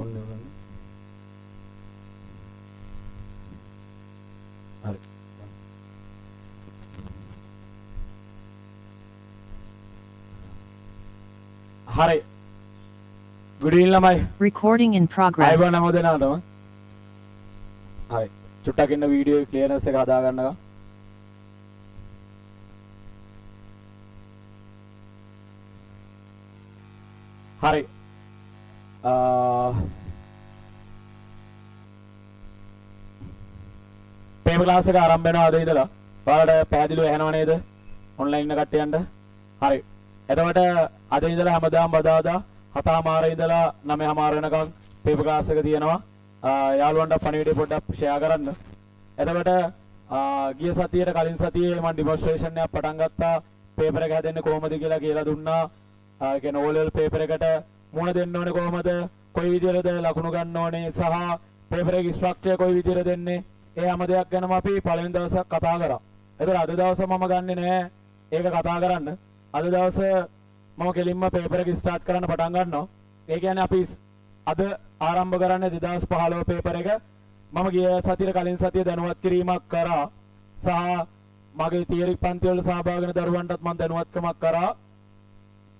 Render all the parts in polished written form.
ඔන්න හරි. හරි. good evening ළමයි. Recording in progress. අයව නම දෙනාටම. හරි. චුට්ටක් ඉන්න වීඩියෝ ක්ලියරන්ස් එක හදා ගන්නවා. හරි. පේපර් ක්ලාස් එක ආරම්භ වෙනවා අද ඉඳලා. ඔයාලට පැහැදිලිව ඇහෙනව නේද? ඔන්ලයින් එක කට්ටියන්ට. හරි. එතකොට අද ඉඳලා හැමදාම බදාදා 7:00 ඉඳලා 9:00 වෙනකම් පේපර් ක්ලාස් එක තියෙනවා. යාළුවන්ට පණිවිඩය පොඩ්ඩක් ෂෙයා කරන්න. එතකොට ගිය සතියේ කලින් සතියේ මම ඩෙමොන්ස්ට්‍රේෂන් එකක් පටන් ගත්තා. පේපර් එක හැදෙන්නේ කොහොමද කියලා දුන්නා. ඒ කියන්නේ O level පේපර් එකට මුණ දෙන්න ඕනේ කොහොමද? කොයි විදිහටද ලකුණු ගන්න ඕනේ සහ පේපර් එකේ ස්ට්‍රක්චර් කොයි විදිහට දෙන්නේ? ඒ හැම දෙයක් ගැනම අපි පළවෙනි දවසක් කතා කරා. ඒතර අද දවසේ මම ගන්නෙ නෑ ඒක කතා කරන්න. අද දවසේ මම කෙලින්ම පේපර් එක ස්ටාර්ට් කරන්න පටන් ගන්නවා. ඒ කියන්නේ අපි අද ආරම්භ කරන්නේ 2015 පේපර් එක. මම ගිය සතියේ කලින් සතියේ දැනුවත් කිරීමක් කරා සහ මගේ තියරි පන්ති වල සහභාගී වෙන දරුවන්ටත් මම දැනුවත්කමක් කරා.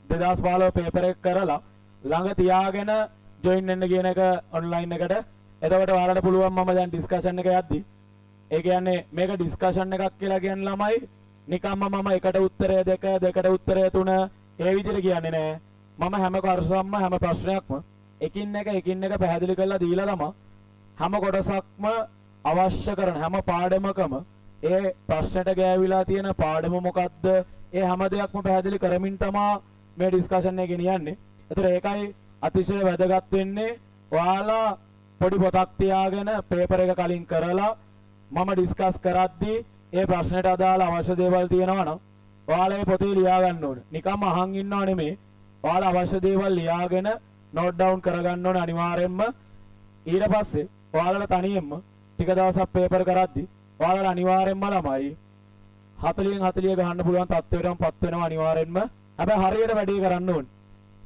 2015 පේපර් එක කරලා ළඟ තියාගෙන ජොයින් වෙන්න කියන එක ඔන්ලයින් එකට. එතකොට ඔයාලට පුළුවන් මම දැන් ඩිස්කෂන් එක යද්දි ඒ කියන්නේ මේක ඩිස්කෂන් එකක් කියලා කියන ළමයි නිකම්ම මම එකට උත්තරය දෙක දෙකට උත්තරය තුන ඒ විදිහට කියන්නේ නෑ. මම හැම කර්සම්ම හැම ප්‍රශ්නයක්ම එකින් එක පැහැදිලි කරලා දීලා තමයි හැම කොටසක්ම අවශ්‍ය කරන හැම පාඩමකම ඒ ප්‍රශ්නෙට ගෑවිලා තියෙන පාඩම මොකක්ද ඒ හැම දෙයක්ම පැහැදිලි කරමින් තමයි මේ ඩිස්කෂන් එක ගෙනියන්නේ. ඒතර ඒකයි අතිශය වැදගත් වෙන්නේ ඔයාලා පොඩි පොතක් තියාගෙන පේපර් එක කලින් කරලා මම ඩිස්කස් කරද්දී ඒ ප්‍රශ්නෙට අදාළ අවශ්‍ය දේවල් තියෙනවා නම් ඔයාලා ඒ පොතේ ලියා ගන්න ඕනේ. නිකම්ම අහන් ඉන්නව නෙමෙයි. ඔයාලා අවශ්‍ය දේවල් ලියාගෙන නෝට් ඩවුන් කරගන්න ඕනේ අනිවාර්යෙන්ම. ඊට පස්සේ ඔයාලට තනියෙන්ම ටික දවසක් පේපර් කරද්දී ඔයාලා අනිවාර්යෙන්ම ළමයි 40න් 40 ගහන්න පුළුවන් තත්ත්වයටමපත් වෙනවා අනිවාර්යෙන්ම. හැබැයි හරියට වැඩේ කරන්න ඕනේ.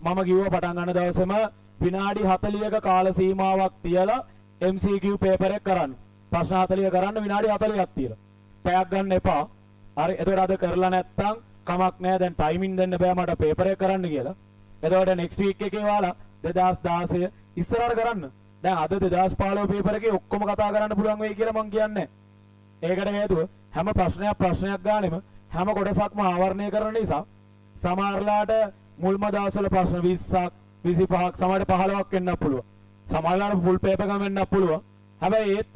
මම කිව්වා පටන් ගන්න දවසේම විනාඩි 40ක කාල සීමාවක් තියලා MCQ පේපර් එක කරන්න. ප්‍රශ්න 40 කරන්න විනාඩි 40ක් තියලා. පැයක් ගන්න එපා. හරි. එතකොට අද කරලා නැත්තම් කමක් නැහැ. දැන් ටයිමින් දෙන්න බෑ මට පේපර් එක කරන්න කියලා. එතකොට නෙක්ස්ට් වීක් එකේ වාලා 2016 ඉස්සරහට කරන්න. දැන් අද 2015 පේපර් එකේ ඔක්කොම කතා කරන්න පුළුවන් වෙයි කියලා මම කියන්නේ. ඒකට හේතුව හැම ප්‍රශ්නයක් ගානෙම හැම කොටසක්ම ආවරණය කරන නිසා සමහරලාට මුල්ම දවස්වල ප්‍රශ්න 20ක් 25ක් සමහරට 15ක් වෙන්නත් පුළුවන්. සමහරලාට ෆුල් පේපර් එකම වෙන්නත් පුළුවන්. හැබැයි ඒත්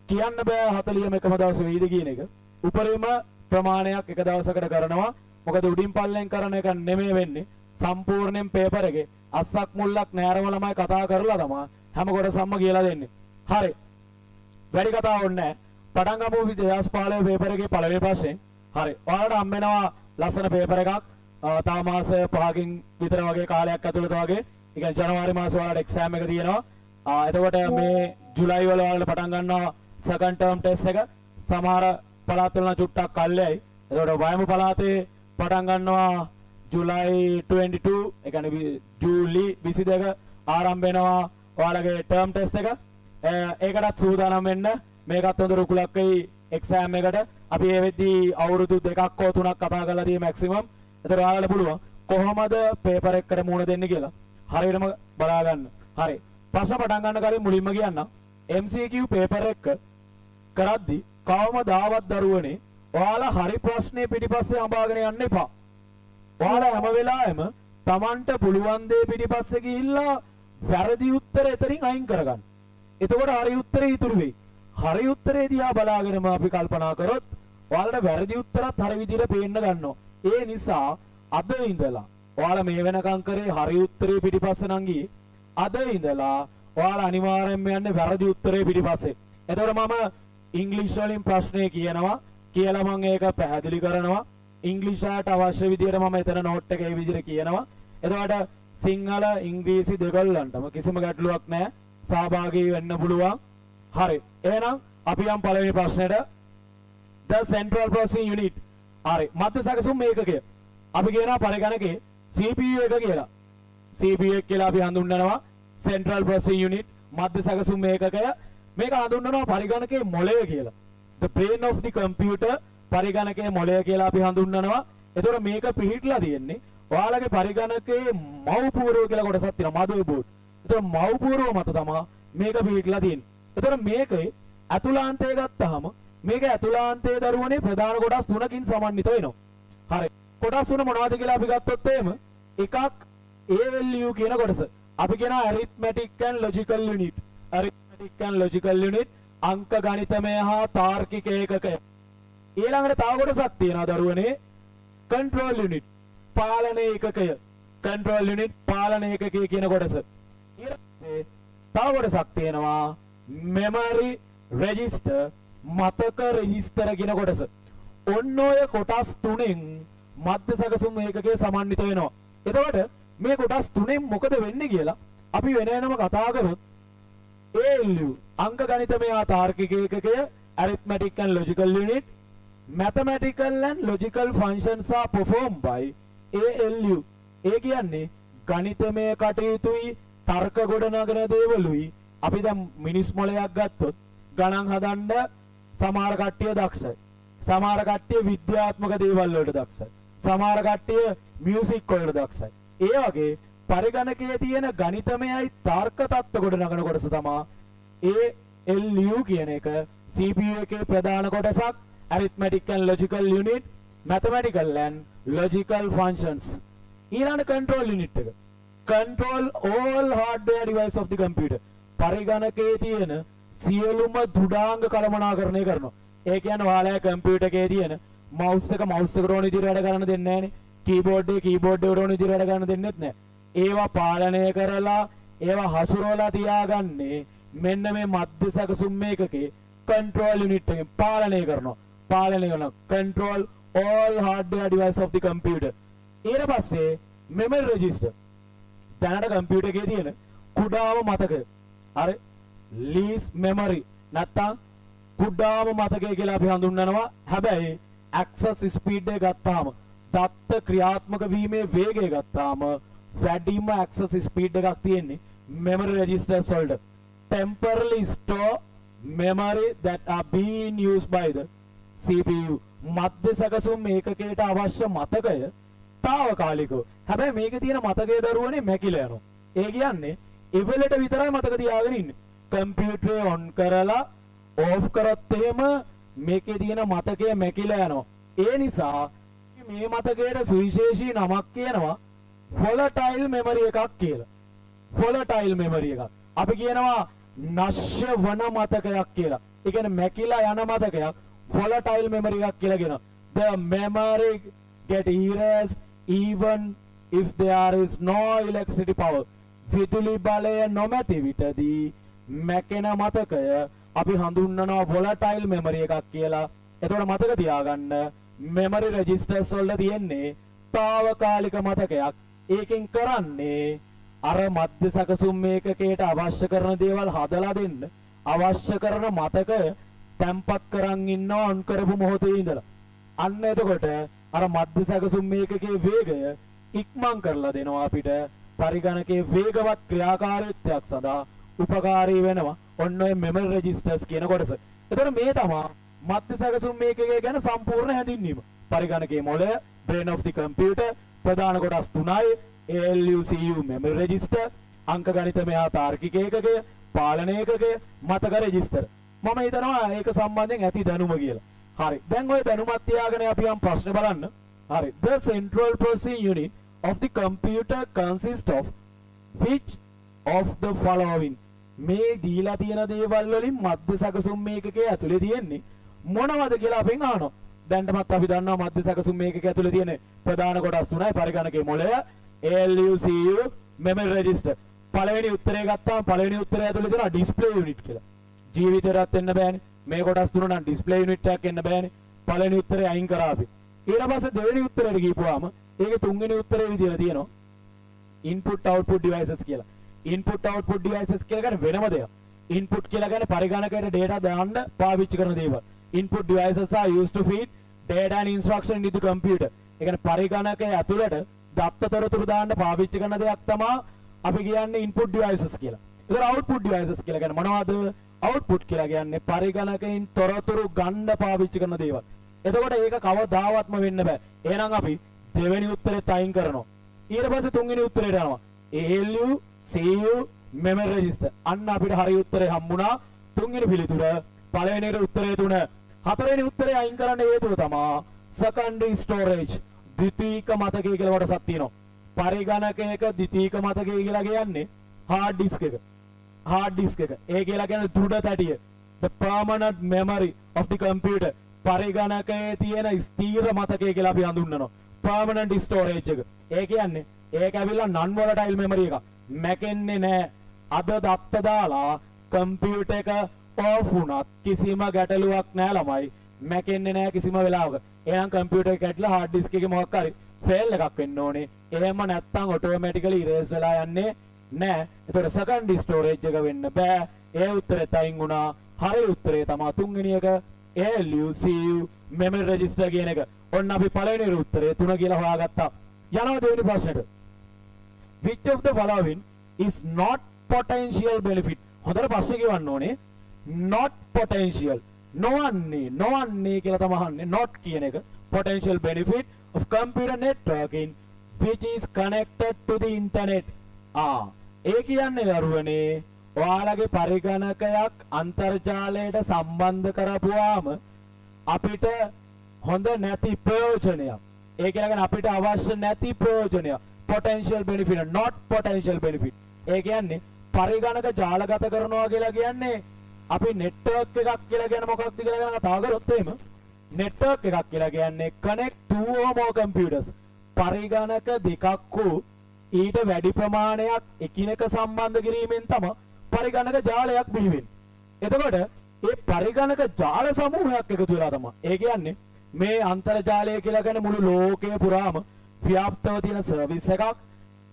කියන්න බෑ 40ම එකම දවසේ වෙයිද කියන එක. උපරිම ප්‍රමාණයක් එක දවසකට කරනවා. මොකද උඩින් පල්ලෙන් කරන එක නෙමෙයි වෙන්නේ. සම්පූර්ණයෙන් පේපර් එකේ අස්සක් මුල්ලක් නෑරම ළමයි කතා කරලා තමයි හැම කොටසක්ම කියලා දෙන්නේ. හරි. වැඩි කතා ඕනේ නෑ. පටන් ගමු 2015 පේපර් එකේ පළවෙනි ප්‍රශ්නේ. හරි. ඔයාලට හම් වෙනවා ලස්සන පේපර් එකක්. තව මාස 5කින් විතර වගේ කාලයක් ඇතුළත වගේ. ඒ කියන්නේ ජනවාරි මාසේ ඔයාලට එක්සෑම් එක තියෙනවා. එතකොට මේ ජුලයි වල ඔයාලට පටන් ගන්නවා සෙකන්ඩ් ටර්ම් ටෙස්ට් එක. සමහර පළාත් වල චුට්ටක් කල්යයි. එතකොට වයඹ පළාතේ පටන් ගන්නවා ජුලයි 22 ඒ කියන්නේ ජූලි 22 ආරම්භ වෙනවා ඔයාලගේ ටර්ම් ටෙස්ට් එක. ඒකටත් සූදානම් වෙන්න. මේකත් හොඳ රුකුලක් වෙයි එක්සෑම් එකට. අපි ඒ වෙද්දී අවුරුදු 2ක් හෝ 3ක් කතා කරලා තියෙන්නේ මැක්සිමම්. ඒතර ඔයාලට පුළුවන් කොහොමද පේපර් එකකට මුණ දෙන්නේ කියලා හරියටම බලා ගන්න. හරි. ප්‍රශ්න පටන් ගන්න කලින් මුලින්ම කියන්න MCQ පේපර් එක කරද්දී කවමදාවත් දරුවනේ ඔයාලා හරි ප්‍රශ්නේ පිටිපස්සේ අඹාගෙන යන්න එපා. ඔයාලා හැම වෙලාවෙම Tamanට පුළුවන් දේ පිටිපස්සේ ගිහිල්ලා වැරදි උත්තර එතනින් අයින් කරගන්න. එතකොට හරි උත්තරේ ඉතුරු වෙයි. හරි උත්තරේ දිහා බලාගෙනම අපි කල්පනා කරොත් ඔයාලට වැරදි උත්තරත් හරි විදිහට පේන්න ගන්නවා. ඒ නිසා අද ඉඳලා ඔයාලා මේ වෙනකන් කරේ හරි උත්තරේ පිටිපස්සේ නම් ගියේ. අද ඉඳලා ඔයාලා අනිවාර්යයෙන්ම යන්නේ වැරදි උත්තරේ පිටිපස්සේ. එතකොට මම ඉංග්‍රීසි වලින් ප්‍රශ්නේ කියනවා කියලා මම ඒක පැහැදිලි කරනවා. ඉංග්‍රීසියට අවශ්‍ය විදිහට මම එතන නෝට් එක ඒ විදිහට කියනවා. එතකොට සිංහල ඉංග්‍රීසි දෙකල්ලන්ටම කිසිම ගැටලුවක් නැහැ. සහභාගී වෙන්න පුළුවන්. හරි. එහෙනම් අපි යම් පළවෙනි ප්‍රශ්නෙට. The central processing unit. හරි. මධ්‍ය සැකසුම් ඒකකය. අපි කියනවා පරිගණකයේ CPU එක කියලා. CPU එක කියලා අපි හඳුන්වනවා central processing unit මධ්‍ය සැකසුම් ඒකකය මේක හඳුන්වනවා පරිගණකයේ මොළය කියලා. the brain of the computer පරිගණකයේ මොළය කියලා අපි හඳුන්වනවා. ඒතකොට මේක පිහිටලා තියෙන්නේ ඔයාලගේ පරිගණකයේ මව්පූර්ව කියලා කොටසක් තියෙනවා motherboard. ඒතකොට මව්පූර්ව මත තමයි මේක පිහිටලා තියෙන්නේ. ඒතකොට මේකේ අතුලාන්තය ගත්තාම මේක අතුලාන්තයේ දරුවනේ ප්‍රධාන කොටස් තුනකින් සමන්විත වෙනවා. හරි. කොටස් තුන මොනවද කියලා අපි ගත්තොත් එහෙම එකක් ALU කියන කොටස. අපි කියනවා arithmetic and logical unit. arithmetic and logical unit අංක ගණිතමය හා තාර්කික ඒකකය. ඊළඟට තව කොටසක් තියෙනවා දරුවනේ control unit පාලන ඒකකය. control unit පාලන ඒකකය කියන කොටස. ඊළඟට තව කොටසක් තියෙනවා memory register මතක රෙජිස්ටර් කියන කොටස. ඔන්න ඔය කොටස් තුනෙන් මධ්‍ය සැකසුම් ඒකකයේ සමන්විත වෙනවා. එතකොට මේ කොටස් තුනෙන් මොකද වෙන්නේ කියලා අපි වෙන වෙනම කතා කරොත් ALU අංක ගණිතමය හා තාර්කික ඒකකය arithmetic and logical unit mathematical and logical functions are performed by ALU. ඒ කියන්නේ ගණිතමය කටයුතුයි තර්ක ගොඩනගන දේවලුයි. අපි දැන් මිනිස් මොළයක් ගත්තොත් ගණන් හදන්න සමහර කට්ටිය දක්ෂයි. සමහර කට්ටිය විද්‍යාත්මක දේවල් වලට දක්ෂයි. සමහර කට්ටිය මියුසික් වලට දක්ෂයි. ඒ වගේ පරිගණකයේ තියෙන ගණිතමයයි තර්ක තත්ත්ව ගොඩනගන කොටස තමයි ALU කියන එක. CPU එකේ ප්‍රධාන කොටසක් arithmetic and logical unit, mathematical and logical functions. ඊළඟ control unit එක. control all hardware device of the computer. පරිගණකයේ තියෙන සියලුම දුඩාංග කළමනාකරණය කරනවා. ඒ කියන්නේ ඔයාලා කම්පියුටර් එකේ තියෙන මවුස් එක මවුස් එකට ඕන විදිහට වැඩ කරන්න දෙන්නේ නැහනේ. කීබෝඩ් එක කීබෝඩ් එකට ඕන විදිහට වැඩ කරන්න දෙන්නෙත් නැහැ. ඒවා පාලනය කරලා ඒවා හසුරවලා තියාගන්නේ මෙන්න මේ මධ්‍ය සැකසුම් මේකකේ control unit එකෙන් පාලනය කරනවා. පාලනය කරන control all hardware device of the computer. ඊට පස්සේ memory register. දැනට කම්පියුටර් එකේ තියෙන කුඩාම මතකය. හරි least memory නැත්තම් කුඩාම මතකය කියලා අපි හඳුන්වනවා. හැබැයි access speed එක ගත්තාම දත්ත ක්‍රියාත්මක වීමේ වේගය ගත්තාම වැඩිම access speed එකක් තියෙන්නේ memory registers වලට. temporarily store memory that are being used by the CPU. මධ්‍ය සැකසුම් ඒකකයට අවශ්‍ය මතකය తాවකාලිකව. හැබැයි මේකේ තියෙන මතකයේ දරුවනේ මැකිලා යනවා. ඒ කියන්නේ ඉවලට විතරයි මතක තියාගෙන ඉන්නේ. කම්පියුටරේ ඔන් කරලා ඕෆ් කරොත් එහෙම මේකේ තියෙන මතකය මැකිලා යනවා. ඒ නිසා මේ මතකයට සුවිශේෂී නමක් කියනවා volatile memory එකක් කියලා. volatile memory එකක්. අපි කියනවා නශ්‍ය වන මතකයක් කියලා. ඒ කියන්නේ මැකිලා යන මතකයක් volatile memory එකක් කියලා කියනවා. The memory get erased even if there is no electricity power. විදුලි බලය නොමැති විටදී මැකෙන මතකය අපි හඳුන්වනවා volatile memory එකක් කියලා. එතකොට මතක තියාගන්න memory registers වල තියෙන්නේ తాවකාලික මතකයක්. ඒකෙන් කරන්නේ අර මධ්‍ය සැකසුම් මේකකයට අවශ්‍ය කරන දේවල් හදලා දෙන්න අවශ්‍ය කරන මතකය තැම්පත් කරන් ඉන්නවා ඔන් කරපු මොහොතේ ඉඳලා. අන්න එතකොට අර මධ්‍ය සැකසුම් මේකකේ වේගය ඉක්මන් කරලා දෙනවා අපිට පරිගණකයේ වේගවත් ක්‍රියාකාරීත්වයක් සඳහා උපකාරී වෙනවා. ඔන්න ඔය memory registers කියන කොටස. එතකොට මේ තමයි මධ්‍ය සැකසුම් මේකකේ ගැන සම්පූර්ණ හැඳින්වීම. පරිගණකයේ මොළය brain of the computer ප්‍රධාන කොටස් තුනයි ALU CU memory register අංක ගණිතමය හා තාර්කික ඒකකය පාලන ඒකකය මතක රෙජිස්ටර්. මම හිතනවා ඒක සම්බන්ධයෙන් ඇති දැනුම කියලා. හරි. දැන් ඔය දැනුමත් තියාගෙන අපි යම් ප්‍රශ්න බලන්න. හරි. The central processing unit of the computer consists of which of the following? මේ දීලා තියෙන දේවල් වලින් මධ්‍ය සැකසුම් මේකකයේ ඇතුලේ තියෙන්නේ මොනවද කියලා අපෙන් අහනවා. දැන්ටමත් අපි දන්නවා මධ්‍ය සැකසුම් මේකකයේ ඇතුලේ තියෙන ප්‍රධාන කොටස් තුනයි පරිගණකයේ මොළය ALU CU memory register. පළවෙනි උත්තරය ගත්තාම පළවෙනි උත්තරය ඇතුලේ තියෙනවා display unit කියලා. ජීවිතේටත් එන්න බෑනේ. මේ කොටස් තුන නම් display unit එකක් එන්න බෑනේ. පළවෙනි උත්තරය අයින් කරා අපි. ඊට පස්සේ දෙවෙනි උත්තරයට ගිහපුවාම ඒකේ තුන්වෙනි උත්තරේ විදියට තියෙනවා input output devices කියලා. input output devices කියලා කියන්නේ වෙනම දෙයක්. input කියලා කියන්නේ පරිගණකයට data දාන්න පාවිච්චි කරන දේවල්. input devices are used to feed data and instruction into the computer. ඒ කියන්නේ පරිගණකයේ ඇතුළට දත්ත තොරතුරු දාන්න පාවිච්චි කරන දෙයක් තමයි අපි කියන්නේ input devices කියලා. ඒතර output devices කියලා කියන්නේ මොනවද? output කියලා කියන්නේ පරිගණකයෙන් තොරතුරු ගන්න පාවිච්චි කරන දේවල්. එතකොට ඒක කවදාවත්ම වෙන්න බෑ. එහෙනම් අපි දෙවෙනි උත්තරෙත් අයින් කරනවා. ඊට පස්සේ තුන්වෙනි උත්තරේට යනවා. ALU CU memory register. අන්න අපිට හරි උත්තරේ හම්බුණා. තුන්වෙනි පිළිතුර, පළවෙනි උත්තරේ 3. හතරවෙනි උත්තරේ අයින් කරන්න හේතුව තමයි secondary storage. ද්විතීක මතකය කියලා කොටසක් තියෙනවා. පරිගණකයක ද්විතීක මතකය කියලා කියන්නේ hard disk එක. hard disk එක. ඒ කියලා කියන්නේ දෘಢ තැටිය. The permanent memory of the computer. පරිගණකයේ තියෙන ස්ථීර මතකය කියලා අපි හඳුන්වනවා. permanent storage එක. ඒ කියන්නේ ඒක ඇවිල්ලා non volatile memory එක. මැකෙන්නේ නැහැ. අද දත්ත දාලා කම්පියුටර් එක off වුණත් කිසිම ගැටලුවක් නැහැ ළමයි. මැකෙන්නේ නැහැ කිසිම වෙලාවක. එහෙනම් කම්පියුටර් එක ඇట్లా hard disk එකේ මොකක් හරි fail එකක් වෙන්න ඕනේ. එහෙම නැත්නම් automatically erase වෙලා යන්නේ නැහැ. ඒතකොට secondary storage එක වෙන්න බෑ. ඒ උත්තරෙත් අයින් වුණා. හරි උත්තරේ තමයි තුන්වෙනි එක ALU CU memory register කියන එක. ඔන්න අපි පළවෙනි උත්තරේ 3 කියලා හොයාගත්තා. යනවා දෙවෙනි ප්‍රශ්නෙට. Which of the following is not potential benefit? හොඳට ප්‍රශ්නේ කියවන්න ඕනේ. Not potential. නොවන්නේ කියලා තමයි අහන්නේ. not කියන එක. Potential benefit of computer networking which is connected to the internet. ඒ කියන්නේ දරුවනේ ඔයාලගේ පරිගණකයක් අන්තර්ජාලයට සම්බන්ධ කරපුවාම අපිට හොඳ නැති ප්‍රයෝජනයක්. ඒ කියන්නේ අපිට අවශ්‍ය නැති ප්‍රයෝජනයක්. potential benefit not potential benefit. ඒ කියන්නේ පරිගණක ජාලගත කරනවා කියලා කියන්නේ අපි network එකක් කියලා කියන මොකක්ද කියලා ගැන කතා කරොත් එහෙම network එකක් කියලා කියන්නේ connect two or more computers. පරිගණක දෙකක් වූ ඊට වැඩි ප්‍රමාණයක් එකිනෙක සම්බන්ධ කිරීමෙන් තමයි පරිගණක ජාලයක් බිහි වෙන්නේ. එතකොට මේ පරිගණක ජාල සමූහයක් එකතු වෙලා තමයි. ඒ කියන්නේ මේ අන්තර්ජාලය කියලා කියන්නේ මුළු ලෝකය පුරාම ව්‍යාප්තව තියෙන සර්විස් එකක්.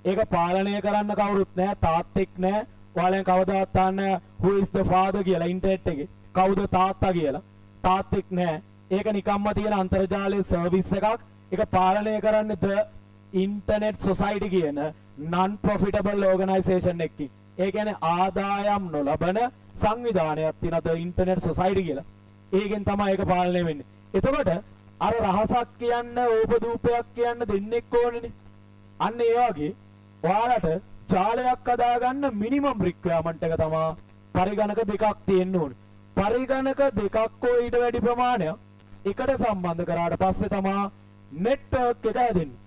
ඒක පාලනය කරන්න කවුරුත් නැහැ, තාත්තෙක් නැහැ. ඔයාලෙන් කවදාවත් තාන්න who is the father කියලා ඉන්ටර්නෙට් එකේ කවුද තාත්තා කියලා තාත්තෙක් නැහැ. ඒක නිකම්ම තියෙන අන්තර්ජාලයේ සර්විස් එකක්. ඒක පාලනය කරන්නේ the internet society කියන non profitable organization එකකින්. ඒ කියන්නේ ආදායම් නොලබන සංවිධානයක් තියෙන the internet society කියලා. ඒකෙන් තමයි ඒක පාලනය වෙන්නේ. එතකොට අර රහසක් කියන්න ඕපදූපයක් කියන්න දෙන්නෙක් ඕනේනේ. අන්න ඒ වගේ ඔයාලට ජාලයක් හදාගන්න මිනිමම් රික්වයර්මන්ට් එක තමයි පරිගණක දෙකක් තියෙන්න ඕනේ. පරිගණක දෙකක් හෝ ඊට වැඩි ප්‍රමාණයක් එකට සම්බන්ධ කරාට පස්සේ තමයි නෙට්වර්ක් එක හැදෙන්නේ.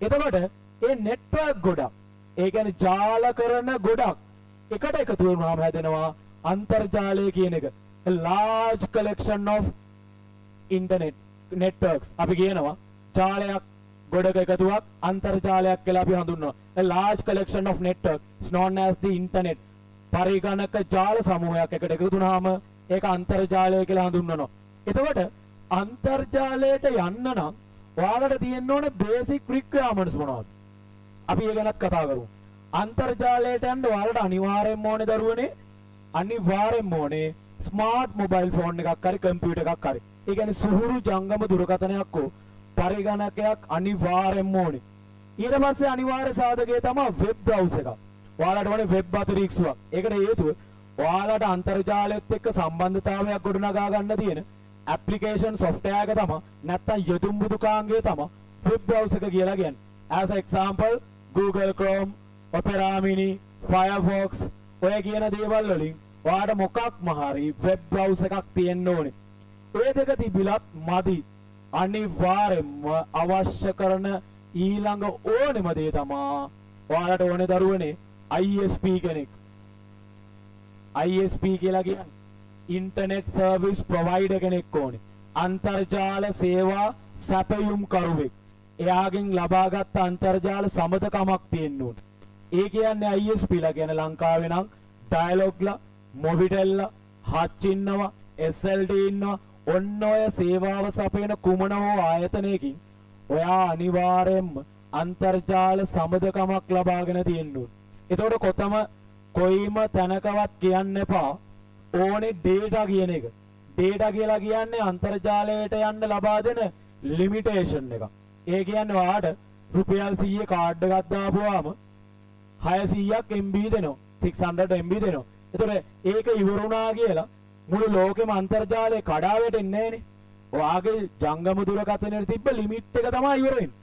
එතකොට මේ නෙට්වර්ක් ගොඩක් ඒ කියන්නේ ජාල කරන ගොඩක් එකට එකතු වුණාම හැදෙනවා අන්තර්ජාලය කියන එක. A large collection of internet networks. අපි කියනවා ජාලයක් ගොඩක එකතුවක් අන්තර්ජාලයක් කියලා අපි හඳුන්වනවා. A large collection of network is known as the internet. පරිගණක ජාල සමූහයක් එකට එකතු වුණාම ඒක අන්තර්ජාලය කියලා හඳුන්වනවා. එතකොට අන්තර්ජාලයට යන්න නම් ඔයාලට තියෙන්න ඕනේ බේසික් රික්වයර්මන්ට්ස් මොනවද? අපි ඒ ගැනත් කතා කරමු. අන්තර්ජාලයට යන්න ඔයාලට අනිවාර්යෙන්ම ඕනේ දරුවනේ අනිවාර්යෙන්ම ඕනේ ස්මාර්ට් මොබයිල් ෆෝන් එකක් හරි කම්පියුටර් එකක් හරි. ඒ කියන්නේ සුහුරු ජංගම දුරකථනයක් හෝ පරිගණකයක් අනිවාර්යෙන්ම ඕනේ. ඊට පස්සේ අනිවාර්ය සාධකය තමයි වෙබ් බ්‍රවුසර් එකක්. ඔයාලට ඕනේ වෙබ් අතිරීක්ෂුවක්. ඒකට හේතුව ඔයාලට අන්තර්ජාලයත් එක්ක සම්බන්ධතාවයක් ගොඩනගා ගන්න තියෙන application software එක තමයි නැත්තම් යෙදුම් බුදුකාංගය තමයි වෙබ් බ්‍රවුසර් එක කියලා කියන්නේ. as example Google Chrome, Opera Mini, Firefox ඔය කියන දේවල් වලින් ඔයාලට මොකක්ම හරි වෙබ් බ්‍රවුසර් එකක් තියෙන්න ඕනේ. ඔය දෙක තිබිලත් මදි. අනිවාර්යෙන්ම අවශ්‍ය කරන ඊළඟ ඕනෙම දේ තමයි ඔයාලට ඕනේ දරුවනේ ISP කෙනෙක්. ISP කියලා කියන්නේ ඉන්ටර්නෙට් සර්විස් ප්‍රොවයිඩර් කෙනෙක් ඕනේ. අන්තර්ජාල සේවා සැපයුම් කරුවෙක්. එයාගෙන් ලබාගත් අන්තර්ජාල සමතකමක් තියෙන්න ඕනේ. ඒ කියන්නේ ISP ලා කියන්නේ ලංකාවේ නම් ඩයලොග්ලා, මොබිටෙල්ලා, හච් ඉන්නවා, SLD ඉන්නවා. ඔන්න ඔය සේවාව සපයන කුමන හෝ ආයතනයකින් ඔයා අනිවාර්යෙන්ම අන්තර්ජාල සමදකමක් ලබාගෙන තියෙන්න ඕනේ. එතකොට කොයිම තැනකවත් කියන්න එපා ඕනේ data කියන එක. data කියලා කියන්නේ අන්තර්ජාලයට යන්න ලබා දෙන ලිමිටේෂන් එක. ඒ කියන්නේ ඔයාට රුපියල් 100 කාඩ් එකක් දාපුවාම 600ක් MB දෙනවා 600 MB දෙනවා. එතකොට ඒක ඉවරුණා කියලා මුළු ලෝකෙම අන්තර්ජාලය කඩා වැටෙන්නේ නැහනේ. ඔයාගේ ජංගම දුරකථනයේ තිබ්බ ලිමිට් එක තමයි ඉවර වෙන්නේ.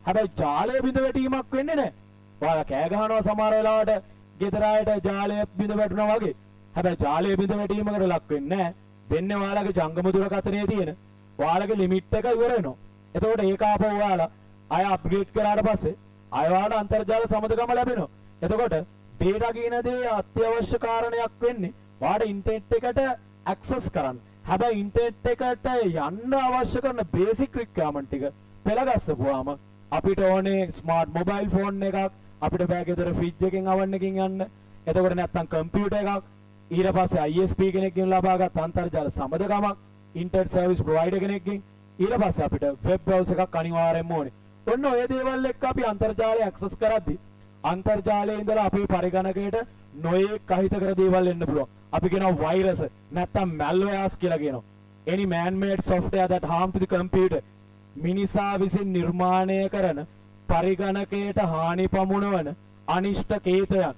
හැබැයි ජාලය බිඳ වැටීමක් වෙන්නේ නැහැ. ඔයාලා කෑ ගහනවා සමහර වෙලාවට ගෙදර අයට ජාලය බිඳ වැටුණා වගේ. හැබැයි ජාලය බිඳ වැටීමකට ලක් වෙන්නේ නැහැ. වෙන්නේ ඔයාලගේ ජංගම දුරකථනයේ තියෙන ඔයාලගේ ලිමිට් එක ඉවර වෙනවා. එතකොට ඒක ආපහු ඔයාලා ආය අප්ග්‍රේඩ් කරාට පස්සේ ආය ඔයාලට අන්තර්ජාල සමදකම ලැබෙනවා. එතකොට data කියන දේ අත්‍යවශ්‍ය කාරණයක් වෙන්නේ ඔයාලට ඉන්ටර්නෙට් එකට ඇක්සස් කරන්න. හැබැයි ඉන්ටර්නෙට් එකට යන්න අවශ්‍ය කරන බේසික් රික්වයර්මන්ට් ටික පෙළගස්සපුවාම අපිට ඕනේ ස්මාර්ට් මොබයිල් ෆෝන් එකක්, අපිට බෑ ගෙදර ෆ්‍රිජ් එකෙන් oven එකකින් යන්න. එතකොට නැත්තම් කම්පියුටර් එකක්, ඊට පස්සේ ISP කෙනෙක්ගෙන් ලබාගත් අන්තර්ජාල සමදකමක්, ඉන්ටර්නෙට් සර්විස් ප්‍රොවයිඩර් කෙනෙක්ගෙන්, ඊට පස්සේ අපිට වෙබ් බ්‍රවුසර් එකක් අනිවාර්යෙන්ම ඕනේ. ඔන්න ඔය දේවල් එක්ක අපි අන්තර්ජාලය ඇක්සස් කරද්දී අන්තර්ජාලයේ ඉඳලා අපේ පරිගණකයට නොයෙක් අහිතකර දේවල් එන්න පුළුවන්. අපි කියනවා වෛරස් නැත්තම් malwares කියලා කියනවා. any man made software that harm to the computer. මිනිසා විසින් නිර්මාණය කරන පරිගණකයට හානි පමුණවන අනිෂ්ට කේතයන්.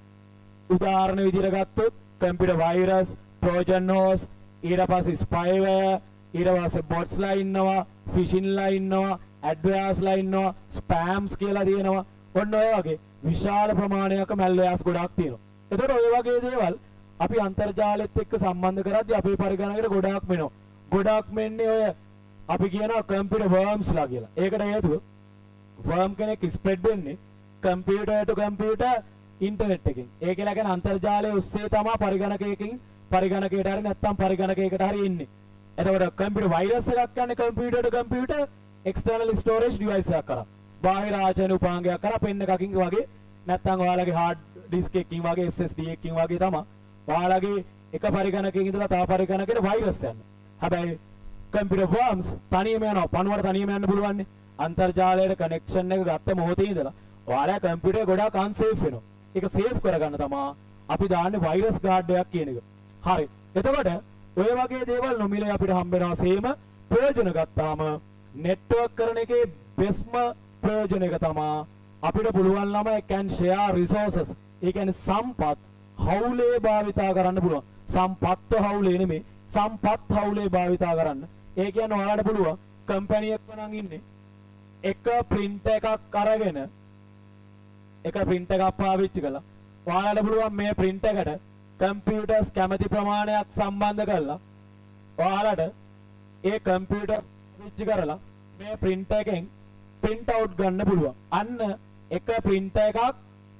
උදාහරණ විදිහට ගත්තොත් computer virus, trojan horse, ඊට පස්සේ spyware, ඊට පස්සේ bots ලා ඉන්නවා, phishing ලා ඉන්නවා, adwares ලා ඉන්නවා, spams කියලා තියෙනවා. ඔන්න ඔය වගේ විශාල ප්‍රමාණයක malwares ගොඩක් තියෙනවා. එතකොට ඔය වගේ දේවල් අපි අන්තර්ජාලෙත් එක්ක සම්බන්ධ කරද්දී අපේ පරිගණකයට ගොඩාක් වෙනවා. ගොඩාක් මෙන්නේ ඔය අපි කියනවා computer worms ලා කියලා. ඒකට හේතුව worm කෙනෙක් ස්ප්‍රෙඩ් වෙන්නේ computer to computer ඉන්ටර්නෙට් එකෙන්. ඒ කියලා කියන්නේ අන්තර්ජාලය ඔස්සේ තමයි පරිගණකයට හරි නැත්නම් පරිගණකයකට හරි ඉන්නේ. එතකොට computer virus එකක් කියන්නේ computer to computer external storage device එකක් කරා. බාහිර ආචාර්ය උපාංගයක් කරා පෙන්න එකකින් වගේ නැත්නම් ඔයාලගේ hard disk එකකින් වගේ SSD එකකින් වගේ තමයි ඔයාලගේ එක පරිගණකයකින් ඉඳලා තව පරිගණකයකට virus යන්නේ. හැබැයි computer worms තනියම යනවා. පණුවට තනියම යන්න පුළුවන් නේ. අන්තර්ජාලයට කනෙක්ෂන් එක ගත්ත මොහොතේ ඉඳලා ඔයාලා කම්පියුටර් ගොඩාක් අන්සේෆ් වෙනවා. ඒක සේෆ් කරගන්න තමයි අපි දාන්නේ වෛරස් ගාඩ් එකක් කියන එක. හරි. එතකොට ඔය වගේ දේවල් නොමිලේ අපිට හම්බ වෙනවා. සේම ප්‍රයෝජන ගත්තාම නෙට්වර්ක් කරන එකේ බෙස්ම ප්‍රයෝජන එක තමයි අපිට පුළුවන් ළම can share resources. ඒ කියන්නේ සම්පත් හවුලේ භාවිතා කරන්න පුළුවන්. සම්පත් හවුලේ නෙමෙයි සම්පත් හවුලේ භාවිතා කරන්න. ඒ කියන්නේ ඔයාලට පුළුවන් කම්පැනි එකක නම් ඉන්නේ එක print එකක් අරගෙන එක print එකක් පාවිච්චි කළා. ඔයාලට පුළුවන් මේ print එකට computers කැමති ප්‍රමාණයක් සම්බන්ධ කරලා ඔයාලට ඒ computer පාවිච්චි කරලා මේ print එකෙන් print out ගන්න පුළුවන්. අන්න එක print එකක්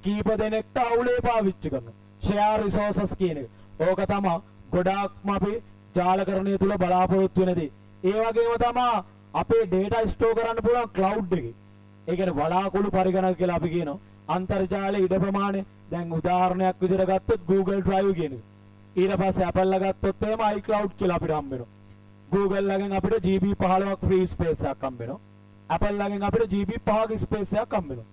කීප දෙනෙක්ට අවුලේ පාවිච්චි කරනවා. share resources කියන එක. ඕක තමයි ගොඩාක්ම අපි ජාලකරණය තුල බලාපොරොත්තු වෙන දේ. ඒ වගේම තමයි අපේ data store කරන්න පුළුවන් cloud එකේ. ඒ කියන්නේ වලාකුළු පරිගණක කියලා අපි කියනවා. අන්තර්ජාලයේ ඉඩ ප්‍රමාණය දැන් උදාහරණයක් විදිහට ගත්තොත් Google Drive කියන එක. ඊට පස්සේ Apple ලා ගත්තොත් එහෙම iCloud කියලා අපිට හම්බ වෙනවා. Google ලාගෙන් අපිට GB 15ක් free space එකක් හම්බ වෙනවා. Apple ලාගෙන් අපිට GB 5ක space එකක් හම්බ වෙනවා.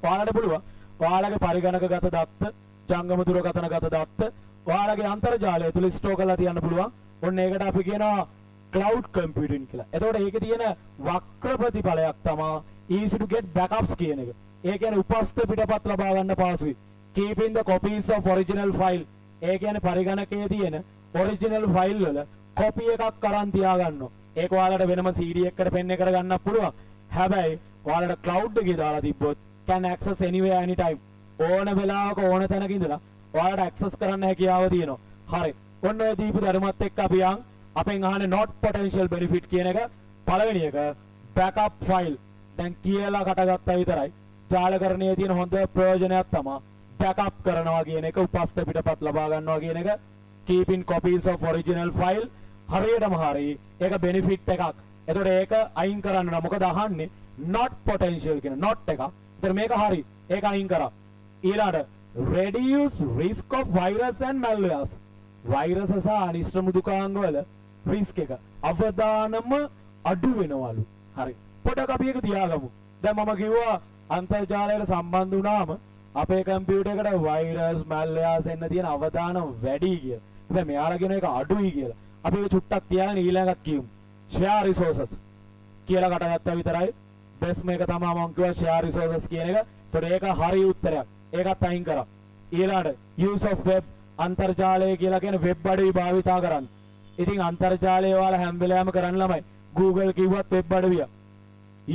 ඔයාලට පුළුවන් ඔයාලගේ පරිගණකගත දත්ත, ජංගම දුරකථනගත දත්ත ඔයාලගේ අන්තර්ජාලය තුල ස්ටෝර් කරලා තියන්න පුළුවන්. ඔන්න ඒකට අපි කියනවා cloud computing කියලා. එතකොට ඒකේ තියෙන වක්‍ර ප්‍රතිඵලයක් තමයි easy to get backups කියන එක. ඒ කියන්නේ උපස්ථ පිටපත් ලබා ගන්න පහසුයි. keeping the copies of original file. ඒ කියන්නේ පරිගණකයේ තියෙන original file වල copy එකක් අරන් තියාගන්නවා. ඒක ඔයාලට වෙනම CD එකකට pen එක කරගන්නත් පුළුවන්. හැබැයි ඔයාලට cloud එකේ දාලා තිබ්බොත් can access anywhere anytime. ඕන වෙලාවක ඕන තැනක ඉඳලා ඔයාලට access කරන්න හැකියාව තියෙනවා. හරි. ඔන්න ඔය දීපු ධර්මත් එක්ක අපි අපෙන් අහන්නේ not potential benefit කියන එක පළවෙනි එක backup file. දැන් කියලා කටගත්තා විතරයි. ජාලකරණයේ තියෙන හොඳ ප්‍රයෝජනයක් තමයි backup කරනවා කියන එක, උපස්ථ පිටපත් ලබා ගන්නවා කියන එක, keeping copies of original file හරියටම හරි. ඒක benefit එකක්. එතකොට ඒක අයින් කරන්න නම් මොකද අහන්නේ not potential කියන not එක. ඒතර මේක හරි. ඒක අයින් කරා. ඊළඟට reduce risk of virus and malwares. Virus සහ අනිෂ්ට මෘදුකාංග වල රිස්ක් එක අවදානම අඩු වෙනවලු. හරි. පොඩක් අපි ඒක තියාගමු. දැන් මම කිව්වා අන්තර්ජාලයට සම්බන්ධ වුණාම අපේ කම්පියුටර් එකට වෛරස් malwares එන්න තියෙන අවදානම් වැඩි කියලා. හැබැයි මෙයාලා කියන එක අඩුයි කියලා. අපි ඒක චුට්ටක් තියාගෙන ඊළඟට කියමු. share resources කියලා කටගත්තා විතරයි. බෙස්ම එක තමයි මම කිව්වා share resources කියන එක. ඒතකොට ඒක හරි උත්තරයක්. ඒකත් අයින් කරා. ඊළඟට use of web අන්තර්ජාලය කියලා කියන වෙබ් අඩවි භාවිතා කරන්න. ඉතින් අන්තර්ජාලය ඔයාලා හැම වෙලාවෙම කරන්න ළමයි. Google කිව්වත් වෙබ් අඩවිය.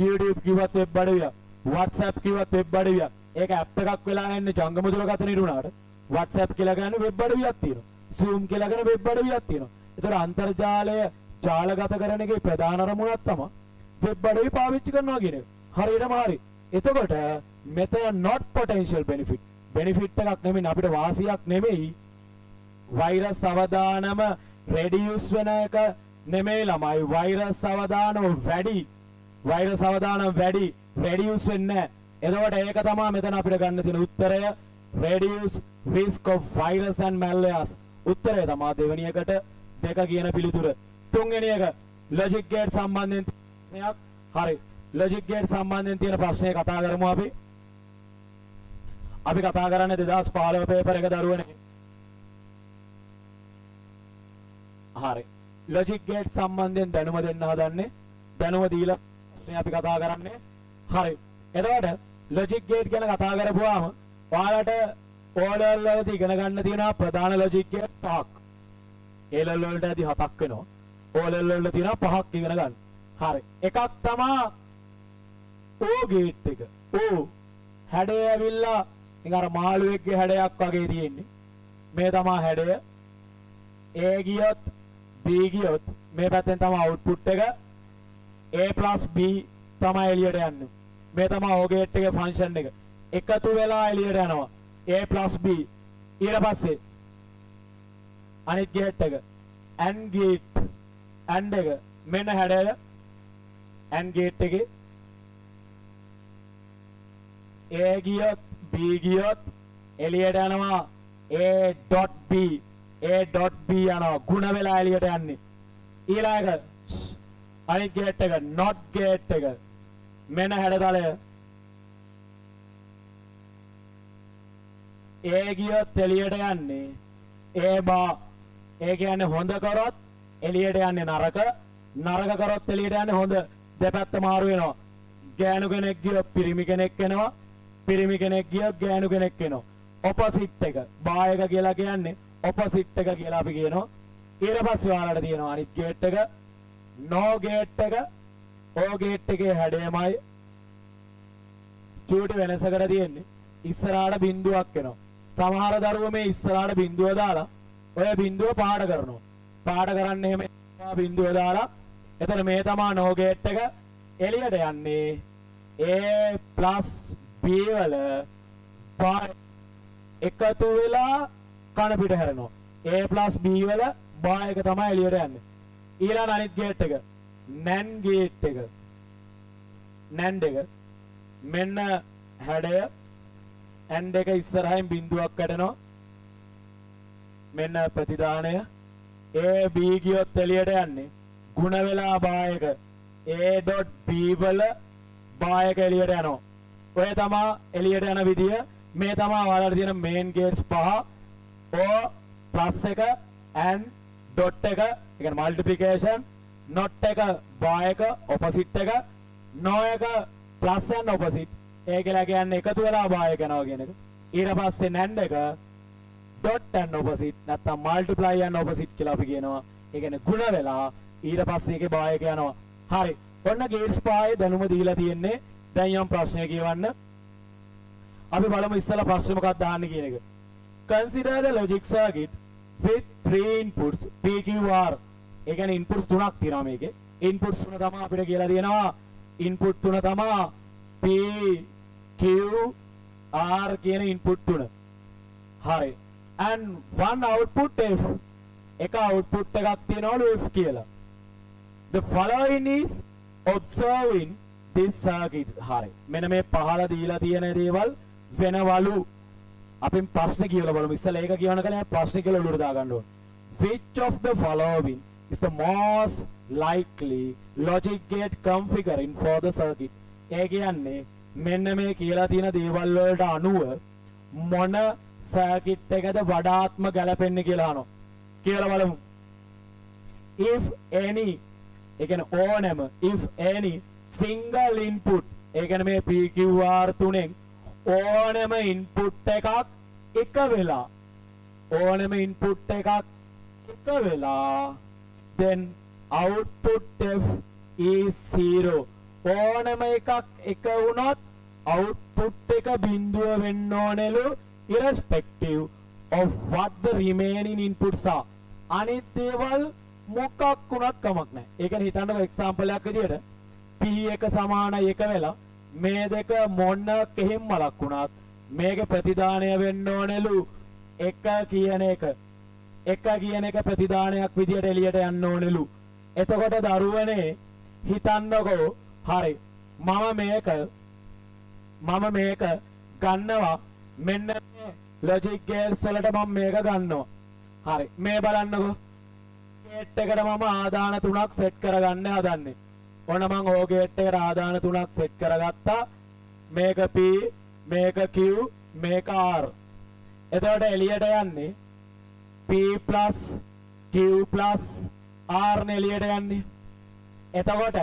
YouTube කිව්වත් වෙබ් අඩවිය. WhatsApp කිව්වත් වෙබ් අඩවිය. ඒක ඇප් එකක් වෙලා නැන්නේ ජංගම දුරකථන ඉරුණාට. WhatsApp කියලා කියන්නේ වෙබ් අඩවියක් තියෙනවා. Zoom කියලා කියන වෙබ් අඩවියක් තියෙනවා. ඒතර අන්තර්ජාලය ජාලගත කරන එකේ ප්‍රධාන අරමුණක් තමයි වෙබ් අඩවි පාවිච්චි කරනවා කියන එක. හරියටම හරි. එතකොට මෙතන not potential benefit. benefit එකක් නෙමෙයි අපිට වාසියක් නෙමෙයි. වෛරස් අවදානම reduce වෙන එක නෙමෙයි ළමයි. වෛරස් අවදානම වැඩි. වෛරස් අවදානම වැඩි reduce වෙන්නේ නැහැ. එතකොට ඒක තමයි මෙතන අපිට ගන්න තියෙන උත්තරය. reduce risk of virus and malwares. උත්තරය තමයි දෙවෙනි එකට දෙක කියන පිළිතුර. තුන්වෙනි එක logic gate සම්බන්ධයෙන් ප්‍රශ්නයක්. හරි. logic gate සම්බන්ධයෙන් තියෙන ප්‍රශ්නය කතා කරමු අපි. අපි කතා කරන්නේ 2015 පේපර් එක දරුවනේ. හරි. logic gate සම්බන්ධයෙන් දැනුම දෙන්න හදන්නේ. දැනුම දීලා ප්‍රශ්නේ අපි කතා කරන්නේ. හරි. එතකොට logic gate ගැන කතා කරපුවාම ඔයාලට O-level වලදී ඉගෙන ගන්න තියෙනවා ප්‍රධාන logic gate පහක්. A-level වලට ඇති හතක් වෙනවා. O-level වල තියෙනවා පහක් ඉගෙන ගන්න. හරි. එකක් තමයි O gate එක. O හැඩය ඇවිල්ලා නිකන් අර මාළුවෙක්ගේ හැඩයක් වගේ තියෙන්නේ. මේ තමයි හැඩය. A ගියොත් B ගියොත් මේ පැත්තෙන් තමයි output එක. A+B තමයි එළියට යන්නේ. මේ තමයි O gate එකේ function එක. එකතු වෙලා එළියට යනවා. A+B ඊට පස්සේ අනිත් gate එක AND gate AND එක මෙන්න හැඩය AND gate එකේ A ගියොත් B ගියොත් එළියට යනවා A.B A.B යනවා ಗುಣ වෙලා එළියට යන්නේ. ඊළඟ අනිත් gate එක not gate එක මෙන්න හැඩතලය A ගියොත් එළියට යන්නේ A බා. ඒ කියන්නේ හොඳ කරොත් එළියට යන්නේ නරක. නරක කරොත් එළියට යන්නේ හොඳ. දෙපැත්ත මාරු වෙනවා. ගෑනු කෙනෙක් ගියොත් පිරිමි කෙනෙක් වෙනවා. පිරිමි කෙනෙක් ගියොත් ගෑනු කෙනෙක් වෙනවා. ඔපොසිට් එක බා එක කියලා කියන්නේ ඔපොසිට් එක කියලා අපි කියනවා. ඊට පස්සේ ඔයාලට තියෙනවා අනිත් ගේට් එක no gate එක. O gate එකේ හැඩයමයි චූටි වෙනසකට තියෙන්නේ. ඉස්සරහට බිඳුවක් එනවා. සමහර දරුවෝ මේ ඉස්සරහට බිඳුව දාලා ඔය බිඳුව පාඩ කරනවා. පාඩ කරන්නේ එහෙම බිඳුව දාලා. එතන මේ තමයි no gate එක. එළියට යන්නේ A+B වල එකතු වෙලා කන පිට හැරෙනවා. A+B වල බා එක තමයි එළියට යන්නේ. ඊළඟ අනිත් gate එක NAND gate එක. NAND එක මෙන්න හැඩය AND එක ඉස්සරහින් බිඳුවක් වැටෙනවා. මෙන්න ප්‍රතිදානය. A B ගියොත් එළියට යන්නේ ಗುಣ වෙලා බා එක A.B වල බා එක එළියට යනවා. ඔය තමයි එළියට යන විදිය. මේ තමයි ඔයාලට තියෙන main gates පහ. O plus එක and dot එක ඒ කියන්නේ multiplication, not එක බා එක opposite එක, no එක plus and opposite. ඒ කියලා කියන්නේ එකතු වෙලා බා එක යනවා කියන එක. ඊට පස්සේ NAND එක dot and opposite නැත්නම් multiply and opposite කියලා අපි කියනවා. ඒ කියන්නේ ಗುಣ වෙලා ඊට පස්සේ ඒකේ බා එක යනවා. හරි. ඔන්න gates පහේ දැනුම දීලා තියෙන්නේ. දැන් යම් ප්‍රශ්නයක් කියවන්න. අපි බලමු ඉස්සලා ප්‍රශ්නේ මොකක්ද දාන්නේ කියන එක. Consider the logic circuit with 3 inputs PQR. ඒ කියන්නේ inputs තුනක් තියෙනවා මේකේ. inputs තුන තමයි අපිට කියලා දෙනවා. input තුන තමයි PQR කියන input තුන. හරි. And one output F. එක output එකක් තියෙනවලු F කියලා. The following is observing this circuit. හරි. මෙන්න මේ පහල දීලා තියෙන දේවල් වෙනවලු. අපි ප්‍රශ්න කියලා බලමු. ඉස්සෙල්ලා ඒක කියවන කලින් ප්‍රශ්න කියලා උඩට දාගන්න ඕන. Which of the following is the most likely logic gate configuring for the circuit? ඒ කියන්නේ මෙන්න මේ කියලා තියෙන දේවල් වලට අනුව මොන circuit එකද වඩාත්ම ගැලපෙන්නේ කියලා අහනවා. කියලා බලමු. If any ඒ කියන්නේ ඕනෑම if any single input ඒ කියන්නේ මේ PQR තුනෙන් ඕනෙම ඉන්පුට් එකක් එක වෙලා ඕනෙම ඉන්පුට් එකක් එක වෙලා then output f is 0 ඕනෙම එකක් එක වුණොත් output එක බිඳුව වෙන්න ඕනෙලු irrespective of what the remaining inputs are අනිත් දේවල් මොකක් වුණත් කමක් නැහැ. ඒ කියන්නේ හිතන්නකො එක්සැම්පල් එකක් විදියට p එක සමානයි එක වෙලා මේ දෙක මොන කෙහෙම් මලක් වුණත් මේකේ ප්‍රතිදානය වෙන්න ඕනෙලු එක කියන එක ප්‍රතිදානයක් විදියට එළියට යන්න ඕනෙලු. එතකොට දරුවනේ හිතන්නකෝ හරි මම මේක ගන්නවා මෙන්න මේ ලොජික් ගේට්ස් වලට මම මේක ගන්නවා. හරි මේ බලන්නකෝ ගේට් එකට මම ආදාන 3ක් සෙට් කරගන්න හදන්නේ. ඔන්න මම ඕ ගේට් එකට ආදාන 3ක් සෙට් කරගත්තා. මේක P මේක Q මේක R. එතකොට එළියට යන්නේ P Q R නේ එළියට යන්නේ. එතකොට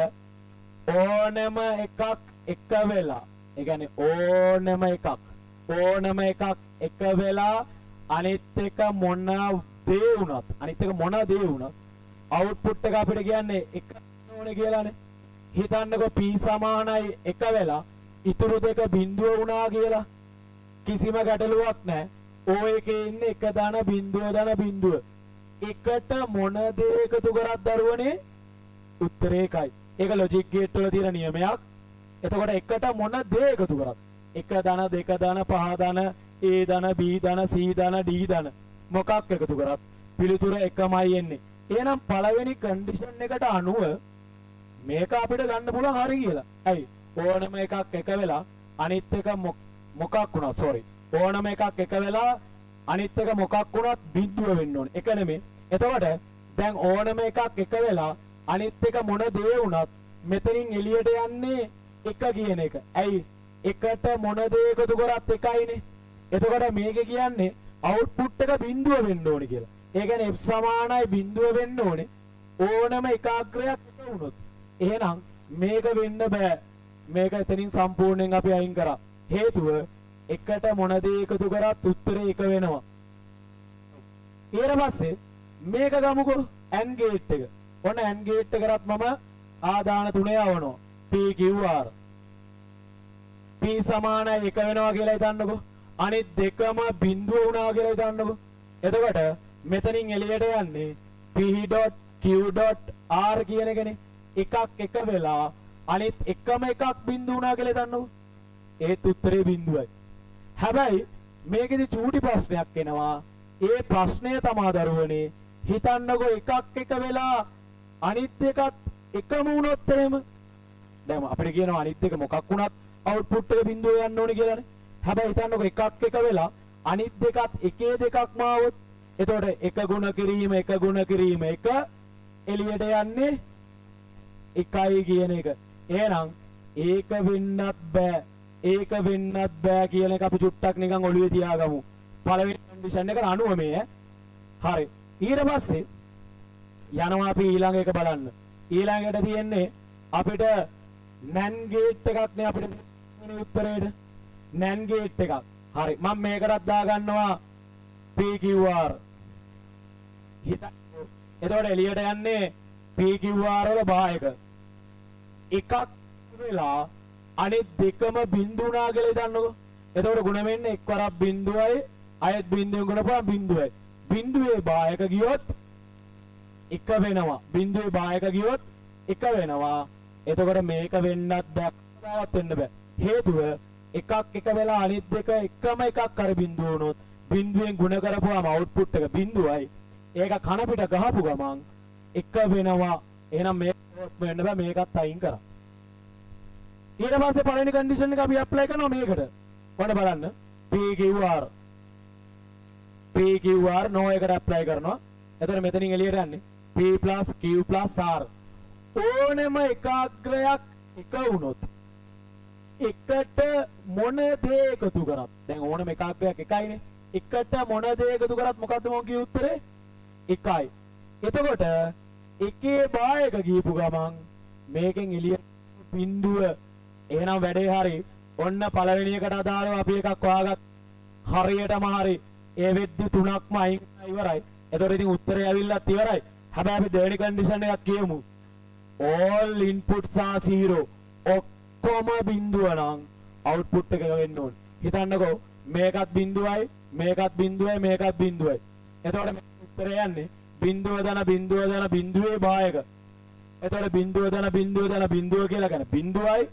ඕනම එකක් එක වෙලා ඒ කියන්නේ ඕනම එකක් එක වෙලා අනිත් එක මොන දේ වුණත් අවුට්පුට් එක අපිට කියන්නේ එක ඕනේ කියලානේ. හිතන්නකෝ p සමානයි එක වෙලා ඉතුරු දෙක බිඳුව වුණා කියලා කිසිම ගැටලුවක් නැහැ. ඕ එකේ ඉන්නේ එක ධන බිඳුව එකට මොන දේ එකතු කරත් දරුවනේ උත්තරේ එකයි. ඒක ලොජික් ගේට් වල තියෙන නියමයක්. එතකොට එකට මොන දේ එකතු කරත් එක ධන දෙක ධන පහ ධන A ධන B ධන C ධන D ධන මොකක් එකතු කරත් පිළිතුර එකමයි එන්නේ. එහෙනම් පළවෙනි කන්ඩිෂන් එකට අනුව මේක අපිට ගන්න පුළුවන් හරි කියලා. ඇයි? ඕනම එකක් එක වෙලා අනිත් එක මොකක් වුණා ඕනම එකක් එක වෙලා අනිත් එක මොකක් වුණත් බිඳුව වෙන්න ඕනේ. එක නෙමෙයි. එතකොට දැන් ඕනම එකක් එක වෙලා අනිත් එක මොන දේ වුණත් මෙතනින් එළියට යන්නේ එක කියන එක. ඇයි? එකට මොන දේ එකතු කරත් එකයිනේ. එතකොට මේක කියන්නේ අවුට්පුට් එක බිඳුව වෙන්න ඕනේ කියලා. ඒ කියන්නේ f සමානයි බිඳුව වෙන්න ඕනේ ඕනම එකාග්‍රයක් එක වුණොත්. එහෙනම් මේක වෙන්න බෑ. මේක එතනින් සම්පූර්ණයෙන් අපි අයින් කරා. හේතුව එකට මොන දේ එකතු කරත් උත්තරේ එක වෙනවා. ඊට පස්සේ මේක ගමුකෝ AND ගේට් එක. ඔන්න AND ගේට් එකකට මම ආදාන 3 යවනවා. P Q R. P සමානයි එක වෙනවා කියලා හිතන්නකෝ. අනිත් දෙකම බිඳුව වුණා කියලා හිතන්නකෝ. එතකොට මෙතනින් එළියට යන්නේ P dot Q dot R කියන එකනේ. එකක් එක වෙලා අනිත් එකම එකක් බිඳුව වුණා කියලා හිතන්නකෝ. ඒත් උත්තරේ බිඳුවයි. හැබැයි මේකෙදි චූටි ප්‍රශ්නයක් එනවා. ඒ ප්‍රශ්නය තමයි දරුවනේ හිතන්නකෝ එකක් එක වෙලා අනිත් එකත් එකම වුණොත් එහෙම දැන් අපිට කියනවා අනිත් එක මොකක් වුණත් අවුට්පුට් එක බිඳුව යන්න ඕනේ කියලානේ. හැබැයි හිතන්නකෝ එකක් එක වෙලා අනිත් දෙකත් එකේ දෙකක්ම આવොත් එතකොට එක ගුණ කිරීම එක එළියට යන්නේ එකයි කියන එක. එහෙනම් ඒක වෙන්නත් බෑ කියන එක අපි චුට්ටක් නිකන් ඔළුවේ තියාගමු. පළවෙනි කන්ඩිෂන් එකට අනුව මේ හරි. ඊට පස්සේ යනවා අපි ඊළඟ එක බලන්න. ඊළඟට තියෙන්නේ අපිට NAND ගේට් එකක් නේ අපිට වෙන උත්තරේට. NAND ගේට් එකක්. හරි. මම මේකටත් දාගන්නවා PQR. එතකොට එළියට යන්නේ PQR වල භායක. එකක් වෙලා අනිත් දෙකම බිඳුණා කියලා හිතන්නකෝ. එතකොට ගුණ වෙන්නේ එක්වරක් බිඳුවයි අයත් බිඳුවෙන් ගුණපුවා බිඳුවයි. බිඳුවේ භායක ගියොත් එක වෙනවා. බිඳුවේ භායක ගියොත් එක වෙනවා. එතකොට මේක වෙන්නත් බෑවත් වෙන්න බෑ. හේතුව එකක් එක වෙලා අනිත් දෙක එකම එකක් අර බිඳුව වුණොත් බිඳුවෙන් ගුණ කරපුවාම අවුට්පුට් එක බිඳුවයි. ඒක කන පිට ගහපු ගමන් එක වෙනවා. එහෙනම් මේක වෙන්න බෑ මේකත් අයින් කරා. ඊට පස්සේ පළවෙනි කන්ඩිෂන් එක අපි ඇප්ලයි කරනවා මේකට. ඔන්න බලන්න PQR no එකට ඇප්ලයි කරනවා. එතකොට මෙතනින් එළියට යන්නේ P Q R. ඕනෙම එකාග්‍රයක් එක වුණොත් එකට මොන දේ එකතු කරත් දැන් ඕනෙම එකාග්‍රයක් එකයිනේ. එකට මොන දේ එකතු කරත් මොකද්ද මම කිය උත්තරේ? එකයි. එතකොට එකේ භායක ගියපු ගමන් මේකෙන් එළිය බිඳුව එහෙනම් වැඩේ හරි. ඔන්න පළවෙනි එකට අදාළව අපි එකක් හොයාගත්තා. හරියටම හරි. ඒ වෙද්දි තුනක්ම අයින් කරලා ඉවරයි. එතකොට ඉතින් උත්තරය ඇවිල්ලත් ඉවරයි. හැබැයි අපි දෙවෙනි කන්ඩිෂන් එකක් කියමු. all inputs are 0. ඔක්කොම බිඳුව නම් output එක වෙන්න ඕන. හිතන්නකෝ මේකත් බිඳුවයි, මේකත් බිඳුවයි, මේකත් බිඳුවයි. එතකොට මේ උත්තරය යන්නේ බිඳුව දන බිඳුව දන බිඳුවේ භායක. එතකොට බිඳුව දන බිඳුව දන බිඳුව කියලා කියන බිඳුවයි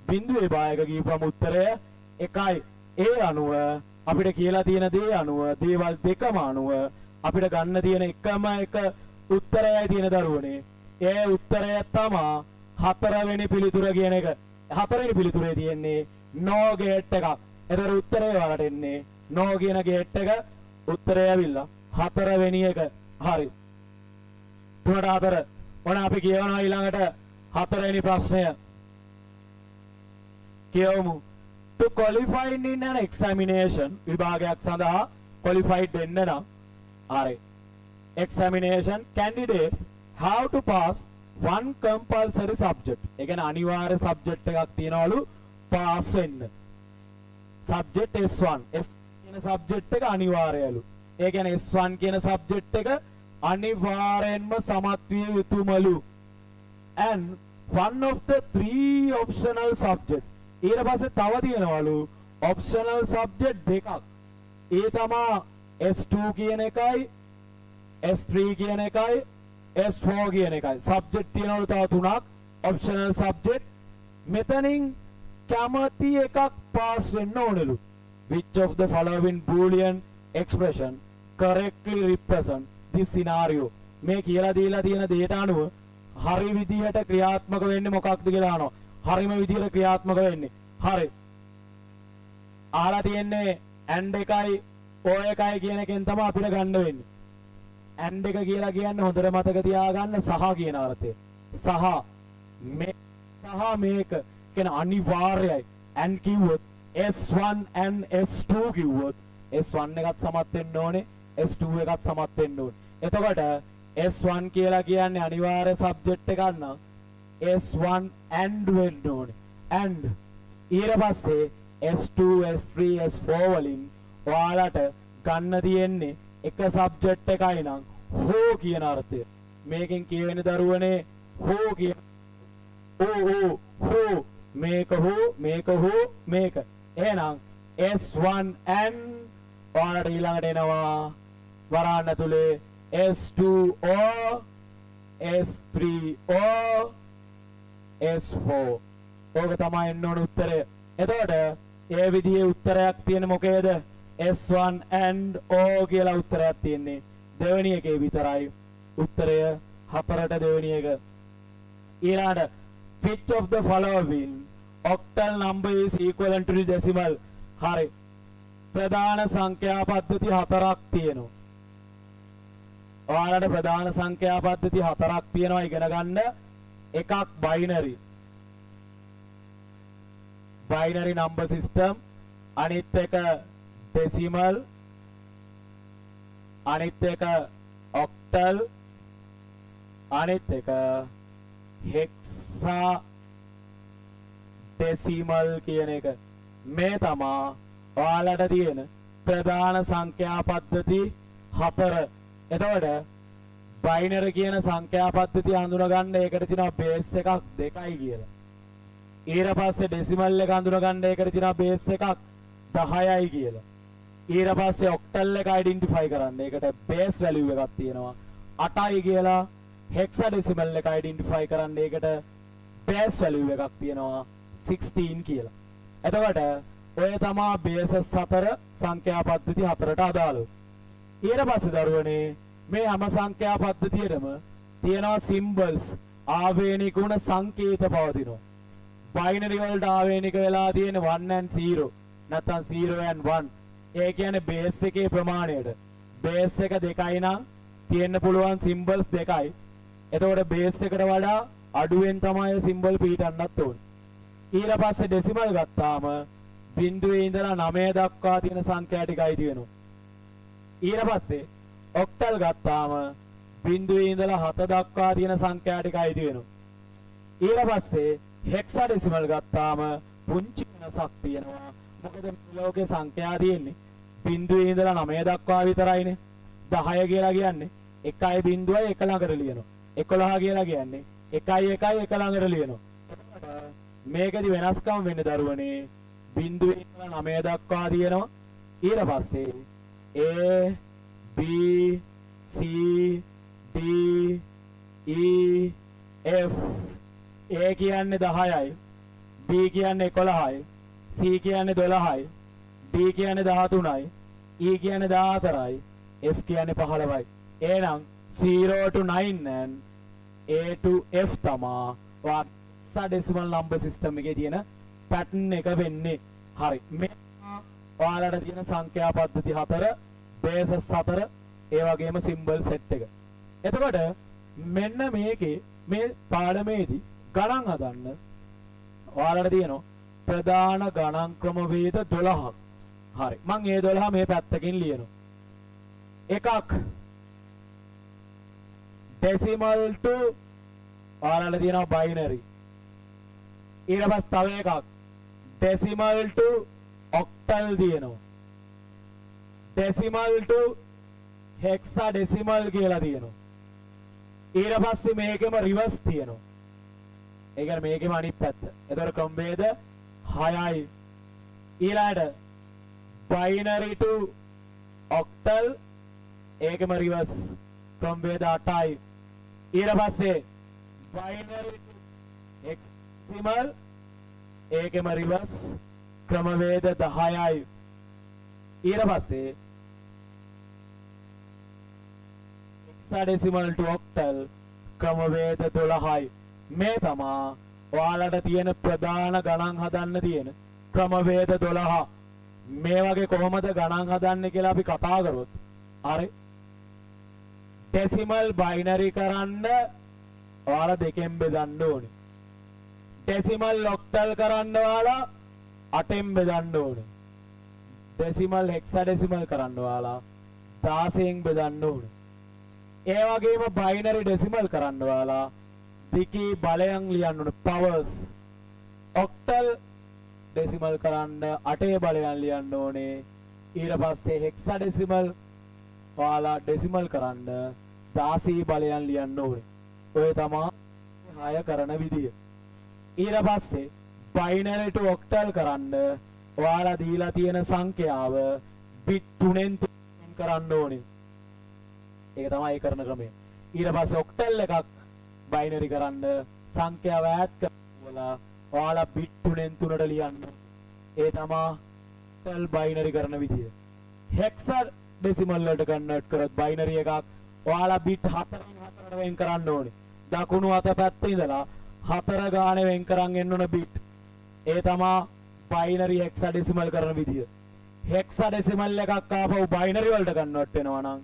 බිඳුවේ භායක කියපුවම උත්තරය එකයි. ඒ අනුව අපිට කියලා තියෙන දේ අනුව දේවල් දෙකම අනුව අපිට ගන්න තියෙන එකම එක උත්තරයයි තියෙන දරුවනේ. ඒ උත්තරය තමයි හතරවෙනි පිළිතුර කියන එක. හතරවෙනි පිළිතුරේ තියෙන්නේ no gate එකක්. එතකොට උත්තරය වලට එන්නේ no කියන gate එක. උත්තරය ඇවිල්ලා හතරවෙනි එක. හරි. 3ට 4. මොන අපි කියවනවා ඊළඟට හතරවෙනි ප්‍රශ්නය. කියවමු. To qualify in an examination විභාගයක් සඳහා qualified වෙන්න නම් හරි. examination candidates have to pass one compulsory subject. ඒ කියන්නේ අනිවාර්ය subject එකක් තියනවලු pass වෙන්න. subject S1. S කියන subject එක අනිවාර්යලු. ඒ කියන්නේ S1 කියන subject එක අනිවාර්යෙන්ම සමත් විය යුතුමලු. and one of the 3 optional subject. ඊට පස්සේ තව තියෙනවලු optional subject දෙකක්. ඒ තමයි S2 කියන එකයි S3 කියන එකයි S4 කියන එකයි. subject තියෙනවලු තව 3ක් optional subject. මෙතනින් කැමති එකක් pass වෙන්න ඕනලු. which of the following boolean expression correctly represent this scenario. මේ කියලා දීලා තියෙන දේට අනුව හරි විදිහට ක්‍රියාත්මක වෙන්නේ මොකක්ද කියලා අහනවා. හරිම විදිහට ක්‍රියාත්මක වෙන්නේ. හරි. අහලා තියෙන්නේ and එකයි o එකයි කියන එකෙන් තමයි අපිට ගන්න වෙන්නේ. and එක කියලා කියන්නේ හොඳට මතක තියාගන්න සහ කියන අර්ථය. සහ මේ සහ මේක කියන අනිවාර්යයි. and කිව්වොත් S1 and S2 කිව්වොත් S1 එකත් සමත් වෙන්න ඕනේ, S2 එකත් සමත් වෙන්න ඕනේ. එතකොට S1 කියලා කියන්නේ අනිවාර්ය සබ්ජෙක්ට් එකක් නම් S1 and වෙන්න ඕනේ. and ඊට පස්සේ S2 S3 S4 වලින් ඔයාලට ගන්න තියෙන්නේ එක සබ්ජෙක්ට් එකයි නම් හෝ කියන අර්ථය. මේකෙන් කියවෙන දරුවනේ හෝ කියන හෝ මේක හෝ මේක හෝ මේක. එහෙනම් S1 and ඔයාලට ඊළඟට එනවා වරාන්න තුලේ S2O S3O S4. ඕක තමයි එන්න ඕන උත්තරය. එතකොට ඒ විදිහේ උත්තරයක් තියෙන මොකේද? S1 and O කියලා උත්තරයක් තියෙන්නේ. දෙවෙනි එකේ විතරයි. උත්තරය 4ට දෙවෙනි එක. ඊළඟට which of the following octal number is equivalent to decimal? හරි. ප්‍රධාන සංඛ්‍යා පද්ධති 4ක් තියෙනවා. ඔයාලට ප්‍රධාන සංඛ්‍යා පද්ධති 4ක් තියෙනවා ඉගෙන ගන්න. එකක් binary. binary number system. අනිත් එක decimal. අනිත් එක octal. අනිත් එක hexa decimal කියන එක. මේ තමයි ඔයාලට තියෙන ප්‍රධාන සංඛ්‍යා පද්ධති 4. එතකොට බයිනරි කියන සංඛ්‍යා පද්ධතිය හඳුනගන්න ඒකට තියෙනවා බේස් එකක් 2යි කියලා. ඊට පස්සේ ඩෙසිමල් එක හඳුනගන්න ඒකට තියෙනවා බේස් එකක් 10යි කියලා. ඊට පස්සේ ඔක්ටල් එක අයිඩෙන්ටිෆයි කරන්න ඒකට බේස් වැලියු එකක් තියෙනවා 8යි කියලා. හෙක්සාඩෙසිමල් එක අයිඩෙන්ටිෆයි කරන්න ඒකට බේස් වැලියු එකක් තියෙනවා 16 කියලා. එතකොට ඔය තමයි බේසස් 4 සංඛ්‍යා පද්ධති 4ට අදාළව. ඊට පස්සේ දරුවනේ මේ හැම සංඛ්‍යා පද්ධතියෙම තියෙනවා සිම්බල්ස් ආවේනික වුණ සංකේත පවතිනවා. බයිනරි වලට ආවේනික වෙලා තියෙන 1 and 0 නැත්නම් 0 and 1. ඒ කියන්නේ බේස් එකේ ප්‍රමාණයට. බේස් එක 2යි නම් තියෙන්න පුළුවන් සිම්බල්ස් 2යි. එතකොට බේස් එකට වඩා අඩුවෙන් තමයි සිම්බල් පිටන්නත් ඕනේ. ඊට පස්සේ ඩෙසිමල් ගත්තාම බිඳුවේ ඉඳලා 9 දක්වා තියෙන සංඛ්‍යා ටිකයි තියෙනවා. ඊට පස්සේ ඔක්ටල් ගත්තාම බිඳුවේ ඉඳලා 7 දක්වා තියෙන සංඛ්‍යා ටිකයි තියෙනවා. ඊට පස්සේ හෙක්සාඩෙසිමල් ගත්තාම පුංචි වෙනසක් තියෙනවා. මොකද මේ ලෝකේ සංඛ්‍යා තියෙන්නේ බිංදුවේ ඉඳලා 9 දක්වා විතරයිනේ. 10 කියලා කියන්නේ 1යි බිංදුවයි 1 ළඟට ලියනවා. 11 කියලා කියන්නේ 1යි 1යි 1 ළඟට ලියනවා. මේකෙදි වෙනස්කම් වෙන්නේ දරුවනේ බිංදුවේ ඉඳලා 9 දක්වා තියෙනවා. ඊට පස්සේ A B C D E F A කියන්නේ 10යි B කියන්නේ 11යි C කියන්නේ 12යි D කියන්නේ 13යි E කියන්නේ 14යි F කියන්නේ 15යි. එහෙනම් 0 to 9 and A to F තමා hexadecimal number system එකේ තියෙන pattern එක වෙන්නේ. හරි. මේ ඔයාලට තියෙන සංඛ්‍යා පද්ධති 4 bases 4 ඒ වගේම symbol set එක. එතකොට මෙන්න මේකේ මේ පාඩමේදී ගණන් හදන්න ඔයාලට තියෙනවා ප්‍රධාන ගණන් ක්‍රමවේද 12ක්. හරි. මම මේ 12 මේ පැත්තකින් ලියනවා. එකක් decimal to ඔයාලට තියෙනවා binary. ඊට පස්සේ තව එකක් decimal to octal තියෙනවා. decimal to hexadecimal කියලා තියෙනවා. ඊට පස්සේ මේකෙම රිවර්ස් තියෙනවා. ඒ කියන්නේ මේකෙම අනිත් පැත්ත. එතකොට ක්‍රමවේද 6යි. ඊළඟට binary to octal ඒකෙම රිවර්ස් ක්‍රමවේද 8යි. ඊට පස්සේ binary to hexadecimal ඒකෙම රිවර්ස් ක්‍රමවේද 10යි. ඊට පස්සේ hexadecimal to octal ක්‍රමවේද 12යි. මේ තමා ඔයාලට තියෙන ප්‍රධාන ගණන් හදන්න තියෙන ක්‍රමවේද 12. මේ වගේ කොහොමද ගණන් හදන්නේ කියලා අපි කතා කරොත් හරි decimal binary කරන්න ඔයාලා දෙකෙන් බෙදන්න ඕනේ. decimal octal කරන්න ඔයාලා 8ෙන් බෙදන්න ඕනේ. decimal hexadecimal කරන්න ඔයාලා 16ෙන් බෙදන්න ඕනේ. ඒ වගේම binary decimal කරන්න ඔයාලා දිකී බලයන් ලියන්න ඕනේ powers. octal decimal කරන්න 8 බලයන් ලියන්න ඕනේ. ඊට පස්සේ hexadecimal ඔයාලා decimal කරන්න 16 බලයන් ලියන්න ඕනේ. ඔය තමයි 6 කරන විදිය. ඊට පස්සේ binary to octal කරන්න ඔයාලා දීලා තියෙන සංඛ්‍යාව bit 3ෙන් කරන්න ඕනේ. ඒක තමයි කරන ක්‍රමය. ඊට පස්සේ octal එකක් binary කරන්න සංඛ්‍යාව ඈඩ් කරලා ඔයාලා bit 3ෙන් 3ට ලියන්න. ඒ තමයි octal binary කරන විදිය. hexadecimal වලට කන්වර්ට් කරොත් binary එකක් ඔයාලා bit 4න් 4ට වෙන් කරන්න ඕනේ. දකුණු අත පැත්තේ ඉඳලා 4 ගානේ වෙන් කරන් එන්න ඕන bit. ඒ තමයි binary hexadecimal කරන විදිය. hexadecimal එකක් ආපහු binary වලට කන්වර්ට් වෙනවා නම්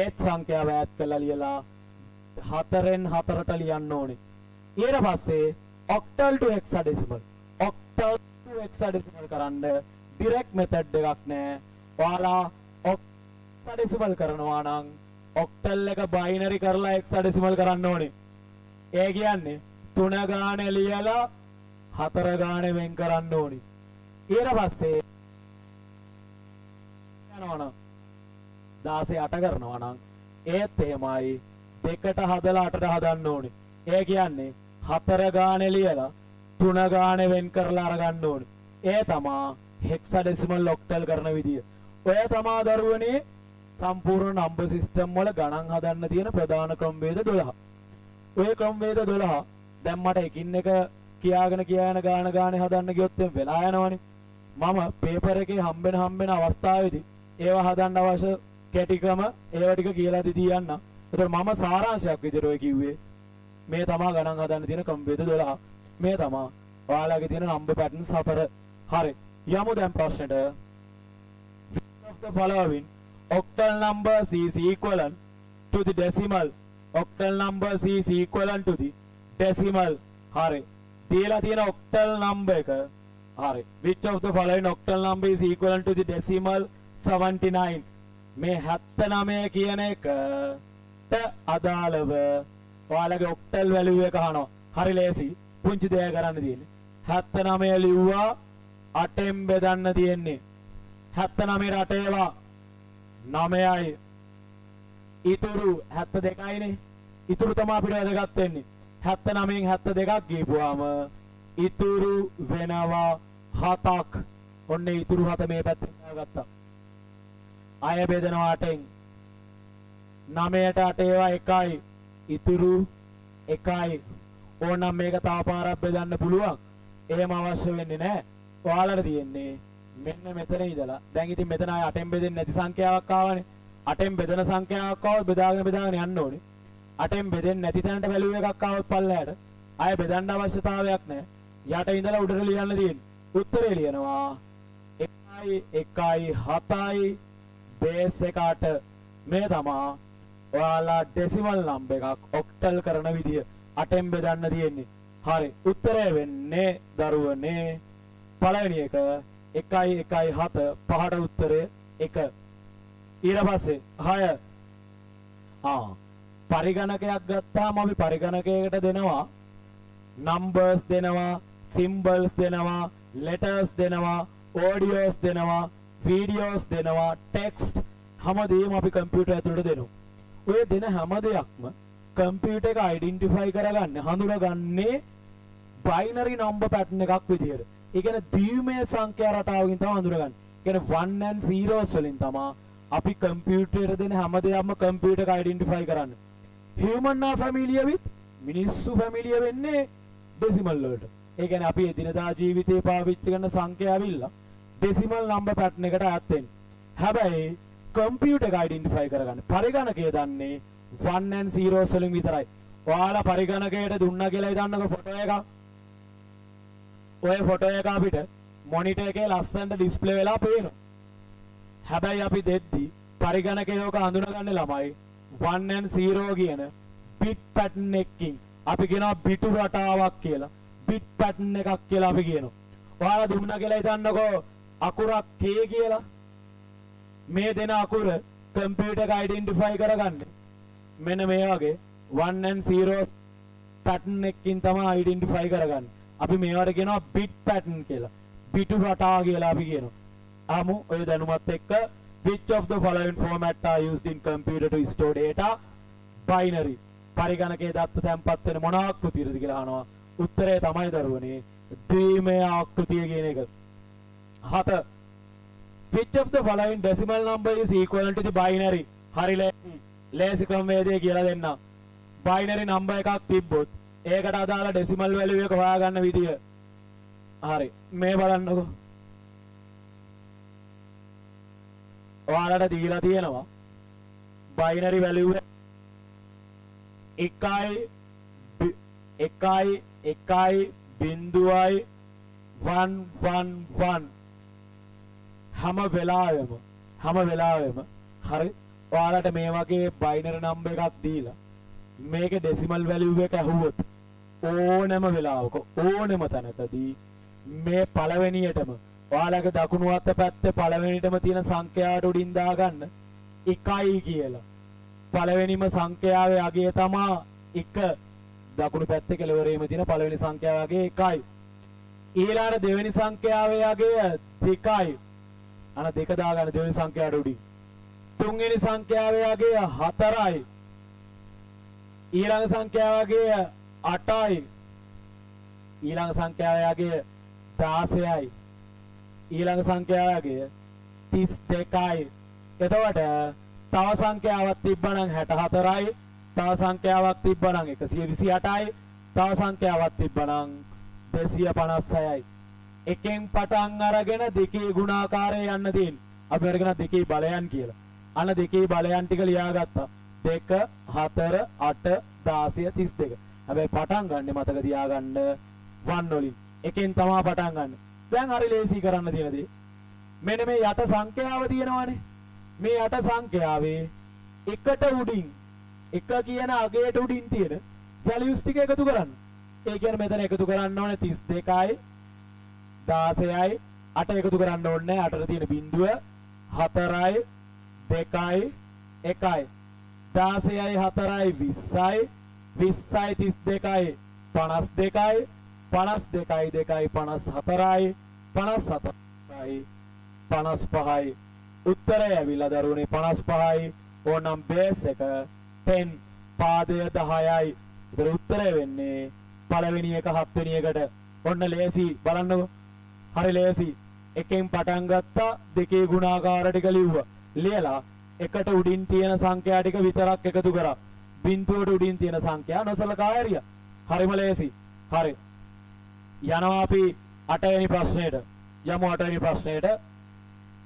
ඒත් සංඛ්‍යාව ඈඩ් කරලා ලියලා 4න් 4ට ලියන්න ඕනේ. ඊට පස්සේ octal to hexadecimal. octal to hexadecimal කරන්න direct method එකක් නෑ. ඔයාලා hexadecimal කරනවා නම් octal එක binary කරලා hexadecimal කරන්න ඕනේ. ඒ කියන්නේ 3 ගානේ ලියලා 4 ගානේ වෙන් කරන්න ඕනේ. ඊට පස්සේ යනවනම් 16 8 කරනවා නම් ඒත් එහෙමයි දෙකට හදලා 8ට හදන්න ඕනේ. ඒ කියන්නේ 4 ගානේ ලියලා 3 ගානේ වෙන් කරලා අරගන්න ඕනේ. ඒ තමා hexadecimal octal කරන විදිය. ඔය තමා දරුවනේ සම්පූර්ණ නම්බර් සිස්ටම් වල ගණන් හදන්න තියෙන ප්‍රධාන ක්‍රමවේද 12. ඔය ක්‍රමවේද 12 දැන් මට එකින් එක කියාගෙන ගානේ හදන්න ගියොත් වෙලා යනවනේ. මම පේපර් එකේ හම්බෙන අවස්ථාවේදී ඒවා හදන්න අවශ්‍ය කැටි ක්‍රම ඒවා ටික කියලා දී යන්න. ඒතර මම සාරාංශයක් විදිහට ඔය කිව්වේ මේ තමා ගණන් හදන්න තියෙන ක්‍රමවේද 12. මේ තමා ඔයාලගේ තියෙන නම්බර් පැටර්න්ස් 4. හරි. යමු දැන් ප්‍රශ්නෙට. of the following octal numbers is equivalent to the decimal. octal numbers is equivalent to the decimal. හරි. දීලා තියෙන octal number එක. හරි. which of the following octal number is equivalent to the decimal 79? මේ 79 කියන එකට අදාළව ඔයාලගේ octal value එක අහනවා. හරි ලේසි. පුංචි දෙයක් කරන්න තියෙන්නේ. 79 ලිව්වා 8න් බෙදන්න තියෙන්නේ 79 8 9යි ඉතුරු 72යිනේ ඉතුරු තමයි අපිට වැදගත් වෙන්නේ 79න් 72ක් ගිහපුවාම ඉතුරු වෙනවා 7ක් ඔන්න ඉතුරු 7 මේ පැත්තට ගත්තා අය බෙදනවා 8න් 9ට 8 ඒවා 1යි ඉතුරු 1යි ඕනම් මේක තව පාරක් බෙදන්න පුළුවන් එහෙම අවශ්‍ය වෙන්නේ නැහැ ඔයාලට තියෙන්නේ මෙන්න මෙතන ඉඳලා දැන් ඉතින් මෙතන ආය 8න් බෙදෙන්නේ නැති සංඛ්‍යාවක් ආවනේ 8න් බෙදෙන සංඛ්‍යාවක් ආවොත් බෙදාගෙන යන්න ඕනේ 8න් බෙදෙන්නේ නැති තැනට වැලියු එකක් ආවොත් පල්ලයට ආය බෙදන්න අවශ්‍යතාවයක් නැහැ යට ඉඳලා උඩට ලියන්න තියෙන්නේ උත්තරේ ලියනවා 1යි 1යි 7යි බේස් එකට මේ තමයි ඔයාලා ඩෙසිමල් නම්බර් එකක් ඔක්ටල් කරන විදිය 8න් බෙදන්න තියෙන්නේ හරි උත්තරය වෙන්නේ දරුවනේ පළවෙනි එක 1යි 1යි 7 පහට උත්තරය 1 ඊට පස්සේ 6 පරිගණකයක් ගත්තාම අපි පරිගණකයකට දෙනවා numbers දෙනවා symbols දෙනවා letters දෙනවා audios දෙනවා videos දෙනවා text හැමදේම අපි කම්පියුටර් ඇතුළට දෙනවා ඔය දෙන හැම දෙයක්ම කම්පියුටර් එක අයිඩෙන්ටිෆයි කරගන්න හඳුනගන්නේ බයිනරි නම්බර් පැටර්න් එකක් විදියට. ඒ කියන්නේ ද්විමය සංඛ්‍යා රටාවකින් තමයි හඳුනගන්නේ. ඒ කියන්නේ 1 and 0s වලින් තමයි අපි කම්පියුටර් දෙන හැම දෙයක්ම කම්පියුටර් එක අයිඩෙන්ටිෆයි කරන්නේ. human are familiar with මිනිස්සු familiar වෙන්නේ ඩෙසිමල් වලට. ඒ කියන්නේ අපි එදිනදා ජීවිතේ පාවිච්චි කරන සංඛ්‍යා ඇවිල්ලා ඩෙසිමල් නම්බර් පැටර්න් එකට ඈත් වෙන්නේ. හැබැයි කම්පියුටර් එක අයිඩෙන්ටිෆයි කරගන්න පරිගණකය දන්නේ 1 and 0s වලින් විතරයි. ඔයාලා පරිගණකයට දුන්නා කියලා හිතන්නකෝ ෆොටෝ එකක්. ඔය ෆොටෝ එක අපිට මොනිටර් එකේ ලස්සනට ඩිස්ප්ලේ වෙලා පේනවා. හැබැයි අපි දෙද්දි පරිගණකයක හඳුනගන්නේ ළමයි 1 and 0 කියන bit pattern එකකින් අපි කියනවා බිටු රටාවක් කියලා. bit pattern එකක් කියලා අපි කියනවා. ඔයාලා දුන්නා කියලා හිතන්නකෝ අකුරක් K කියලා. මේ දෙන අකුර කම්පියුටර් එක අයිඩෙන්ටිෆයි කරගන්නේ මෙන්න මේ වගේ 1 and 0 pattern එකකින් තමයි අයිඩෙන්ටිෆයි කරගන්නේ. අපි මේවට කියනවා bit pattern කියලා. බිටු රටා කියලා අපි කියනවා. ආමු ඔය දැනුමත් එක්ක which of the following format are used in computer to store data binary පරිගණකයේ දත්ත තැන්පත් වෙන මොන ආකෘතියද කියලා අහනවා. උත්තරය තමයි දරුවනේ ද්විමය ආකෘතිය කියන එක. 7 which of the following decimal number is equivalent to the binary හරි ලේසි ක්‍රමවේදය කියලා දෙන්න. binary number එකක් තිබ්බොත් ඒකට අදාළ decimal value එක හොයාගන්න විදිය. හරි මේ බලන්නකෝ. ඔයාලට දීලා තියෙනවා binary value 1.111 හැම වෙලාවෙම හරි ඔයාලට මේ වගේ බයිනරි නම්බර් එකක් දීලා මේකේ ඩෙසිමල් වැලියු එක ඇහුවොත් ඕනෑම වෙලාවක ඕනෑම තැනකදී මේ පළවෙනියටම ඔයාලගේ දකුණු අත පැත්තේ පළවෙනියටම තියෙන සංඛ්‍යාවට උඩින් දාගන්න 1යි කියලා. පළවෙනිම සංඛ්‍යාවේ අගය තමයි 1. දකුණු පැත්තේ කෙළවරේම තියෙන පළවෙනි සංඛ්‍යාවේ අගය 1යි. ඊළඟ දෙවෙනි සංඛ්‍යාවේ අගය 2යි. අන 2 දාගන්න දෙවෙනි සංඛ්‍යාවට උඩින්. තුන්වෙනි සංඛ්‍යාවේ අගය 4යි. ඊළඟ සංඛ්‍යාවේ අගය 8යි. ඊළඟ සංඛ්‍යාවේ අගය 16යි. ඊළඟ සංඛ්‍යාවේ අගය 32යි. එතකොට තව සංඛ්‍යාවක් තිබ්බනම් 64යි. තව සංඛ්‍යාවක් තිබ්බනම් 128යි. තව සංඛ්‍යාවක් තිබ්බනම් 256යි. එකෙන් පටන් අරගෙන දෙකේ ගුණාකාරය යන්න තියෙන්නේ. අපි අරගෙන දෙකේ බලයන් කියලා. අන්න දෙකේ බලයන් ටික ලියාගත්තා. 2 4 8 16 32. හැබැයි පටන් ගන්න මතක තියාගන්න 1 වලින්. එකෙන් තමයි පටන් ගන්න. දැන් හරි ලේසි කරන්න තියෙන දේ. මෙන්න මේ යට සංඛ්‍යාව තියෙනවානේ. මේ යට සංඛ්‍යාවේ එකට උඩින් එක කියන අගයට උඩින් තියෙන වැලියුස් ටික එකතු කරන්න. ඒ කියන්නේ මෙතන එකතු කරන්න ඕනේ 32යි 16යි 8 එකතු කරන්න ඕනේ 8ට තියෙන බිඳුව 4යි 2යි 1යි 16යි 4යි 20යි 20යි 32යි 52යි 52යි 2යි 54යි 57යි 55යි උත්තරය ඇවිල්ලා දරුවනේ 55යි ඕනම් බේස් එක 10 පාදය 10යි ඒතර උත්තරය වෙන්නේ පළවෙනි එක 7 වෙනි එකට ඔන්න ලේසි බලන්නකෝ හරි ලේසි එකෙන් පටන් ගත්තා දෙකේ ගුණාකාර ටික ලිව්වා ලියලා එකට උඩින් තියෙන සංඛ්‍යා ටික විතරක් එකතු කරා බිංදුවට උඩින් තියෙන සංඛ්‍යා නොසලකා හැරියා හරිම ලේසි හරි යනවා අපි 8 වෙනි ප්‍රශ්නෙට යමු 8 වෙනි ප්‍රශ්නෙට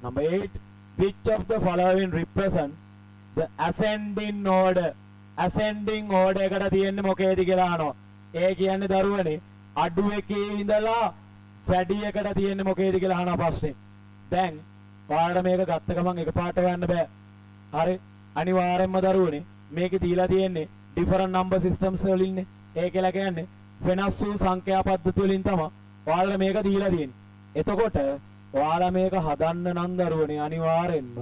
number 8 which of the following represent the ascending order එකට තියෙන්නේ මොකේද කියලා අහනවා ඒ කියන්නේ දරුවනේ අඩු එකේ ඉඳලා වැඩි එකට තියෙන්නේ මොකේද කියලා අහන ප්‍රශ්නේ දැන් ඔයාලට මේක ගත්ත ගමන් එකපාරට හොයන්න බෑ හරි අනිවාර්යෙන්ම දරුවනේ මේකේ දීලා තියෙන්නේ different number systems වලින්නේ ඒ කියලා කියන්නේ වෙනස් වූ සංඛ්‍යා පද්ධති වලින් තමයි ඔයාලට මේක දීලා තියෙන්නේ එතකොට ඔයාලා මේක හදන්න නම් දරුවනේ අනිවාර්යෙන්ම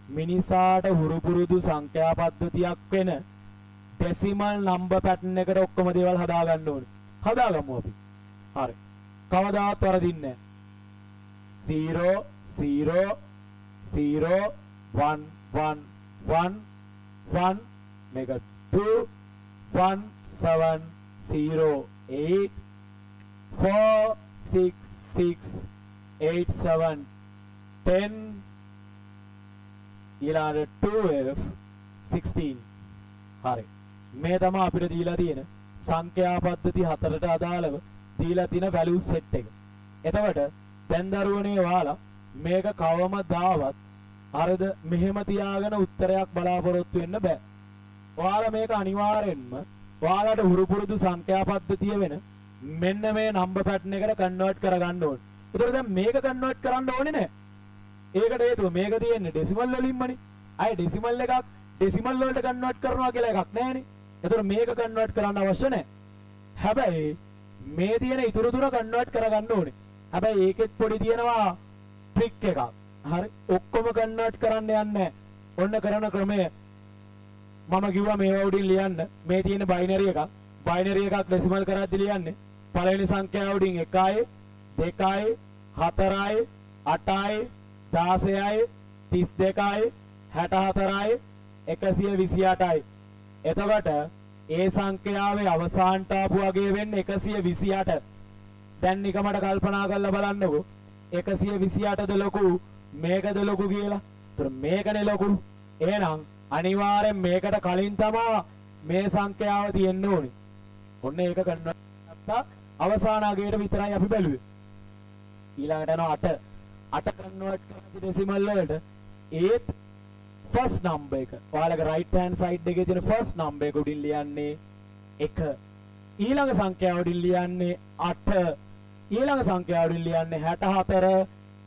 මිනිසාට හුරු පුරුදු සංඛ්‍යා පද්ධතියක් වෙන ඩෙසිමල් නම්බර් පැටර්න් එකට ඔක්කොම දේවල් හදා ගන්න ඕනේ. හදාගමු අපි. හරි. කවදාවත් වරදින්නේ නැහැ. 0 0 0 1 1 1 මේක 2 1 7 0 8 4 6 6 8 7 10 ඊළඟට 2f 16 හරි මේ තමයි අපිට දීලා තියෙන සංඛ්‍යා පද්ධති හතරට අදාළව දීලා තියෙන වැලියු සෙට් එක. එතකොට දැන් දරුවනේ ඔයාලා මේක කවමදාවත් හරිද මෙහෙම තියාගෙන උත්තරයක් බලාපොරොත්තු වෙන්න බෑ. ඔයාලා මේක අනිවාර්යෙන්ම ඔයාලට හුරු පුරුදු සංඛ්‍යා පද්ධතිය වෙන මෙන්න මේ නම්බර් පැටර්න් එකට කන්වර්ට් කරගන්න ඕනේ. ඒතකොට දැන් මේක කන්වර්ට් කරන්න ඕනේ නෑ. ඒකට හේතුව මේක තියෙන්නේ ඩෙසිමල් වලින්මනේ. අය ඩෙසිමල් එකක් ඩෙසිමල් වලට කන්වර්ට් කරනවා කියලා එකක් නැහැනේ. ඒතකොට මේක කන්වර්ට් කරන්න අවශ්‍ය නැහැ. හැබැයි මේ තියෙන ඉතුරු තුන කන්වර්ට් කරගන්න ඕනේ. හැබැයි ඒකෙත් පොඩි තියෙනවා ට්‍රික් එකක්. හරි. ඔක්කොම කන්වර්ට් කරන්න යන්නේ ඔන්න කරන ක්‍රමය මම කිව්වා මේවා උඩින් ලියන්න. මේ තියෙන බයිනරි එකක්. බයිනරි එකක් ඩෙසිමල් කරද්දි ලියන්නේ. පළවෙනි සංඛ්‍යාව උඩින් 1යි 2යි 4යි 8යි 16යි 32යි 64යි 128යි එතකොට ඒ සංඛ්‍යාවේ අවසානට ආපු වගේ වෙන්නේ 128 දැන් නිකමට කල්පනා කරලා බලන්නකෝ 128ද ලොකු මේකද ලොකු කියලා. ඒතර මේකනේ ලොකු. එහෙනම් අනිවාර්යෙන් මේකට කලින් තමයි මේ සංඛ්‍යාව තියෙන්න ඕනේ. ඔන්න ඒක කරනවා අවසාන අගයට විතරයි අපි බැලුවේ. ඊළඟට යනවා 8 කන්වර්ට් කරද්දී ඩෙසිමල් වලට ඒත් ෆස්ට් නම්බර් එක ඔයාලගේ රයිට් හෑන්ඩ් සයිඩ් එකේ තියෙන ෆස්ට් නම්බර් එක උඩින් ලියන්නේ 1 ඊළඟ සංඛ්‍යාව උඩින් ලියන්නේ 8 ඊළඟ සංඛ්‍යාව උඩින් ලියන්නේ 64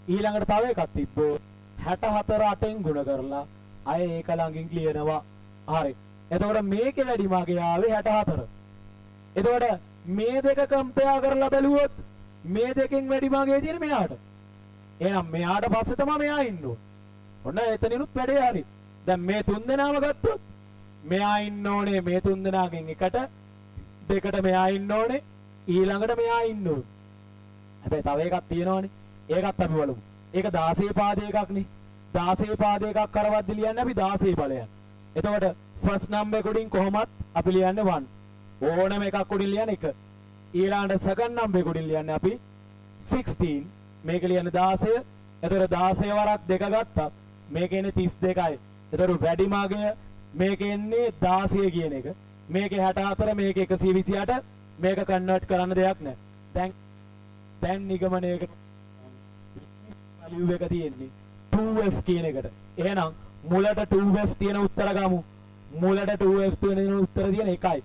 ඊළඟට තව එකක් තිබ්බෝ 64 8ෙන් ගුණ කරලා අය ඒක ළඟින් ලියනවා හරි එතකොට මේකේ වැඩි මාගේ ආවේ 64 එතකොට මේ දෙක කම්පෙයාර් කරලා බැලුවොත් මේ දෙකෙන් වැඩි මාගේ තියෙන මෙයාට එහෙනම් මෙයාට පස්සේ තමයි මෙයා ඉන්න ඕනේ. ඔන්න එතනිනුත් වැඩේ හරි. දැන් මේ තුන් දෙනාම ගත්තොත් මෙයා ඉන්න ඕනේ මේ තුන් දෙනාගෙන් එකට දෙකට මෙයා ඉන්න ඕනේ ඊළඟට මෙයා ඉන්න ඕනේ. හැබැයි තව එකක් තියෙනවනේ. ඒකත් අපි බලමු. ඒක 16 පාදේ එකක්නේ. 16 පාදේ එකක් කරවද්දි ලියන්නේ අපි 16 බලයන්. එතකොට ෆස්ට් නම්බර් එක උඩින් කොහොමත් අපි ලියන්නේ 1. ඕනම එකක් උඩින් ලියන්නේ 1. ඊළඟට සෙකන්ඩ් නම්බර් එක උඩින් ලියන්නේ අපි 16 මේක ලියන්නේ 16 එතකොට 16 වරක් දෙක ගත්තා මේක එන්නේ 32යි එතකොට වැඩි මාගය මේක එන්නේ 16 කියන එක මේකේ 64 මේක 128 මේක කන්වර්ට් කරන්න දෙයක් නැහැ දැන් නිගමනයකට වැලියු එක තියෙන්නේ 2f කියන එකට එහෙනම් මුලට 2f තියෙන උත්තර ගමු මුලට 2f තියෙන උත්තර තියෙන එකයි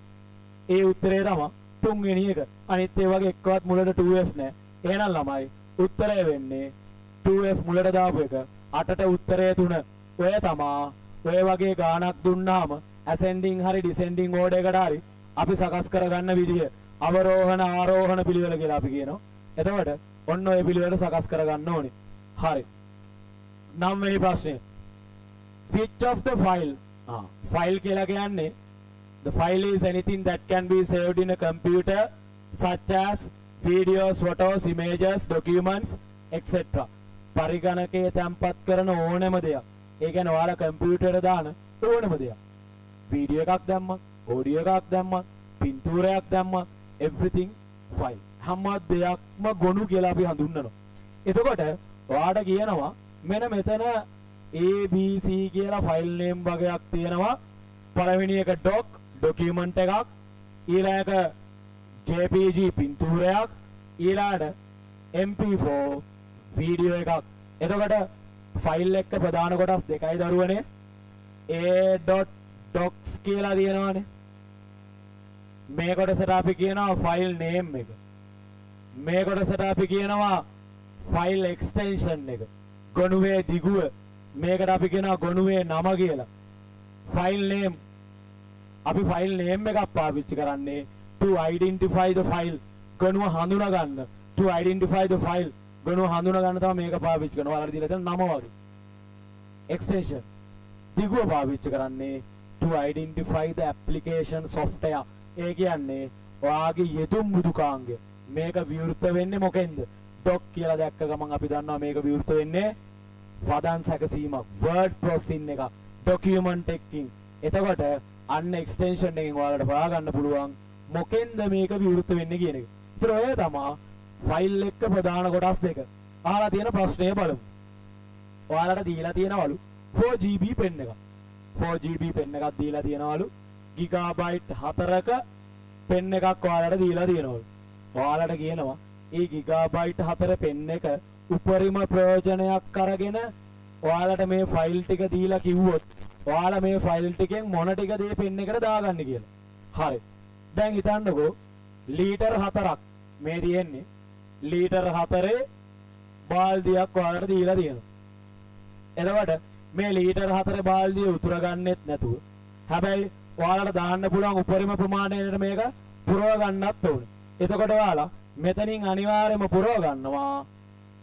ඒ උත්තරේ තමයි තුන්වෙනි එක අනිත් ඒ වගේ එක්කවත් මුලට 2f නැහැ එහෙනම් ළමයි උත්තරය වෙන්නේ 2f මුලට දාපු එක 8ට උත්තරය 3 ඔය තමා ඔය වගේ ගාණක් දුන්නාම ascending හරි descending order එකට හරි අපි සකස් කරගන්න විදිය අවරෝහණ ආරෝහණ පිළිවෙල කියලා අපි කියනවා එතකොට ඔන්න ඔය පිළිවෙල සකස් කරගන්න ඕනේ හරි 9 වෙනි ප්‍රශ්නය which of the file කියලා කියන්නේ the file is anything that can be saved in a computer such as videos, photos, images, documents, etc. පරිගණකයේ තැන්පත් කරන ඕනෑම දෙයක්. ඒ කියන්නේ ඔයාලා කම්පියුටරේ දාන ඕනෑම දෙයක්. වීඩියෝ එකක් දැම්මත්, ඔඩියෝ එකක් දැම්මත්, පින්තූරයක් දැම්මත්, everything file. හැම දෙයක්ම ගොනු කියලා අපි හඳුන්වනවා. එතකොට ඔයාට කියනවා මෙන්න මෙතන ABC කියලා ෆයිල් නේම් වගේක් තියෙනවා. පළවෙනි එක document එකක්, ඊළඟ JPG පින්තූරයක්, ඊළඟට MP4 වීඩියෝ එකක්. එතකොට ෆයිල් එක ප්‍රධාන කොටස් දෙකයි දරුවනේ. a.docs කියලා තියෙනවානේ. මේ කොටසට අපි කියනවා ෆයිල් නේම් එක. මේ කොටසට අපි කියනවා ෆයිල් එක්ස්ටෙන්ෂන් එක. ගොනුවේ දිගුව. මේකට අපි කියනවා ගොනුවේ නම කියලා. ෆයිල් නේම් අපි ෆයිල් නේම් එකක් පාවිච්චි කරන්නේ to identify the file. ගොනුව හඳුනා ගන්න. to identify the file. ගොනුව හඳුනා ගන්න තමයි මේක පාවිච්චි කරනවා. ඔයාලට දීලා තියෙන නම වගේ. extension. දිගුව පාවිච්චි කරන්නේ to identify the application software. ඒ කියන්නේ ඔයාගේ යෙදුම් මෘදුකාංගය. මේක විවෘත වෙන්නේ මොකෙන්ද? doc කියලා දැක්ක ගමන් අපි දන්නවා මේක විවෘත වෙන්නේ වදන් සැකසීමක්, word processing එක, document එකකින්. එතකොට අන්න extension එකෙන් ඔයාලට හොයාගන්න පුළුවන් මොකෙන්ද මේක විවෘත වෙන්නේ කියන එක. ඒතර ඔය තමයි ෆයිල් එක ප්‍රධාන කොටස් දෙක. අහලා තියෙන ප්‍රශ්නය බලමු. ඔයාලට දීලා තියෙනවලු 4GB pen එකක්. 4GB pen එකක් දීලා තියෙනවලු. gigabyte 4ක pen එකක් ඔයාලට දීලා තියෙනවලු. ඔයාලට කියනවා ඒ gigabyte 4 pen එක උපරිම ප්‍රයෝජනයක් අරගෙන ඔයාලට මේ ෆයිල් ටික දීලා කිව්වොත් ඔයාලා මේ ෆයිල් ටිකෙන් මොන ටික දේ pen එකට දාගන්න කියලා. හරි. දැන් හිතන්නකෝ ලීටර් 4ක් මේ තියෙන්නේ. ලීටර් 4 බාල්දියක් ඔයාලට දීලා තියෙනවා. එතකොට මේ ලීටර් 4 බාල්දිය උතුර ගන්නෙත් නැතුව හැබැයි ඔයාලට දාන්න පුළුවන් උපරිම ප්‍රමාණයට මේක පුරව ගන්නත් ඕනේ. එතකොට ඔයාලා මෙතනින් අනිවාර්යයෙන්ම පුරව ගන්නවා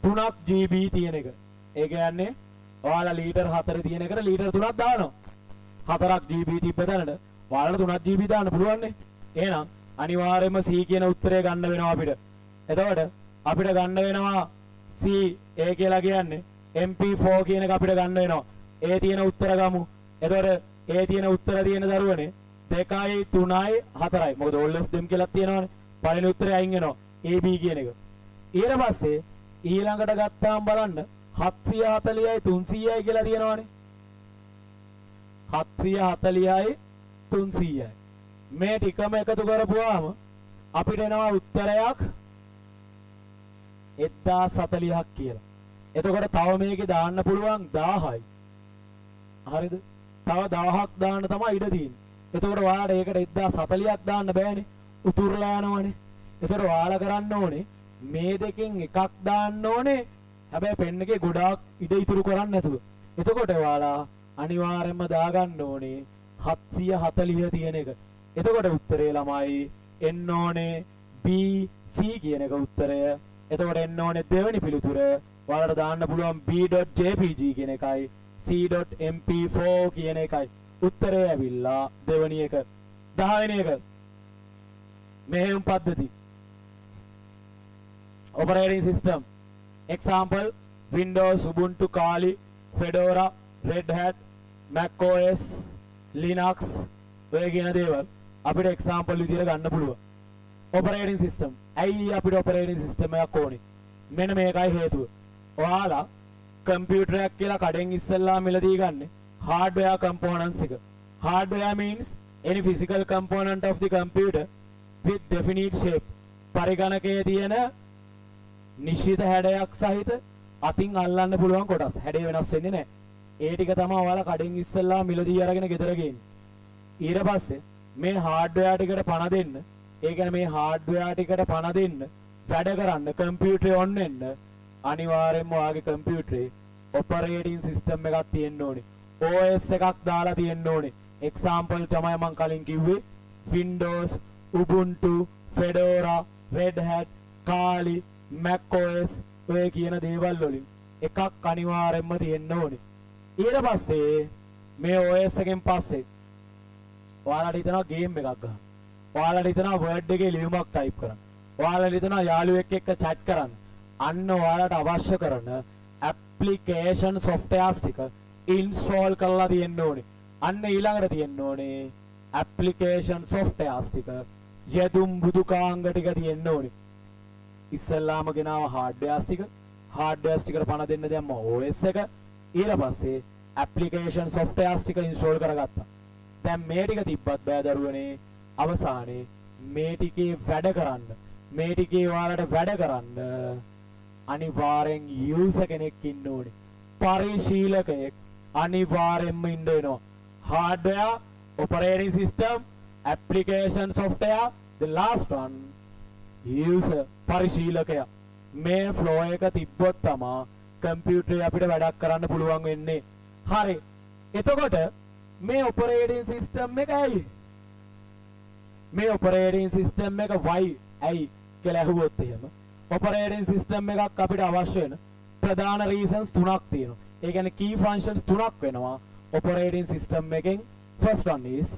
3ක් GB තියෙන එක. ඒ කියන්නේ ඔයාලා ලීටර් 4 තියෙන එකට ලීටර් 3ක් දානවා. 4ක් GB තිබ්බ තැනට ඔයාලට 3ක් GB දාන්න පුළුවන් නේ. එහෙනම් අනිවාර්යයෙන්ම C කියන උත්තරය ගන්න වෙනවා අපිට. එතකොට අපිට ගන්න වෙනවා C ඒ කියලා කියන්නේ MP4 කියන එක අපිට ගන්න වෙනවා. ඒ තියෙන උත්තර ගමු. එතකොට ඒ තියෙන උත්තර තියෙන දරුවනේ 2යි 3යි 4යි. මොකද all of them කියලා තියෙනවනේ. පළවෙනි උත්තරය අයින් වෙනවා. AB කියන එක. ඊට පස්සේ ඊළඟට ගත්තාම බලන්න 740යි 300යි කියලා තියෙනවනේ. 740යි 300යි. මේ ටිකම එකතු කරපුවාම අපිට එනවා උත්තරයක් 1040ක් කියලා. එතකොට තව මේකේ දාන්න පුළුවන් 1000යි. හරිද? තව 1000ක් දාන්න තමයි ඉඩ තියෙන්නේ. එතකොට ඔයාලට ඒකට 1040ක් දාන්න බෑනේ. උතුරලා යනවනේ. එතකොට ඔයාලා කරන්න ඕනේ මේ දෙකෙන් එකක් දාන්න ඕනේ. හැබැයි පෙන් එකේ ගොඩාක් ඉඩ ඉතුරු කරන්නේ නැතුව. එතකොට ඔයාලා අනිවාර්යයෙන්ම දාගන්න ඕනේ 740 තියෙන එක. එතකොට උත්තරේ ළමයි එන්න ඕනේ B C කියන එක උත්තරය. එතකොට එන්න ඕනේ දෙවෙනි පිළිතුර. ඔයාලට දාන්න පුළුවන් B.jpg කියන එකයි C.mp4 කියන එකයි. උත්තරය ඇවිල්ලා දෙවෙනි එක. 10 වෙනි එක. මෙහෙයුම් පද්ධති. operating system. example Windows, Ubuntu, Kali, Fedora, Red Hat, Mac OS, Linux ඔය කියන දේවල් අපිට example විදිහට ගන්න පුළුවන්. operating system. ඇයි අපිට operating system එකක් ඕනේ? මෙන්න මේකයි හේතුව. ඔයාලා computer එකක් කියලා කඩෙන් ඉස්සෙල්ලා මිලදී ගන්න hardware components එක. hardware means any physical component of the computer with definite shape. පරිගණකයේ තියෙන නිශ්චිත හැඩයක් සහිත අතින් අල්ලන්න පුළුවන් කොටස්. හැඩය වෙනස් වෙන්නේ නැහැ. ඒ ටික තමයි ඔයාලා කඩෙන් ඉස්සෙල්ලා මිලදී අරගෙන ගෙදර ගේන්නේ. ඊට පස්සේ මේ hardware ටිකට පණ දෙන්න, ඒ කියන්නේ මේ hardware ටිකට පණ දෙන්න වැඩ කරන්න කම්පියුටරේ on වෙන්න අනිවාර්යයෙන්ම ඔයාගේ කම්පියුටරේ operating system එකක් තියෙන්න ඕනේ. OS එකක් දාලා තියෙන්න ඕනේ. example තමයි මම කලින් කිව්වේ Windows, Ubuntu, Fedora, Red Hat, Kali, Mac OS ඔය කියන දේවල් වලින් එකක් අනිවාර්යයෙන්ම තියෙන්න ඕනේ. ඊට පස්සේ මේ OS එකෙන් පස්සේ ඔයාලට හිතනවා ගේම් එකක් ගන්න. ඔයාලට හිතනවා Word එකේ ලියුමක් ටයිප් කරන්න. ඔයාලා හිතනවා යාළුවෙක් එක්ක chat කරන්න. අන්න ඔයාලට අවශ්‍ය කරන application softwares ටික install කරලා තියෙන්න ඕනේ. අන්න ඊළඟට තියෙන්න ඕනේ application softwares ටික යෙදුම් බුදුකාංග ටික තියෙන්න ඕනේ. ඉස්සල්ලාම ගෙනාව hardwares ටික ටිකට පණ දෙන්න දැම්ම OS එක. ඊට පස්සේ application softwares ටික install කරගත්තා. දැන් මේ ටික තිබ්බත් බෑ දරුවනේ අවසානයේ මේ ටිකේ වැඩ කරන්න මේ ටිකේ ඔයාලට වැඩ කරන්න අනිවාර්යෙන් user කෙනෙක් ඉන්න ඕනේ. පරිශීලකයෙක් අනිවාර්යෙන්ම ඉන්න වෙනවා. hardware, operating system, application software, the last one user පරිශීලකයා. මේ flow එක තිබ්බොත් තමයි කම්පියුටරේ අපිට වැඩක් කරන්න පුළුවන් වෙන්නේ. හරි. එතකොට මේ operating system එක ඇයි? මේ operating system එක why ඇයි කියලා අහුවොත් එහෙම operating system එකක් අපිට අවශ්‍ය වෙන ප්‍රධාන reasons තුනක් තියෙනවා. ඒ කියන්නේ key functions තුනක් වෙනවා operating system එකෙන්. first one is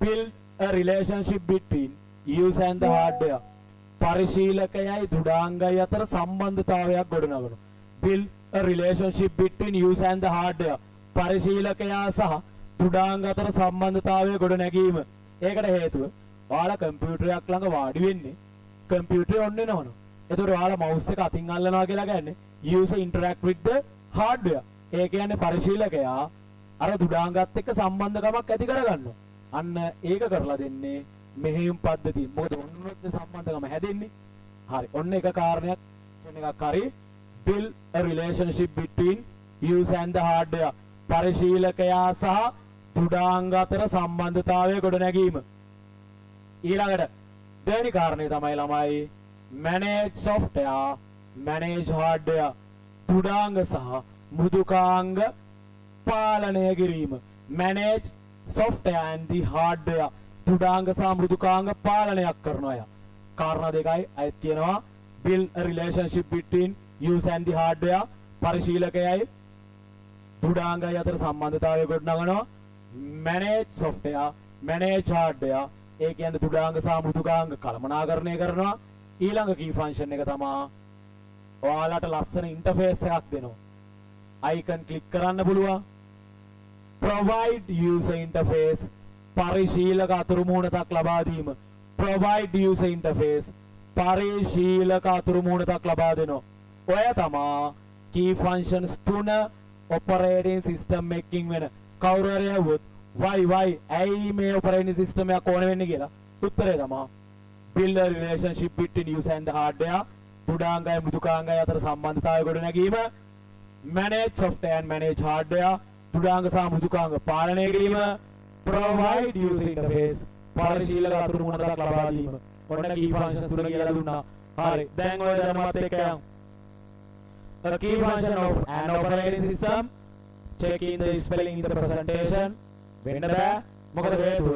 build a relationship between user and the hardware. පරිශීලකයයි දුඩාංගයි අතර සම්බන්ධතාවයක් ගොඩනගනවා. build a relationship between user and the hardware. පරිශීලකයා සහ දුඩාංග අතර සම්බන්ධතාවය ගොඩනැගීම. ඒකට හේතුව ඔයාලා කම්පියුටරයක් ළඟ වාඩි වෙන්නේ කම්පියුටරේ ඔන් වෙනවනේ. ඒතකොට ඔයාලා mouse එක අතින් අල්ලනවා කියලා කියන්නේ user interact with the hardware. ඒ කියන්නේ පරිශීලකයා අර දුඩාංගත් එක්ක සම්බන්ධකමක් ඇති කරගන්නවා. අන්න ඒක කරලා දෙන්නේ මෙහෙයුම් පද්ධතිය. මොකද ඔන්නොත් සම්බන්ධකම හැදෙන්නේ. හරි. ඔන්න එක කාරණයක් එකක් හරි build a relationship between user and the hardware. පරිශීලකයා සහ දුඩාංග අතර සම්බන්ධතාවය ගොඩනැගීම. ඊළඟට දෙවෙනි කාරණේ තමයි ළමයි manage software, manage hardware. දුඩාංග සහ මෘදුකාංග පාලනය කිරීම. manage software and the hardware. දුඩාංග සහ මෘදුකාංග පාලනයක් කරනවා අය. කාරණා දෙකයි අයත් කියනවා build a relationship between user and the hardware. පරිශීලකයයි දුඩාංගය අතර සම්බන්ධතාවය ගොඩනගනවා. manage software, manage hardware. ඒ කියන්නේ දුඩාංග සහ මෘදුකාංග කළමනාකරණය කරනවා. ඊළඟ key function එක තමයි ඔයාලට ලස්සන interface එකක් දෙනවා. icon click කරන්න පුළුවන්. provide user interface. පරිශීලක අතුරුමුණතක් ලබා දීම. provide user interface. පරිශීලක අතුරුමුණතක් ලබා දෙනවා. ඔය තමයි key functions තුන operating system එකකින් වෙන. කවුරු හරි ඇහුවොත් why ඇයි මේ operating system එක ඕන වෙන්නේ කියලා උත්තරය තමයි build a relationship between user and the hardware. දුඩාංගය මෘදුකාංගය අතර සම්බන්ධතාවය ගොඩනැගීම. manage software and manage hardware. දුඩාංග සහ මෘදුකාංග පාලනය කිරීම. provide user interface. පරිශීලක අතුරුමුණතක් ලබා දීම. ඔන්න key functions තුන කියලා දුන්නා. හරි. දැන් ඔය ධර්මات එක්ක යමු. A key function of an operating system. Checking the spelling in the presentation. වෙන්න බෑ. මොකද හේතුව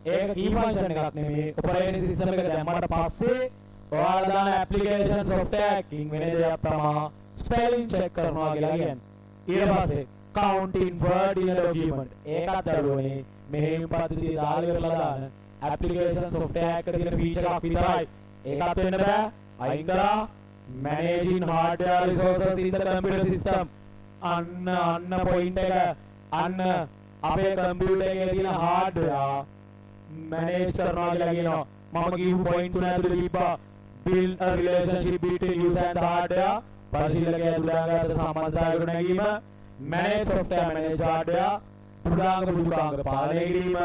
ඒක key function එකක් නෙමෙයි. operating system එක දැම්මට පස්සේ ඔයාලා දාන application software එකකින් වෙන දෙයක් තමයි spelling check කරනවා කියලා කියන්නේ. ඊට පස්සේ counting word in a document. ඒකත් දරුවනේ මෙහෙම පද්ධතිය දාලා ඉවරලා දාන application software එකක තියෙන feature එකක් විතරයි. ඒකත් වෙන්න බෑ. අයින් කරා managing hardware resources in the computer system. අන්න point එක අන්න අපේ කම්පියුටර් එකේ තියෙන hardware manage කරනවා කියලා කියනවා. මම කියපු point තුන ඇතුළේ තිබ්බා build a relationship between user and the hardware. පරිශීලකයා දුඩාංග අතර සම්බන්ධතාවය ගොඩනැගීම. manage software, manage hardware. දුඩාංග මෘදුකාංග පාලනය කිරීම.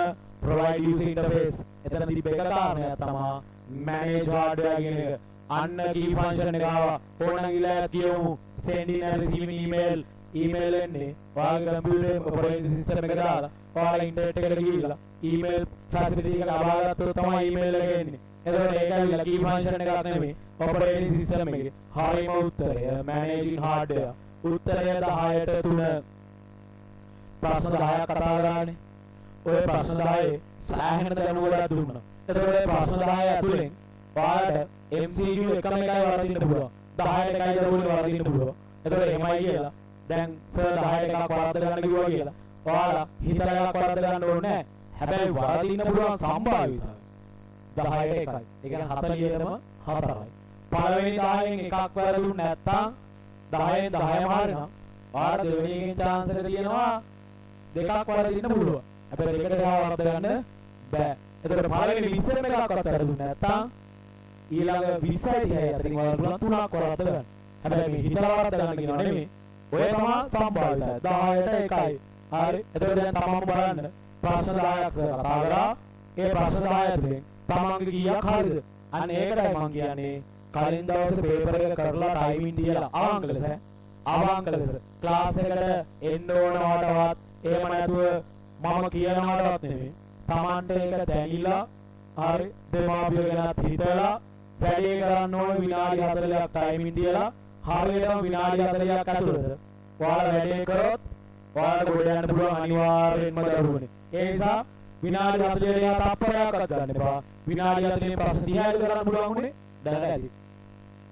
provide user interface. එතන තිබ්බ එක කාරණයක් තමයි manage hardware කියන එක. අන්න key function එක ආවා. ඕනනම් ඉලක්ක කියමු sending and receiving email එන්නේ ඔයාගේ කම්පියුටරේ operating system එක දාලා ඔයාලා ඉන්ටර්නෙට් එකට ගිහිල්ලා email facility එක ලබා ගත්තොත් තමයි email එක එන්නේ. එතකොට ඒකයි key function එකක් නෙමෙයි operating system එකේ. හරිම උත්තරය managing hardware. උත්තරය 10ට 3. ප්‍රශ්න 10ක් කතා කරානේ. ඔය ප්‍රශ්න 10 සෑහෙන දැනුමක් දුන්නා. එතකොට ප්‍රශ්න 10 ඇතුලෙන් ඔයාලට MCQ එකම එකයි වරදින්න පුළුවන්. 10ට එකයි දරුවනේ වරදින්න පුළුවන්. එතකොට එහෙමයි කියලා දැන් සර් 10ට එකක් වරද්ද ගන්න කිව්වා කියලා. ඔයාලා හිතලා එකක් වරද්ද ගන්න ඕනේ නැහැ. හැබැයි වරදින්න පුළුවන් සම්භාවිතයි 10ට එකයි. ඒ කියන්නේ 40ටම 4යි. පළවෙනි 10න් එකක් වැරදුනේ නැත්තම් 10න් 10ම හරිනම් ඔයාලට දෙවෙනි එකෙන් chance එක තියෙනවා දෙකක් වරදින්න පුළුවන්. හැබැයි දෙකට වරද්ද ගන්න බෑ. එතකොට පළවෙනි 20න් එකක්වත් වැරදුනේ නැත්තම් ඊළඟ 20යි 30යි අතරින් ඔයාලට පුළුවන් 3ක් වරද්ද ගන්න. හැබැයි මේ හිතලා වරද්ද ගන්න කියනවා නෙමෙයි. ඔය තමයි සම්භාවිතය. 10ට 1යි. හරි. එතකොට දැන් තමන්ම බලන්න ප්‍රශ්න 10ක් කතා කරා. ඒ ප්‍රශ්න 10 ඇතුලෙන් තමන්ගේ කීයක් හරිද? අන්න ඒකටයි මම කියන්නේ කලින් දවසේ පේපර් එක කරලා ටයිමින් තියලා අවංක ලෙස අවංක ලෙස ක්ලාස් එකට එන්න ඕනවටවත් එහෙම නැතුව මම කියනවටවත් නෙමෙයි. තමන්ට ඒක දැනিলা හරි දෙමාපියෝ ගැනත් හිතලා වැඩේ කරන්න ඕන විනාඩි 40ක් ටයිමින් තියලා හරියටම විනාඩි 40ක් ඇතුළත ඔයාලා වැඩේ කරොත් ඔයාලට ගොඩ යන්න පුළුවන් අනිවාර්යෙන්ම දරුවනේ. ඒ නිසා විනාඩි 40 යා තප්පරයක්වත් ගන්න එපා. විනාඩි 40 ප්‍රශ්න 30යි කරන්න පුළුවන් උනේ දැනට ඇති.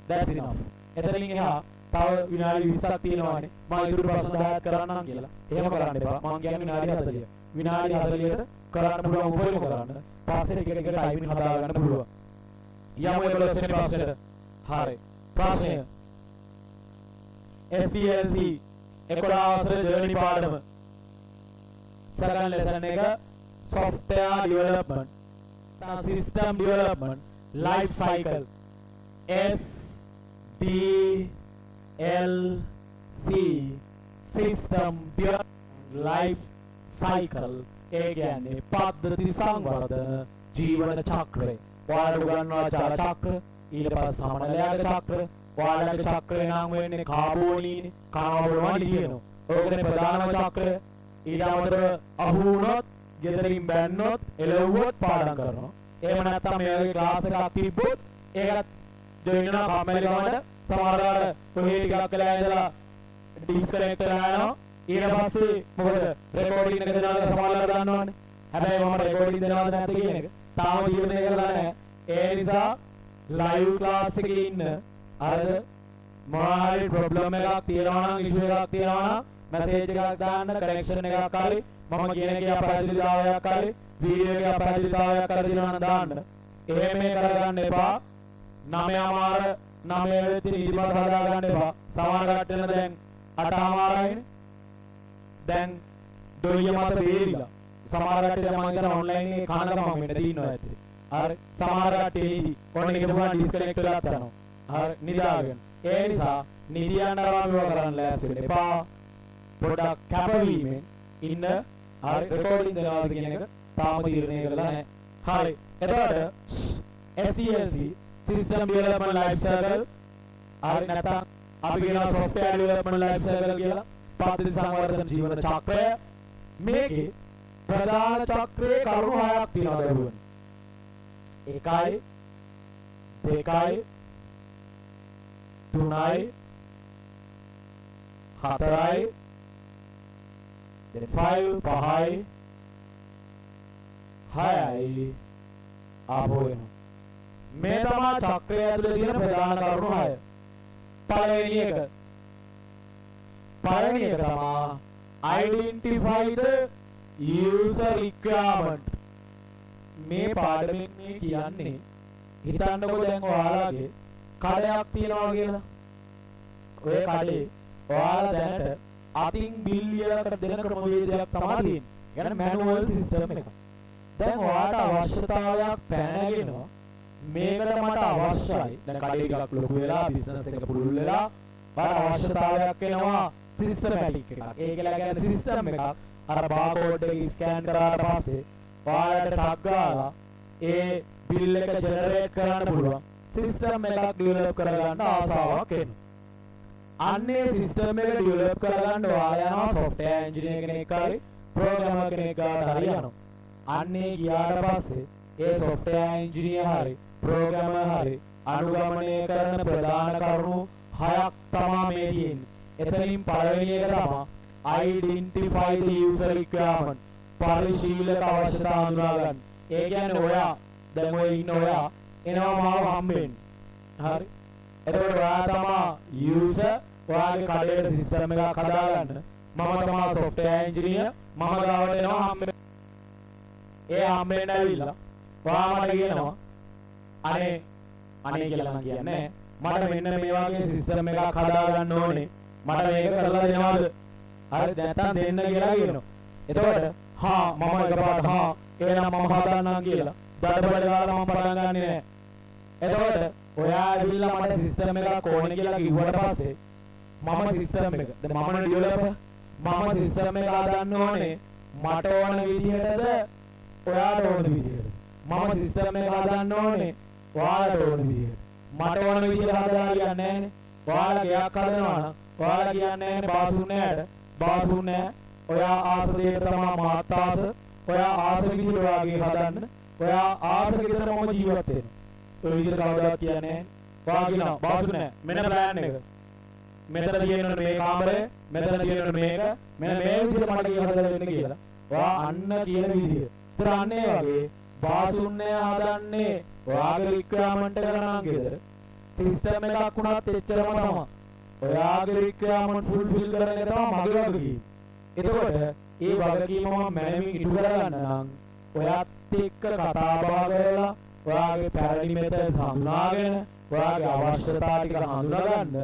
That's enough. එතනින් එහා තව විනාඩි 20ක් තියෙනවානේ. මම ඉතුරු ප්‍රශ්න 10ක් කරන්නම් කියලා. එහෙම කරන්න එපා. මම කියන්නේ විනාඩි 40. විනාඩි 40ට කරන්න පුළුවන් උපරිම කරන්න. පස්සේ එක එක ටයිමින් හදා ගන්න පුළුවන්. යමු 11 වෙනි ප්‍රශ්නෙට. හරි. ප්‍රශ්නය SCLC 11 වසරේ දෙවෙනි පාඩම second lesson එක software development system development life cycle SDLC system development life cycle ඒ කියන්නේ පද්ධති සංවර්ධන ජීවන චක්‍රය. ඔයාලට උගන්වනවා ජල චක්‍ර ඊට පස්සේ සමනලයාගේ චක්‍ර ඔයාලගේ චක්‍රේ නම් වෙන්නේ කාබෝනීනේ කාබෝනවල කියනවා. ඕකනේ ප්‍රධානම චක්‍රය. ඊට අමතරව අහු වුණොත් ගෙදරින් බැන්නොත් එළවුවොත් පාඩම් කරනවා. එහෙම නැත්නම් මේ වගේ ක්ලාස් එකක් තිබ්බොත් ඒකට ජොයින් වෙනවා කම්මැලි කමට සමහරවල් කොහේ ටිකක් වෙලා ඉඳලා ඩිස්කනෙක්ට් වෙලා යනවා. ඊට පස්සේ මොකද රෙකෝඩින් එක දෙනවා සමහරවල් දන්නවනේ. හැබැයි මම රෙකෝඩින් දෙනවද නැද්ද කියන එක තාම තීරණය කරලා නැහැ. ඒ නිසා ලයිව් ක්ලාස් එකේ ඉන්න අර මොහාරි ප්‍රොබ්ලම් එකක් තියෙනවා නම් ඉෂුව එකක් තියෙනවා නම් මැසේජ් එකක් දාන්න කනෙක්ෂන් එකක් හරි මම කියන එකේ අපහසුතාවයක් හරි වීඩියෝ එකේ අපහසුතාවයක් හරි දිනවන දාන්න. එහෙම මේ කරගන්න එපා. 9:00 9 වෙනි ඉදිරිපත් හදා ගන්න එපා. සමහර කට්ටියන දැන් 8:00යිනේ. දැන් දොයිය මත වේවිලා. සමහර කට්ටිය මම හිතන ඔන්ලයින් එකේ කනකම මෙන්න දිනනවා ඇත්තේ. හරි සමහර කට්ටිය ඔන්න එක ගමන් ඩිස්කනෙක්ට් වෙලා යනවා. හරි නිදාගෙන. ඒ නිසා නිදියන්න ආරම්භ කරන්න ලෑස්ති වෙන්න එපා. පොඩ්ඩක් කැපවීමෙන් ඉන්න. හරි රෙකෝඩින් දෙනවා කියන එක තාම තීරණය කරලා නැහැ. හරි එතකොට SCLC system development life cycle හරි නැත්නම් අපි කියනවා software development life cycle කියලා පද්ධති සංවර්ධන ජීවන චක්‍රය. මේකේ ප්‍රධාන චක්‍රයේ කරුණු 6ක් තියෙනවා දරුවනේ. 1යි 2යි 3යි 4යි 5යි 6යි ආපහු එනවා. මේ තමයි චක්‍රය ඇතුලේ තියෙන ප්‍රධාන කරුණු 6. පළවෙනි එක තමයි identify the user requirement. මේ පාඩමෙන් මේ කියන්නේ හිතන්නකෝ දැන් ඔයාලගේ කඩයක් තියනවා කියලා. ඔය කඩේ ඔයාලා දැනට අතින් බිල්ලියකට දෙන ක්‍රමවේදයක් තමයි තියෙන්නේ. يعني මැනුවල් සිස්ටම් එකක්. දැන් ඔයාලට අවශ්‍යතාවයක් පැනගෙනවා. මේකට මට අවශ්‍යයි. දැන් කඩේ ටිකක් ලොකු වෙලා බිස්නස් එක පුළුල් වෙලා ඔයාලට අවශ්‍යතාවයක් එනවා සිස්ටමැටික් එකක්. ඒකලා කියන්නේ සිස්ටම් එකක්. අර බාකෝඩ් එක ස්කෑන් කරාට පස්සේ ඔයාලට ටග් ගාලා ඒ බිල් එක ජෙනරේට් කරන්න පුළුවන් සිස්ටම් එකක් ඩෙවලොප් කරගන්න ආසාවක් එනවා. අන්නේ සිස්ටම් එක ඩෙවලොප් කරගන්න ඔයාලා යනවා software engineer කෙනෙක් හරි programmer කෙනෙක් ගාවට හරි යනවා. අන්නේ ගියාට පස්සේ ඒ software engineer හරි programmer හරි අනුගමනය කරන ප්‍රධාන කරුණු 6ක් තමයි මේ තියෙන්නේ. එතනින් පළවෙනි එක තමයි identify the user requirement. පරිශීලක අවශ්‍යතාව හඳුනා ගන්න. ඒ කියන්නේ ඔයා දැන් ඔය ඉන්න ඔයා එනවා මාව හම්බෙන්න. හරි. එතකොට ඔයා තමයි user ඔයාගේ කඩේට සිස්ටම් එකක් හදාගන්න. මම තමයි software engineer. මම ගාවට එනවා හම්බෙන්න. ඒ හම්බෙන්න ඇවිල්ලා ඔයා මට කියනවා අනේ අනේ කියලා නම් කියන්නේ මට මෙන්න මේ වගේ සිස්ටම් එකක් හදා ගන්න ඕනේ. මට මේක කරලා දෙනවද? හරි නැත්තම් දෙන්න කියලා කියනවා. එතකොට හා මම එකපාරට හා එහෙනම් මම හදන්නම් කියලා දඩබඩ ගාලා මම පටන් ගන්නෙ නෑ. එතකොට ඔයා ඇවිල්ලා මට සිස්ටම් එකක් ඕනේ කියලා කිව්වට පස්සේ මම සිස්ටම් එක දැන් මම ඩෙවලොපර් මම සිස්ටම් එක හදන්න ඕනේ මට ඕන විදිහටද ඔයාට ඕන විදිහට. මම සිස්ටම් එක හදන්න ඕනේ ඔයාලට ඕන විදිහට. මට ඕන විදිහට හදලා හරියන්නේ නැහැනේ. ඔයාලා ගයක් හදනවා නම් ඔයාලා කියන්නේ නැහැනේ බාසුන්නෑට. බාසුන්නෑ ඔයා ආස දෙයට තමයි මාත් ආස. ඔයා ආස විදිහට ඔයාගේ හදන්න. ඔයා ආස විදිහට මම ජීවත් වෙනවා. ඔය විදිහට කවදාවත් කියන්නේ නැහැ. ඔයාගෙන බාසුන්නෑ මෙන්න ප්ලෑන් එක. මෙතන තියෙන මේ කාමරය මෙතන තියෙන මේක මෙන්න මේ විදිහට මට කියලා හදලා දෙන්න කියලා. ඔයා අන්න කියන විදිහ. ඒතර අන්න ඒ වගේ බාසුන්නෑ හදන්නේ ඔයාගේ රික්වයර්මන්ට් එක නම් ගෙදර සිස්ටම් එකක් වුණත් එච්චරම තමයි. ඔයාගේ රික්වයර්මන්ට් ෆුල්ෆිල් කරන එක තමයි මගේ වගකීම. එතකොට ඒ වගකීම මම මැනවින් ඉටු කරගන්න නම් ඔයාත් එක්ක කතා බහ කරලා ඔයාගේ පැරණි මෙතන හඳුනාගෙන ඔයාගේ අවශ්‍යතා ටික හඳුනාගන්න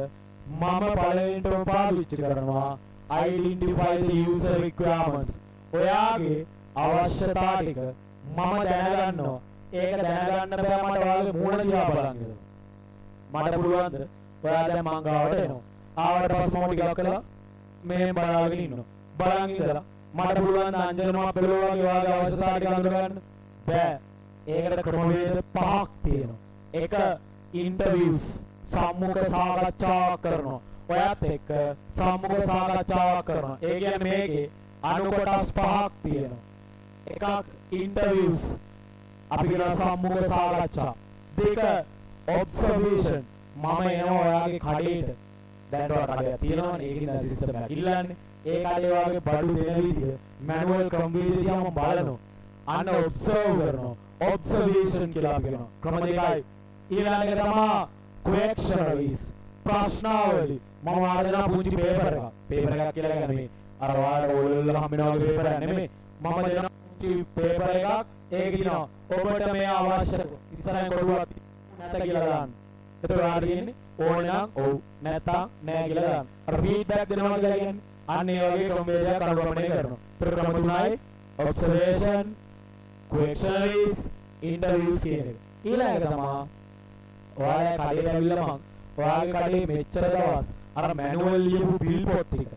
මම පළවෙනිටම පාවිච්චි කරනවා identify the user requirements. ඔයාගේ අවශ්‍යතා ටික මම දැනගන්නවා. ඒක දැනගන්න බෑ මට ඔයාගේ මූණ දිහා බලන් ඉඳලා. මට පුළුවන්ද ඔයා දැන් මං ගාවට එනවා. ආවට පස්සේ මම ටිකක් කළා මේ බලාගෙන ඉන්නවා. බලන් ඉඳලා මට පුළුවන් අංජන මාප්පලෝ වගේ ඔයාගේ අවශ්‍යතා ටික හඳුනගන්න බෑ. ඒකට ක්‍රමවේද පහක් තියෙනවා. එක ඉන්ටර්විව්ස් සම්මුඛ සාකච්ඡා කරනවා. ඔයත් එක්ක සම්මුඛ සාකච්ඡා කරනවා. ඒ කියන්නේ මේකේ අනු කොටස් පහක් තියෙනවා. එකක් ඉන්ටර්විව්ස් අපි කියන සම්මුඛ සාකච්ඡා. දෙක ඔබ්සර්වේෂන් මම එනවා ඔයාගේ කඩේට. දැන් ඔයාලා කඩේ තියෙනවනේ ඒකින් දැන් සිස්ටම් එක ඉල්ලන්නේ. ඒ කඩේ ඔයාගේ බඩු දෙන විදිය මැනුවල් ක්‍රමවේදය මම බලනවා. අන්න ඔබ්සර්ව් කරනවා. ඔබ්සර්වේෂන් කියලා අපි කියනවා. ක්‍රම දෙකයි. ඊළඟ එක තමයි questionnaires ප්‍රශ්නාවලි. මම ආදෙනා පුංචි පේපර් එකක්. පේපර් එකක් කියලා කියන්නේ මේ අර ඔයාලා ඕලෙවල් හම්බෙනා වගේ පේපර් එකක් නෙමෙයි. මම දෙන පුංචි පේපර් එකක් ඒක දිනවා. ඔබට මේ අවශ්‍ය ඉස්සරහින් කොටුවක් නැත කියලා දාන්න. එතකොට ඔයාලා කියන්නේ ඕනේ නම් ඔව් නැත්නම් නෑ කියලා දාන්න. අර ෆීඩ්බැක් දෙනවා කියලා කියන්නේ අන්න ඒ වගේ ක්‍රමවේදයක් අනුගමනය කරනවා. ඒතර ක්‍රම තුනයි observation, questionnaires, interviews කියන එක. ඊළඟ එක තමයි ඔයාලා කඩේට ඇවිල්ලා මං ඔයාගේ කඩේ මෙච්චර දවස් අර මැනුවල් ලියපු බිල් පොත් ටික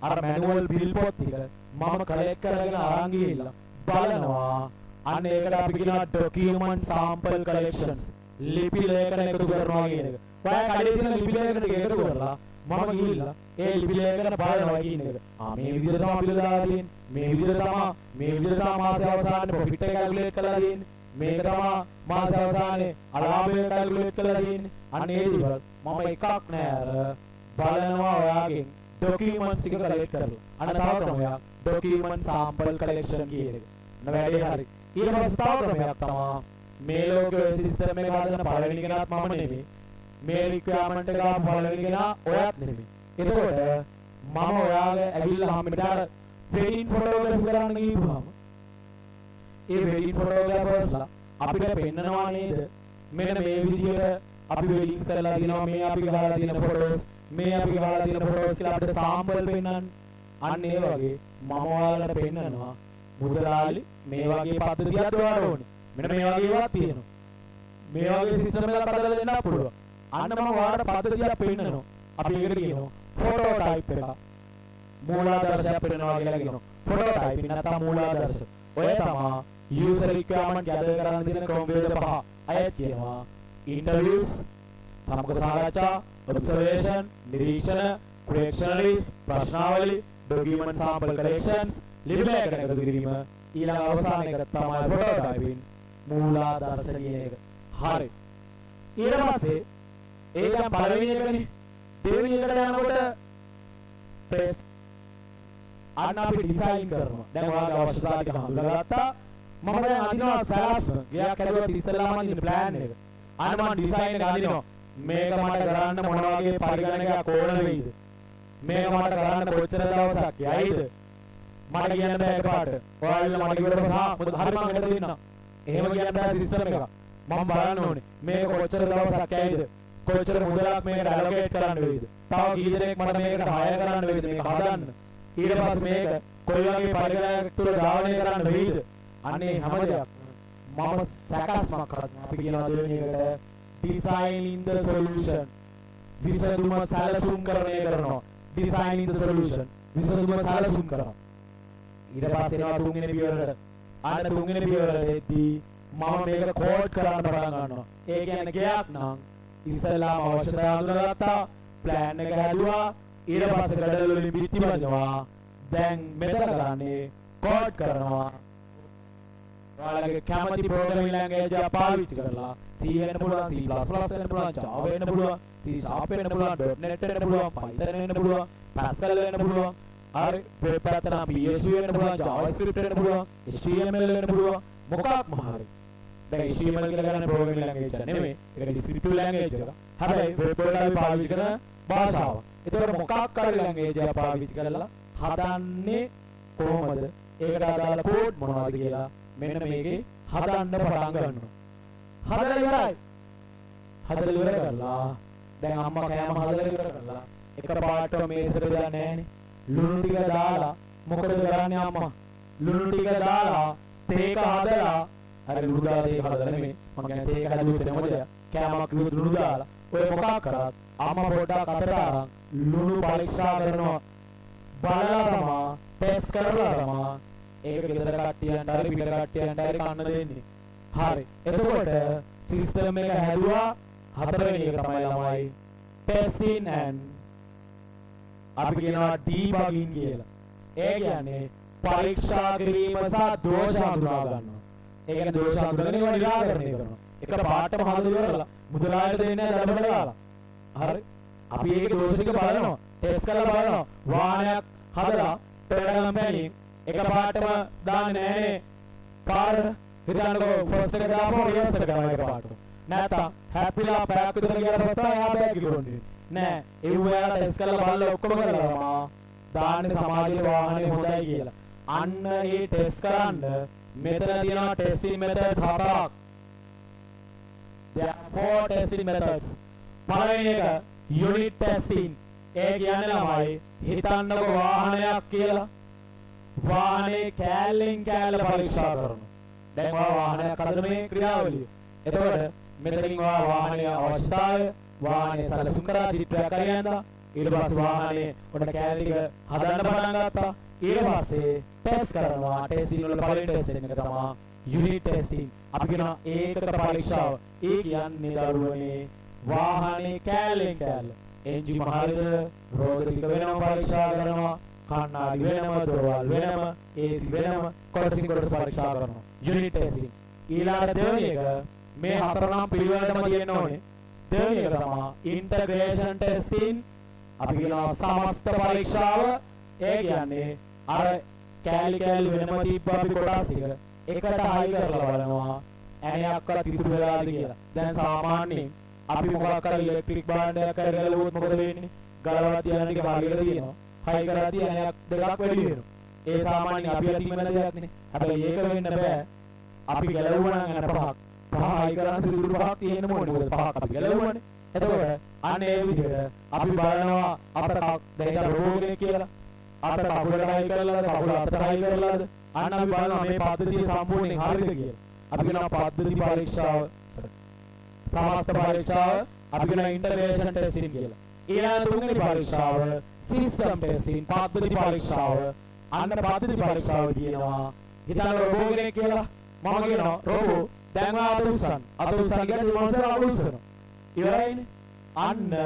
අර මැනුවල් බිල් පොත් ටික මම කලෙක්ට් කරගෙන අරන් ගිහිල්ලා බලනවා. අන්න ඒකට අපි කියනවා document sample collections. ලිපි ලේඛන එකතු කරනවා කියන එක. ඔයා කඩේ තියෙන ලිපි ලේඛන ටික එකතු කරලා මම ගිහිල්ලා ඒ ලිපි ලේඛන බලනවා කියන එක. මේ විදිහට තමයි අපිට දාලා තියෙන්නේ. මේ විදිහට තමයි මාසය අවසානයේ ප්‍රොෆිට් එක කැල්කියුලේට් කරලා තියෙන්නේ. මේක තමයි මාස අවසානයේ අලාභය කැල්කියුලේට් කරලා තියෙන්නේ. අන්න ඒ දේවල් මම එකක් නෑ අර බලනවා ඔයාගෙන් ડોකියුමන්ට්ස් ටික කලෙක්ට් කරලා. අන්න තව ක්‍රමයක් ડોකියුමන්ට් සැම්පල් කලෙක්ෂන් කියන එක. වැඩේ හරි. ඊට පස්සේ තව ක්‍රමයක් තමයි මේ ලෝකයේ සිස්ටම් එක හදන පළවෙනි කෙනාත් මම නෙමෙයි. මේ රික්වයර්මන්ට් එක ගාපු පළවෙනි කෙනා ඔයත් නෙමෙයි. එතකොට මම ඔයාගේ ඇවිල්ලා හැමදාම අර වෙඩින් ෆොටෝග්‍රැෆි කරන්න ගිහුවාම ඒ වෙඩින් ෆොටෝග්‍රැෆර්ස්ලා අපිට පෙන්නනවා නේද මෙන්න මේ විදිහට අපි වෙඩින්ස් කරලා දිනවා මේ අපි ගහලා දින ෆොටෝස් මේ අපි ගහලා දින ෆොටෝස් කියලා අපිට සාම්පල් පෙන්නන්න. අන්න ඒ වගේ මම ඔයාලට පෙන්නනවා මුදලාලි මේ වගේ පද්ධතියක් ඔයාලට ඕනේ. මෙන්න මේ වගේ ඒවා තියෙනවා. මේ වගේ සිස්ටම් එකක් හදලා දෙන්න පුළුවන්. අන්න මම ඔයාලට පද්ධතියක් පෙන්නනවා. අපි ඒකට කියනවා ෆොටෝ ටයිප් එක. මූලාදර්ශයක් පෙන්නනවා කියලා කියනවා. ෆොටෝ ටයිප් නැත්නම් මූලාදර්ශ. ඔය තමයි user requirement gather කරන්න දෙන ක්‍රමවේද පහ. අයත් කියනවා interviews, සමග සාකච්ඡා, observation, නිරීක්ෂණ, questionnaires, ප්‍රශ්නාවලි, document sample collections, ලිපි ලේඛන එකතු කිරීම, ඊළඟ අවසාන එක තමයි prototyping, මූලාදර්ශ කියන එක. හරි. ඊට පස්සේ ඒ දැන් පළවෙනි එකනේ. දෙවෙනි එකට යනකොට press අන්න අපි ඩිසයින් කරනවා. දැන් ඔයාගේ අවශ්‍යතාව ටික හඳුනාගත්තා. මම දැන් අදිනවා සැලැස්ම. ගියක් හදුවත් ඉස්සෙල්ලාම අදින ප්ලෑන් එක. අන්න මම ඩිසයින් එක අදිනවා. මේක මට කරන්න මොන වගේ පරිගණකයක් ඕන වෙයිද? මේක මට කරන්න කොච්චර දවසක් යයිද? මට කියන්න බෑ එකපාරට. ඔයාලා මට කිව්වට හා හරි මම හෙට දෙන්නම්. එහෙම කියන්න බෑ සිස්ටම් එක. මම බලන්න ඕනේ මේක කොච්චර දවසක් ඇයිද කොච්චර මුදලක් මේකට ඇලොකේට් කරන්න වෙයිද තව කී දෙනෙක් මට මේකට හයර් කරන්න වෙයිද මේක හදන්න ඊට පස්සේ මේක කොයි වගේ පරිගණකයක් තුල ධාවනය කරන්න වෙයිද අනේ හැම දෙයක් මම සැකස්මක් කරනවා අපි කියනවා දෙවෙනි එකට designing the solution විසඳුම සැලසුම් කරණය කරනවා designing the solution විසඳුම සැලසුම් කරනවා ඊට පස්සේ එනවා තුන්වෙනි පියවරට අන්න තුන්වෙනි පියවරේදී මම මේක කෝඩ් කරන්න පටන් ගන්නවා ඒ කියන්නේ ගයක් නම් ඉස්සෙල්ලාම අවශ්‍යතාවය හඳුනාගත්තා ප්ලෑන් එක හැදුවා ඊට පස්සේ ගඩොල් වලින් බිත්ති බඳිනවා දැන් මෙතන කරන්නේ කෝඩ් කරනවා ඔයාලගේ කැමති ප්‍රෝග්‍රෑමින් ලැන්ග්වේජ් එක පාවිච්චි කරලා C වෙන්න පුළුවන් C++ වෙන්න පුළුවන් Java වෙන්න පුළුවන් C# වෙන්න පුළුවන් .NET වෙන්න පුළුවන් Python වෙන්න පුළුවන් Pascal වෙන්න පුළුවන් හරි වෙබ් පැත්තට නම් PHP වෙන්න පුළුවන් JavaScript වෙන්න පුළුවන් HTML වෙන්න පුළුවන් මොකක්ම හරි දැන් HTML කියලා ගන්න ප්‍රෝග්‍රෑමින් ලැන්ග්වේජ් එක නෙමෙයි ඒක ඩිස්ක්‍රිප්ටිව් ලැන්ග්වේජ් එක හැබැයි වෙබ් වලට අපි පාවිච්චි කරන භාෂාව ඒතකොට මොකක් හරි ලැන්ග්වේජ් එකක් පාවිච්චි කරලා හදන්නේ කොහොමද ඒකට අදාළ කෝඩ් මොනවද කියලා මෙන්න මේකේ හදන්න පටන් ගන්නවා හදලා ඉවරයි හදලා ඉවර කරලා දැන් අම්මා කෑම හදලා ඉවර කරලා එකපාරට මේසෙට දාන්නේ නැහනේ ලුණු ටික දාලා මොකද කරන්නේ අම්මා ලුණු ටික දාලා තේක හදලා අර ලුණු දාලා තේක හදලා නෙමෙයි මම කියන්නේ තේක හදුවෙත් නෙමෙයි කෑමක් කිව්වොත් ලුණු දාලා ඔය මොකක් කරත් අම්මා පොඩ්ඩක් අතට අරන් ලුණු පරීක්ෂා කරනවා බලලා තමයි ටෙස්ට් කරලා තමයි ඒක ගෙදර කට්ටියන්ට හරි පිට කට්ටියන්ට හරි කන්න දෙන්නේ. හරි. එතකොට සිස්ටම් එක හැදුවා හතරවෙනි එක තමයි ළමයි testing and අපි කියනවා debugging කියලා. ඒ කියන්නේ පරීක්ෂා කිරීම සහ දෝෂ හඳුනා ගන්නවා. ඒ කියන්නේ දෝෂ හඳුනගෙන ඒවා නිරාකරණය කරනවා. එක පාඩම හදලා ඉවරලා මුදලාට දෙන්නේ නැහැ දඩබඩ දාලා. හරි. අපි ඒකේ දෝෂ ටික බලනවා. ටෙස්ට් කරලා බලනවා. වාහනයක් හදලා Toyota company එක පාටම දාන්නේ නැහනේ පාරට හිතන්නකෝ ෆස්ට් එක දාපුවා රිවර්ස් එක කරනවා එක පාටම නැත්තම් හැපිලා පැයක් විතර ගියාට පස්සේ එයා බෑග් ගොන්නේ නෑ ඒ වුණාට ටෙස්ට් කරලා බලලා ඔක්කොම කරලා දාන්නේ සමාජයේ වාහනේ හොඳයි කියලා අන්න ඒ ටෙස්ට් කරන්න මෙතන තියෙනවා ටෙස්ටිං මෙතඩ්ස් හතරක් there are 4 testing methods පළවෙනි එක unit testing ඒ කියන්නේ ළමයි හිතන්නකෝ වාහනයක් කියලා වාහනේ කෑල්ලෙන් කෑල්ල පරීක්ෂා කරනවා. දැන් වාහනයක් හදන මේ ක්‍රියාවලිය. එතකොට මෙතනින් වාහනේ අවශ්‍යතාවය, වාහනේ සැලසුම් කරලා චිත්‍රයක් අරියන්දා. ඊට පස්සේ වාහනේ උඩ කෑල්ල ටික හදන්න පටන් ගත්තා. ඊට පස්සේ ටෙස්ට් කරනවා. ටෙස්ටිං වල පළවෙනි ටෙස්ටිං එක තමයි යුනිට් ටෙස්ටිං. අපි කියනවා ඒකක පරීක්ෂාව. ඒ කියන්නේ දරුවනේ වාහනේ කෑල්ලෙන් කෑල්ල. එන්ජිම හරියද, රෝද ටික වෙනම පරීක්ෂා කරනවා. කන්නාඩි වෙනම දොරවල් වෙනම AC වෙනම කොටසින් කොටස පරීක්ෂා කරනවා යුනිට් ටෙස්ටිං ඊළඟ දෙවෙනි එක මේ හතරනම් පිළිවෙලටම තියෙන්න ඕනේ දෙවෙනි එක තමයි ඉන්ටග්‍රේෂන් ටෙස්ටිං අපි කියනවා සමස්ත පරීක්ෂාව ඒ කියන්නේ අර කෑලි කෑලි වෙනම තිබ්බ අපි කොටස් ටික එකට හයි කරලා බලනවා ඇණයක්වත් ඉතුරු වෙලාද කියලා දැන් සාමාන්‍යයෙන් අපි මොකක් කරලා ඉලෙක්ට්‍රික් භාණ්ඩයක් හරි ගලවුවොත් මොකද වෙන්නේ ගලවලා තියන ටික හරියට තියෙනවා හයි කරාදී ඇණයක් දෙකක් වැඩි වෙනවා. ඒ සාමාන්‍ය අපි අතින් වෙන දෙයක් නේ. හැබැයි ඒක වෙන්න බෑ. අපි ගැලවුවා නම් අන පහක්. පහ හයි කරාන සිදුරු පහක් තියෙන්න ඕනේ. මොකද පහක් අපි ගැලවුවානේ. එතකොට අන්න ඒ විදිහට අපි බලනවා අත දැන් රෝගනේ කියලා. අත කකුලට හයි කරලාද කකුල අතට හයි කරලාද අන්න අපි බලනවා මේ පද්ධතිය සම්පූර්ණයෙන් හරියද කියලා. අපි කියනවා පද්ධති පරීක්ෂාව සමස්ත පරීක්ෂාව අපි කියනවා ඉන්ටර්වේෂන් ටෙස්ටිං කියලා. ඊළඟ තුන්වෙනි පරීක්ෂාව සිස්ටම් ටෙස්ටිං පද්ධති පරීක්ෂාව අන්න පද්ධති පරීක්ෂාව කියනවා හිතන්න රෝගනේ කියලා මම කියනවා රෝගෝ දැන් අත උස්සන්න කියන්නේ මොනවද අවුස්සන ඉවරයිනේ අන්න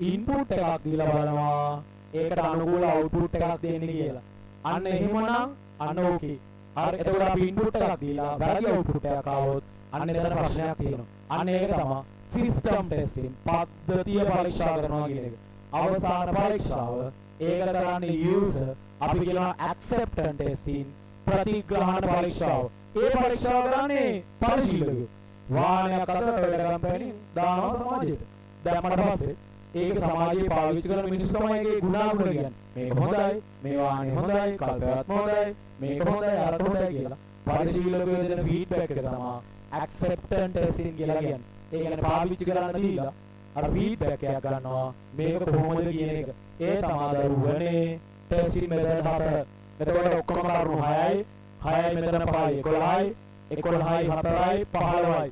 ඉන්පුට් එකක් දීලා බලනවා ඒකට අනුකූල අවුට්පුට් එකක් දෙන්නේ කියලා අන්න එහෙමනම් අන්න ඕකේ හරි එතකොට අපි ඉන්පුට් එකක් දීලා වැරදි අවුට්පුට් එකක් ආවොත් අන්න එතන ප්‍රශ්නයක් තියෙනවා අන්න ඒක තමයි සිස්ටම් ටෙස්ටිං පද්ධතිය පරීක්ෂා කරනවා කියන එක අවසාන පරීක්ෂාව ඒක කරන්නේ යූසර් අපි කියනවා ඇක්සෙප්ටන්ස් ටෙස්ටිං ප්‍රතිග්‍රහණ පරීක්ෂාව ඒ පරීක්ෂාව කරන්නේ පරිශීලකයෝ වාහනයක් අතර Toyota company දානවා සමාජයට දැම්මට පස්සේ ඒක සමාජයේ පාවිච්චි කරන මිනිස්සු තමයි ඒකේ ගුණාගුණ කියන්නේ මේක හොඳයි මේ වාහනේ හොඳයි කල්පනාත්මක හොඳයි මේක හොඳයි අර හොඳයි කියලා පරිශීලකයෝ දෙන ෆීඩ්බැක් එක තමයි acceptance testing කියලා කියන්නේ. ඒ කියන්නේ පාවිච්චි කරන්න දීලා අර feedback එකක් ගන්නවා මේක කොහොමද කියන එක. ඒ තමයි දරුවනේ testing method 4. එතකොට ඔක්කොම කරුණු 6යි 6යි මෙතන 5යි 11යි 11යි 4යි 15යි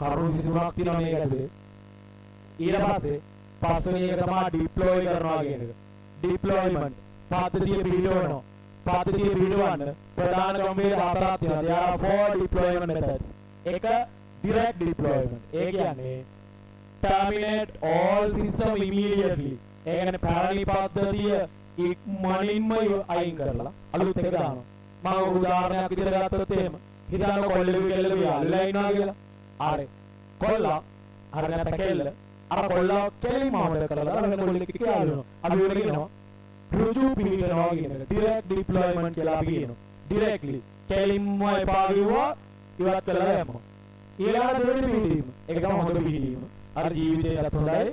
කරුණු 23ක් තියෙනවා මේක ඇතුලේ. ඊට පස්සේ පස්වෙනි එක තමයි deploy කරනවා කියන එක. deployment පද්ධතිය පිළිවෙලනවා. පද්ධතිය පිළිවන්න ප්‍රධාන ක්‍රමවේද 4ක් තියෙනවා. there are 4 deployment methods. එක direct deployment. ඒ කියන්නේ terminate all system immediately. ඒ කියන්නේ පැරණි පද්ධතිය ඉක්මනින්ම අයින් කරලා අලුත් එක දානවා. මම උදාහරණයක් විදිහට ගත්තොත් එහෙම හිතන්න කොල්ලෙවි කෙල්ලෙවි අල්ලලා ඉන්නවා කියලා. හරි. කොල්ලා හරි නැත්නම් කෙල්ල අර කොල්ලා කෙලින්ම අවබෝධ කරලා අර වෙන කොල්ලෙක් එක්ක යාළුවෙනවා. අපි වෙන කියනවා ඍජු පිළිවෙනවා කියන එක. direct deployment කියලා අපි කියනවා. directly කෙලින්ම එපා කිව්වා ඉවත් කළා යමු. ඊළඟට දෙවෙනි පිළිවීම. ඒක තමයි හොඳ පිළිවීම. අර ජීවිතේටත් හොඳයි,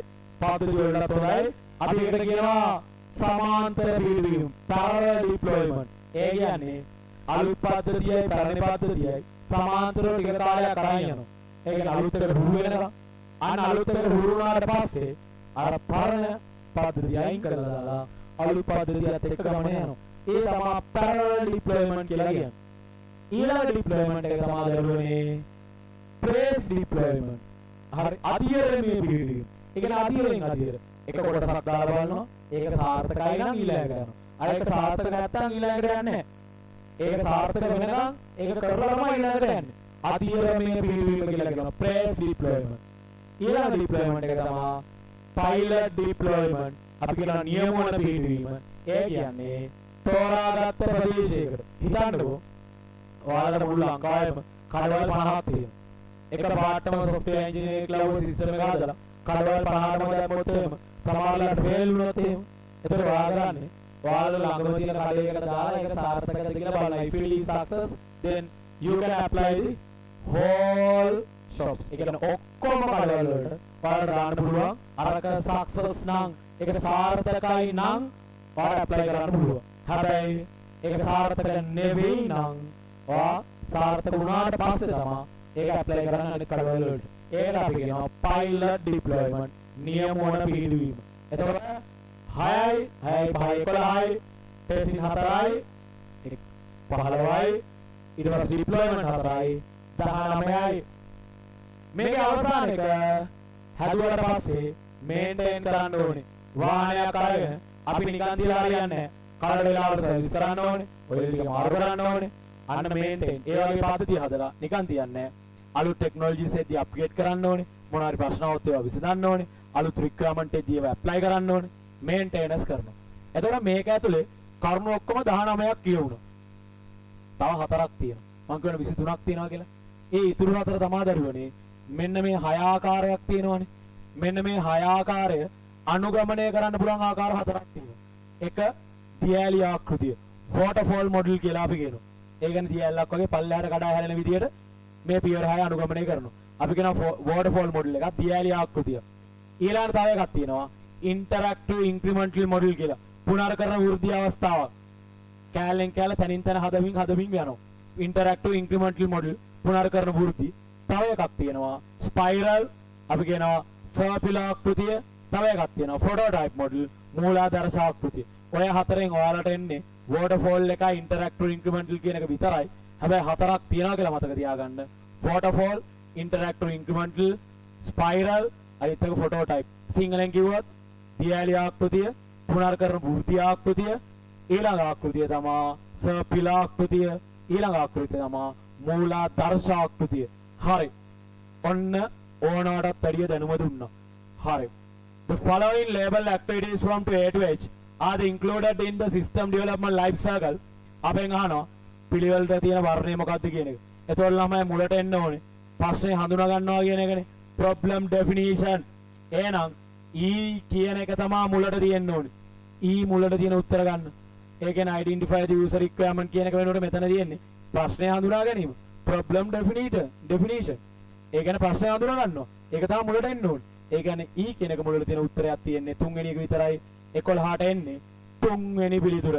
පද්ධති වලටත් හොඳයි. අපි ඒකට කියනවා සමාන්තර පිළිවීම. parallel deployment. ඒ කියන්නේ අලුත් පද්ධතියයි පැරණි පද්ධතියයි සමාන්තරව ටික කාලයක් කරන් යනවා. ඒ කියන්නේ අලුත් එකට හුරු වෙනවා. අන්න අලුත් එකට හුරු වුණාට පස්සේ අර පරණ පද්ධතිය අයින් කරලා දාලා අලුත් පද්ධතියත් එක්ක ගමන යනවා. ඒ තමයි parallel deployment කියලා කියන්නේ. ඊළඟ deployment එක තමයි දරුවනේ phase deployment. හරි අධිරමයේ පිළිවීම. ඒ කියන්නේ අධිරෙන් අධිර. එක කොටසක් දාලා බලනවා. ඒක සාර්ථකයි නම් ඊළඟට යනවා. අර ඒක සාර්ථක නැත්නම් ඊළඟට යන්නේ නැහැ. ඒක සාර්ථක වෙනකන් ඒක කරලා තමයි ඊළඟට යන්නේ. අධිරමයේ පිළිවීම කියලා කියනවා phase deployment. ඊළඟ deployment එක තමයි pilot deployment. අපි කියනවා නියමවන පිළිවීම. ඒ කියන්නේ තෝරාගත්ත ප්‍රදේශයකට හිතන්නකෝ ඔයාලට මුළු ලංකාවේම කඩවල් 50ක් තියෙනවා. එක පාටම software engineering cloud system එක හදලා කඩවල් 50ම දැම්මොත් එහෙම සමහරවිට fail වුණොත් එහෙම එතකොට ඔයාගන්නේ ඔයාලා ළඟම තියෙන කඩේකට දාලා ඒක සාර්ථකද කියලා බලන්න. If it is success then you can apply the whole shops. ඒ කියන්නේ ඔක්කොම කඩවල වලට ඔයාලට දාන්න පුළුවන්. අරක success නම් ඒක සාර්ථකයි නම් ඔයාලා apply කරන්න පුළුවන්. හැබැයි ඒක සාර්ථක නෙවෙයි නම් ඔයා සාර්ථක වුණාට පස්සේ තමයි ඒක apply කරන්න අනිත් කඩවල වලට. ඒකට අපි කියනවා pilot deployment නියමවන පිළිවීම. එතකොට 6යි 6යි 5යි 11යි testing 4යි 15යි ඊට පස්සේ deployment 4යි 19යි මේකේ අවසාන එක හැදුවට පස්සේ maintain කරන්න ඕනේ. වාහනයක් අරගෙන අපි නිකන් තියලා හරියන්නේ නැහැ. කාලේ වෙලාවට සර්විස් කරන්න ඕනේ. ඔය ටික මාරු කරන්න ඕනේ. අන්න maintain. ඒ වගේ පද්ධතිය හදලා නිකන් තියන්නේ නැහැ. අලුත් ටෙක්නොලොජිස් එක්ක අප්ග්‍රේඩ් කරන්න ඕනේ. මොනවා හරි ප්‍රශ්න આવොත් ඒවා විසඳන්න ඕනේ. අලුත් රික්වයර්මන්ට් එකදී ඒවා ඇප්ලයි කරන්න ඕනේ. මේන්ටේනන්ස් කරනවා. එතකොට මේක ඇතුලේ කරුණු ඔක්කොම 19ක් කියවුණා. තව 4ක් තියෙනවා. මම කියන 23ක් තියෙනවා කියලා. ඒ ඉතුරු 4 තමයි දරුවනේ. මෙන්න මේ 6 ආකාරයක් තියෙනවානේ. මෙන්න මේ 6 ආකාරය අනුගමනය කරන්න පුළුවන් ආකාර 4ක් තියෙනවා. එක දියැලි ආකෘතිය. waterfall model කියලා අපි කියනවා. ඒ කියන්නේ දියැලක් වගේ පල්ලෙහාට කඩා හැලෙන විදියට මේ පියවර 6 අනුගමනය කරනවා. අපි කියනවා waterfall model එකක් දියැලි ආකෘතිය. ඊළඟට තව එකක් තියෙනවා interactive incremental model කියලා. පුනර්කරන වෘද්ධි අවස්ථාවක්. කැලෙන් කැල තනින් තන හදමින් යනවා. interactive incremental model පුනර්කරන වෘද්ධි. තව එකක් තියෙනවා spiral අපි කියනවා circular ආකෘතිය. තව එකක් තියෙනවා prototype model මූලාදර්ශ ආකෘතිය. ඔය හතරෙන් ඔයාලට එන්නේ waterfall එකයි interactive incremental කියන එක විතරයි. හැබැයි 4ක් තියෙනවා කියලා මතක තියාගන්න. waterfall, interactive incremental, spiral, අනිත් එක prototype. සිංහලෙන් කිව්වොත් දියැලි ආකෘතිය, පුනර්කරන වෘද්ධි ආකෘතිය, ඊළඟ ආකෘතිය තමයි circular ආකෘතිය, ඊළඟ ආකෘතිය තමයි මූලාදර්ශ ආකෘතිය. හරි. ඔන්න ඕනකටත් වැඩිය දැනුම දුන්නා. හරි. The following label activities from to A to H are included in the system development life cycle. අපෙන් අහනවා පිළිවෙලට තියෙන වර්ණය මොකක්ද කියන එක. එතකොට ළමයි මුලට එන්න ඕනේ. ප්‍රශ්නේ හඳුනා ගන්නවා කියන එකනේ. problem definition. එහෙනම් E කියන එක තමයි මුලට තියෙන්න ඕනේ. E මුලට තියෙන උත්තර ගන්න. ඒ කියන්නේ identify the user requirement කියන එක වෙනකොට මෙතන තියෙන්නේ ප්‍රශ්නේ හඳුනා ගැනීම. problem definition. ඒ කියන්නේ ප්‍රශ්නේ හඳුනා ගන්නවා. ඒක තමයි මුලට එන්න ඕනේ. ඒ කියන්නේ E කියන එක මුලට තියෙන උත්තරයක් තියෙන්නේ 3 වෙනි එක විතරයි. 11ට එන්නේ 3 වෙනි පිළිතුර.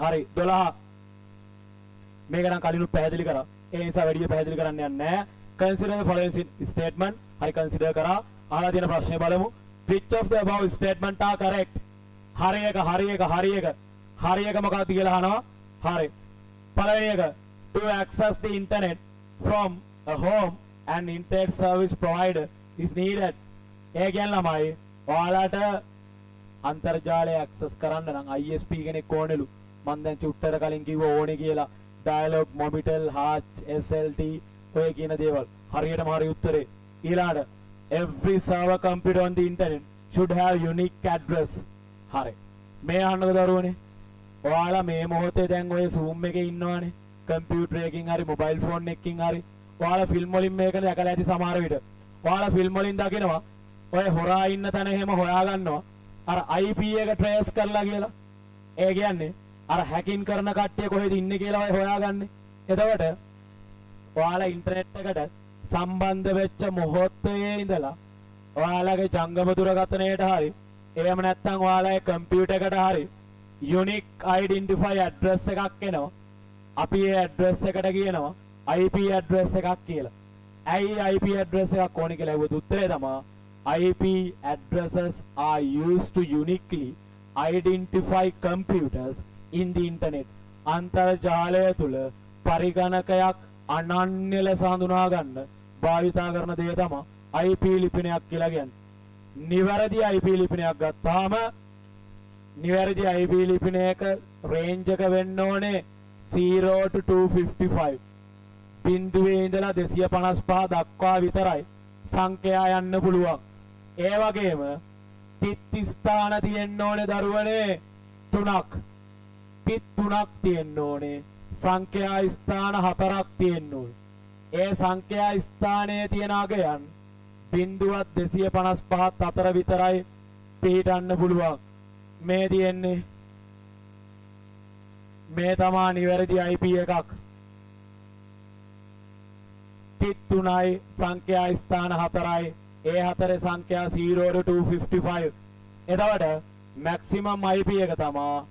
හරි 12 මේක නම් කලිනුත් පැහැදිලි කරා. ඒ නිසා වැඩි පැහැදිලි කරන්න යන්නේ නැහැ. consider the following statement. හරි consider කරා. අහලා තියෙන ප්‍රශ්නේ බලමු. which of the above statement are correct? හරි එක මොකක්ද කියලා අහනවා. හරි. පළවෙනි එක to access the internet from a home and internet service provider is needed. ඒ කියන්නේ ළමයි ඔයාලට අන්තර්ජාලය ඇක්සස් කරන්න නම් ISP කෙනෙක් ඕනෙලු. මම දැන් චුට්ටර කලින් කිව්වා ඕනේ කියලා. dialog, mobitel, hatch, SLT ඔය කියන දේවල්. හරියටම හරි උත්තරේ. ඊළඟට every server computer on the internet should have unique address. හරි. මේ අහන්නක දරුවනේ. ඔයාලා මේ මොහොතේ දැන් ඔය Zoom එකේ ඉන්නවානේ. කම්පියුටර් එකකින් හරි මොබයිල් ෆෝන් එකකින් හරි ඔයාලා ෆිල්ම් වලින් මේක දැකලා ඇති සමහර විට. ඔයාලා ෆිල්ම් වලින් දකිනවා ඔය හොරා ඉන්න තැන එහෙම හොයා ගන්නවා. අර IP එක ට්‍රේස් කරලා කියලා. ඒ කියන්නේ අර හැකින් කරන කට්ටිය කොහෙද ඉන්නේ කියලා ඔය හොයාගන්නේ. එතකොට ඔයාලා ඉන්ටර්නෙට් එකට සම්බන්ධ වෙච්ච මොහොතේ ඉඳලා ඔයාලගේ ජංගම දුරකථනයට හරි එහෙම නැත්නම් ඔයාලගේ කම්පියුටර් එකට හරි unique identify address එකක් එනවා. අපි ඒ address එකට කියනවා IP address එකක් කියලා. ඇයි IP address එකක් ඕනේ කියලා ඇහුවොත් උත්තරේ තමයි IP addresses are used to uniquely identify computers in the internet. අන්තර්ජාලය තුල පරිගණකයක් අනන්‍ය ලෙස හඳුනා ගන්න භාවිතා කරන දේ තමයි IP ලිපිනයක් කියලා කියන්නේ. නිවැරදි IP ලිපිනයක් ගත්තාම නිවැරදි IP ලිපිනයක රේන්ජ් එක වෙන්න ඕනේ 0 to 255. බිඳුවේ ඉඳලා 255 දක්වා විතරයි සංඛ්‍යා යන්න පුළුවන්. ඒ වගේම තිත් ස්ථාන තියෙන්න ඕනේ දරුවනේ 3ක්. තිත් 3ක් තියෙන්න ඕනේ. සංඛ්‍යා ස්ථාන 4ක් තියෙන්න ඕනේ. ඒ සංඛ්‍යා ස්ථානයේ තියෙන අගයන් බිඳුවත් 255ත් අතර විතරයි පිහිටන්න පුළුවන්. මේ තියෙන්නේ මේ තමා නිවැරදි IP එකක්. තිත් 3යි සංඛ්‍යා ස්ථාන 4යි. ඒ හතරේ සංඛ්‍යා 0 to 255. එතකොට මැක්සිමම් IP එක තමා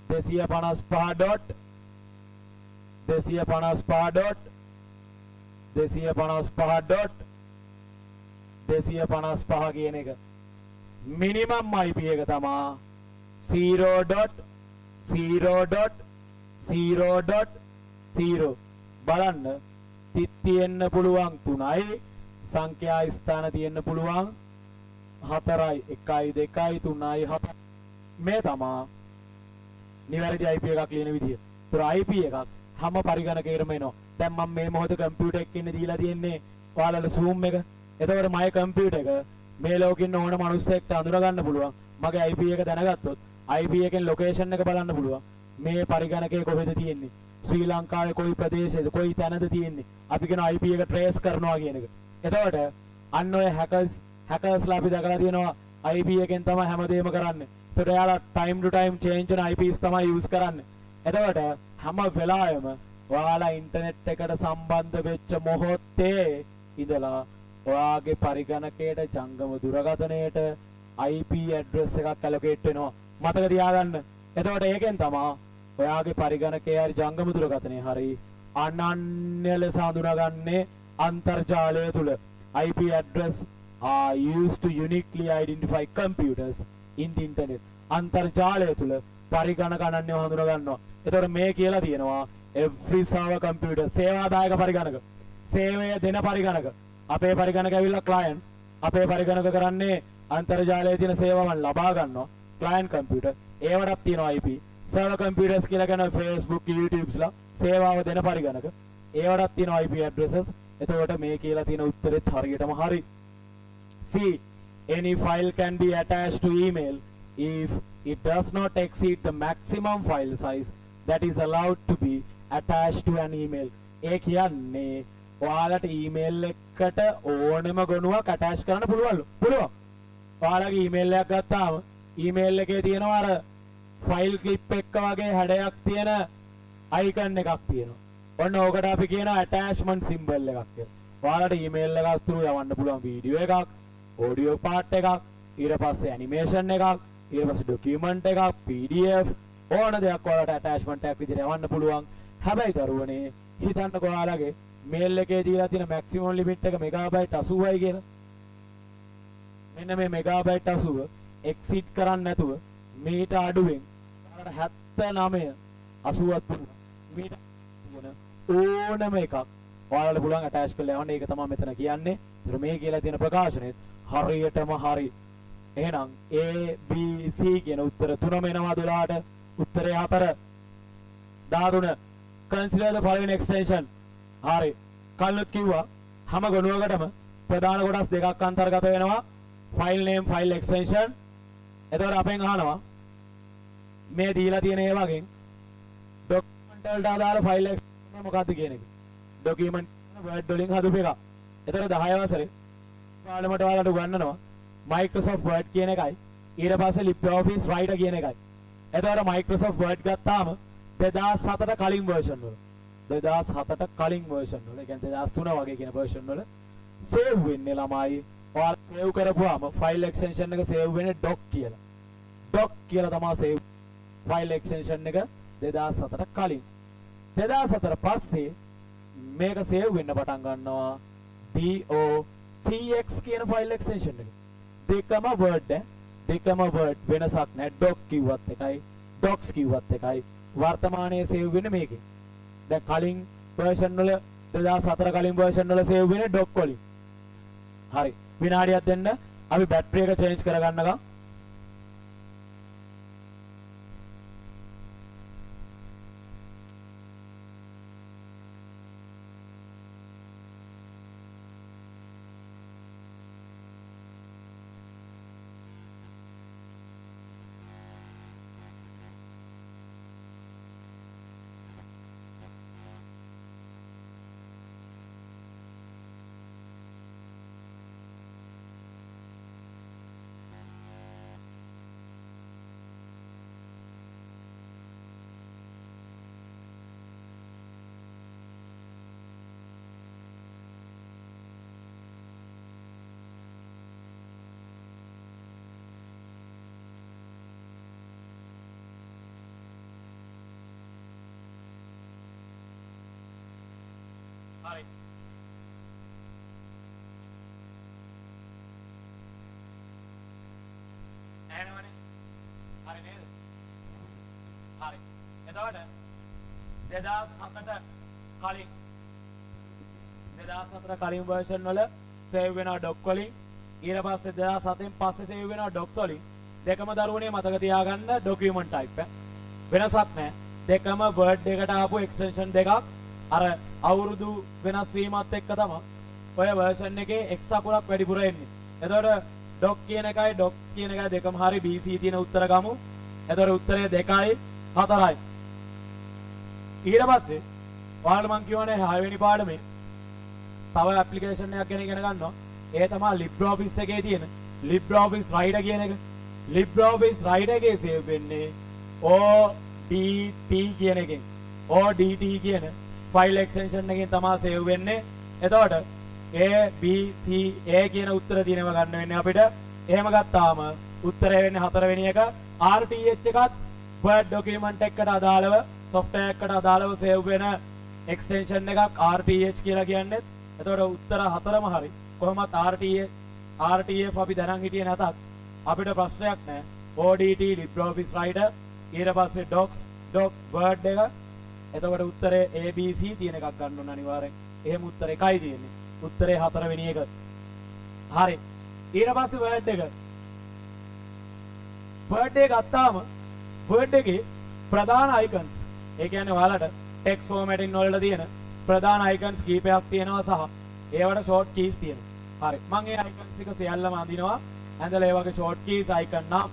255 කියන එක. මිනිමම් IP එක තමා 0.0.0.0 බලන්න. තිත් තියෙන්න පුළුවන් 3යි සංඛ්‍යා ස්ථාන තියෙන්න පුළුවන් 4යි 1යි 2යි 3යි 4යි. මේ තමා නිවැරදි IP එකක් ලියන විදිය. ඒතර IP එකක් හැම පරිගණකයකම එනවා. දැන් මම මේ මොහොතේ කම්පියුටර් එකක ඉන්න දීලා තියෙන්නේ ඔයාලට Zoom එක. එතකොට මගේ කම්පියුටර් එක මේ ලෝකෙ ඉන්න ඕන මිනිස්සෙක්ට අඳුර ගන්න පුළුවන්. මගේ IP එක දැනගත්තොත් IP එකෙන් ලොකේෂන් එක බලන්න පුළුවන්. මේ පරිගණකයේ කොහෙද තියෙන්නේ? ශ්‍රී ලංකාවේ කොයි ප්‍රදේශයේද කොයි තැනද තියෙන්නේ? අපි කියන IP එක ට්‍රේස් කරනවා කියන එක. එතකොට අන්න ඔය හැකර්ස්ලා අපි දැකලා තියෙනවා IP එකෙන් තමයි හැමදේම කරන්නේ. ඒතකොට එයාලා time to time change වෙන IPs තමයි use කරන්නේ. එතකොට හැම වෙලාවෙම ඔයාලා ඉන්ටර්නෙට් එකට සම්බන්ධ වෙච්ච මොහොතේ ඉඳලා ඔයාගේ පරිගණකයට ජංගම දුරකථනයට IP address එකක් allocate වෙනවා. මතක තියාගන්න. එතකොට ඒකෙන් තමයි ඔයාගේ පරිගණකයේ හරි ජංගම දුරකථනයේ හරි අනන්‍ය ලෙස හඳුනාගන්නේ අන්තර්ජාලය තුල. IP address are used to uniquely identify computers in the internet. අන්තර්ජාලය තුල පරිගණක අනන්‍යව හඳුනා ගන්නවා. එතකොට මේ කියලා තියෙනවා every server computer සේවාදායක පරිගණක. සේවය දෙන පරිගණක. අපේ පරිගණක ඇවිල්ලා client. අපේ පරිගණක කරන්නේ අන්තර්ජාලයේ තියෙන සේවාවන් ලබා ගන්නවා. client computer. ඒවටත් තියෙනවා IP. server computers කියලා කියන Facebook, YouTubeස්ලා සේවාව දෙන පරිගණක. ඒවටත් තියෙනවා IP addresses. එතකොට මේ කියලා තියෙන උත්තරෙත් හරියටම හරි. C. Any file can be attached to email if it does not exceed the maximum file size that is allowed to be attached to an email. ඒ කියන්නේ ඔයාලට email එකකට ඕනෙම ගොනුවක් attach කරන්න පුළුවන්ලු. පුළුවන්. ඔයාලගේ email එකක් ගත්තාම email එකේ තියෙනවා අර file clip එක වගේ හැඩයක් තියෙන icon එකක් තියෙනවා. ඔන්න ඕකට අපි කියනවා attachment symbol එකක් කියලා. ඔයාලට email එකක් through යවන්න පුළුවන් වීඩියෝ එකක්, audio part එකක්, ඊට පස්සේ animation එකක්, ඊට පස්සේ document එකක්, PDF ඕන දෙයක් ඔයාලට attachment එකක් විදිහට යවන්න පුළුවන්. හැබැයි දරුවනේ හිතන්නකෝ ඔයාලගේ මේල් එකේ දීලා තියෙන මැක්සිමම් ලිමිට් එක මෙගාබයිට් 80යි කියලා. මෙන්න මේ මෙගාබයිට් 80 එක්සිට් කරන්නේ නැතුව මීට අඩුවෙන් 79 80ක් මීට ඕනම එකක් ඔයාලට පුළුවන් ඇටච් කරලා යවන්න. ඒක තමයි මෙතන කියන්නේ. ඒතර මේ කියලා තියෙන ප්‍රකාශනෙත් හරියටම හරි. එහෙනම් A B C කියන උත්තර තුනම එනවා 12ට. උත්තරය 4 13. consider the following extension. හරි. කල්ලුත් කිව්වා හැම ගණුවකටම ප්‍රධාන කොටස් දෙකක් අන්තර්ගත වෙනවා. file name file extension. එතකොට අපෙන් අහනවා මේ දීලා තියෙන ඒ වගේ document වලට අදාළ file extension මොකක්ද කියන එක. document word වලින් හදපු එක. එතකොට 10 වසරේ පාඩමට ඔයාලට උගන්වනවා Microsoft Word කියන එකයි ඊට පස්සේ LibreOffice Writer කියන එකයි. එතකොට Microsoft Word ගත්තාම 2007ට කලින් version වල 2007ට කලින් version වල ඒ කියන්නේ 2003 වගේ කියන version වල save වෙන්නේ ළමයි. ඔයාලා save කරපුවාම file extension එක save වෙන්නේ doc කියලා. doc කියලා තමයි save file extension එක 2007ට කලින්. 2007ට පස්සේ මේක save වෙන්න පටන් ගන්නවා docx කියන file extension එක. දෙකම word දෙකම word වෙනසක් නැහැ. doc කිව්වත් එකයි docs කිව්වත් එකයි. වර්තමානයේ save වෙන්නේ මේකේ. දැන් කලින් version වල 2004 කලින් version වල save වෙන්නේ doc වලින්. හරි. විනාඩියක් දෙන්න. අපි බැටරි එක change කරගන්නකම්. හරි. එහෙනවනේ. හරි නේද? හරි. එතකොට 2007ට කලින් 2007ට කලින් version වල save වෙනවා doc වලින්. ඊට පස්සේ 2007න් පස්සේ save වෙනවා docs වලින්. දෙකම දරුවනේ මතක තියාගන්න document type එක. වෙනසක් නැහැ. දෙකම word එකට ආපු extension දෙකක්. අර අවුරුදු වෙනස් වීමත් එක්ක තමයි ඔය version එකේ x අකුරක් වැඩිපුර එන්නේ. එතකොට doc කියන එකයි docs කියන එකයි දෙකම හරි BC තියෙන උත්තර ගමු. එතකොට උත්තරය 2යි 4යි. ඊට පස්සේ ඔයාලට මම කියවනේ 6 වෙනි පාඩමේ තව ඇප්ලිකේෂන් එකක් ගැන ඉගෙන ගන්නවා. ඒ තමයි LibreOffice එකේ තියෙන LibreOffice Writer කියන එක. LibreOffice Writer එකේ save වෙන්නේ ODT කියන එකෙන්. ODT කියන file extension එකෙන් තමයි save වෙන්නේ. එතකොට A B C A කියන උත්තර දිනව ගන්න වෙන්නේ අපිට. එහෙම ගත්තාම උත්තරය වෙන්නේ 4 වෙනි එක. RTH එකත් Word document එකකට අදාළව software එකට අදාළව save වෙන extension එකක් RTH කියලා කියන්නේ. එතකොට උත්තර 4ම හරි. කොහොමත් RTF අපි දැනන් හිටියේ නැතත් අපිට ප්‍රශ්නයක් නැහැ. ODT LibreOffice Writer ඊට පස්සේ docs doc word එක. එතකොට උත්තරේ ABC තියෙන එකක් ගන්න ඕන අනිවාර්යෙන්. එහෙම උත්තර එකයි තියෙන්නේ. උත්තරේ 4 වෙනි එක. හරි. ඊට පස්සේ word එක. word එක ගත්තාම word එකේ ප්‍රධාන icons ඒ කියන්නේ ඔයාලට text formatting වලට තියෙන ප්‍රධාන icons කීපයක් තියෙනවා සහ ඒවට short keys තියෙනවා. හරි. මම ඒ icons ටික සියල්ලම අඳිනවා. ඇඳලා ඒ වගේ short keys icon නම්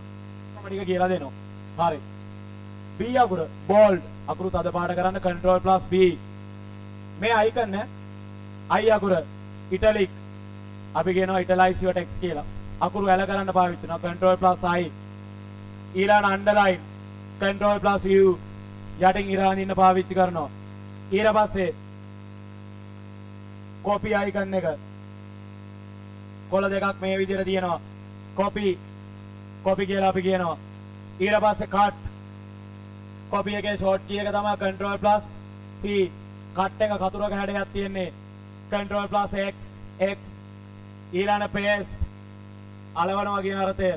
මම ටික කියලා දෙනවා. හරි. B අකුර bold අකුරු තද පාට කරන්න Ctrl+B. මේ icon නේ I අකුර italic අපි කියනවා italize your text කියලා. අකුරු ඇල කරන්න පාවිච්චි කරනවා Ctrl+I. ඊළඟ underline Ctrl+U යටින් ඉරාන ඉන්න පාවිච්චි කරනවා. ඊට පස්සේ copy icon එක කොළ දෙකක් මේ විදිහට තියෙනවා. copy කියලා අපි කියනවා. ඊට පස්සේ cut copy එකේ short key එක තමයි Ctrl+C. cut එක කතුරක හැඩයක් තියෙන්නේ. control plus x ඊළඟ paste අලවනවා කියන අර්ථය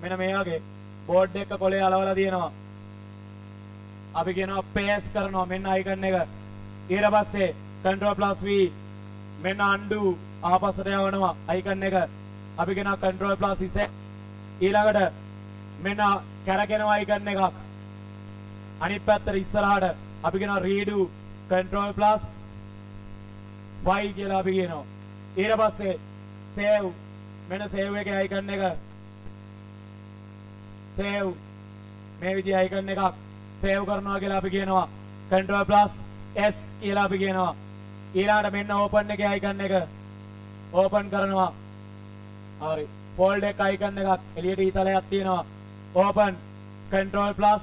මෙන්න මේ වගේ බෝඩ් එක කොලේ අලවලා තියෙනවා අපි කියනවා paste කරනවා මෙන්න icon එක ඊට පස්සේ control plus v මෙන්න undo ආපස්සට යවනවා icon එක අපි කියනවා control plus z ඊළඟට මෙන්න කැරකෙනවා icon එකක් අනිත් පැත්තට ඉස්සරහට අපි කියනවා redo control plus y කියලා අපි කියනවා ඊට පස්සේ save මෙන්න save එකේ icon එක save මේ විදිහේ icon එකක් save කරනවා කියලා අපි කියනවා control plus s කියලා අපි කියනවා ඊළඟට මෙන්න open එකේ icon එක open කරනවා හරි fold එක icon එකක් එළියට ඊතලයක් තියෙනවා open control plus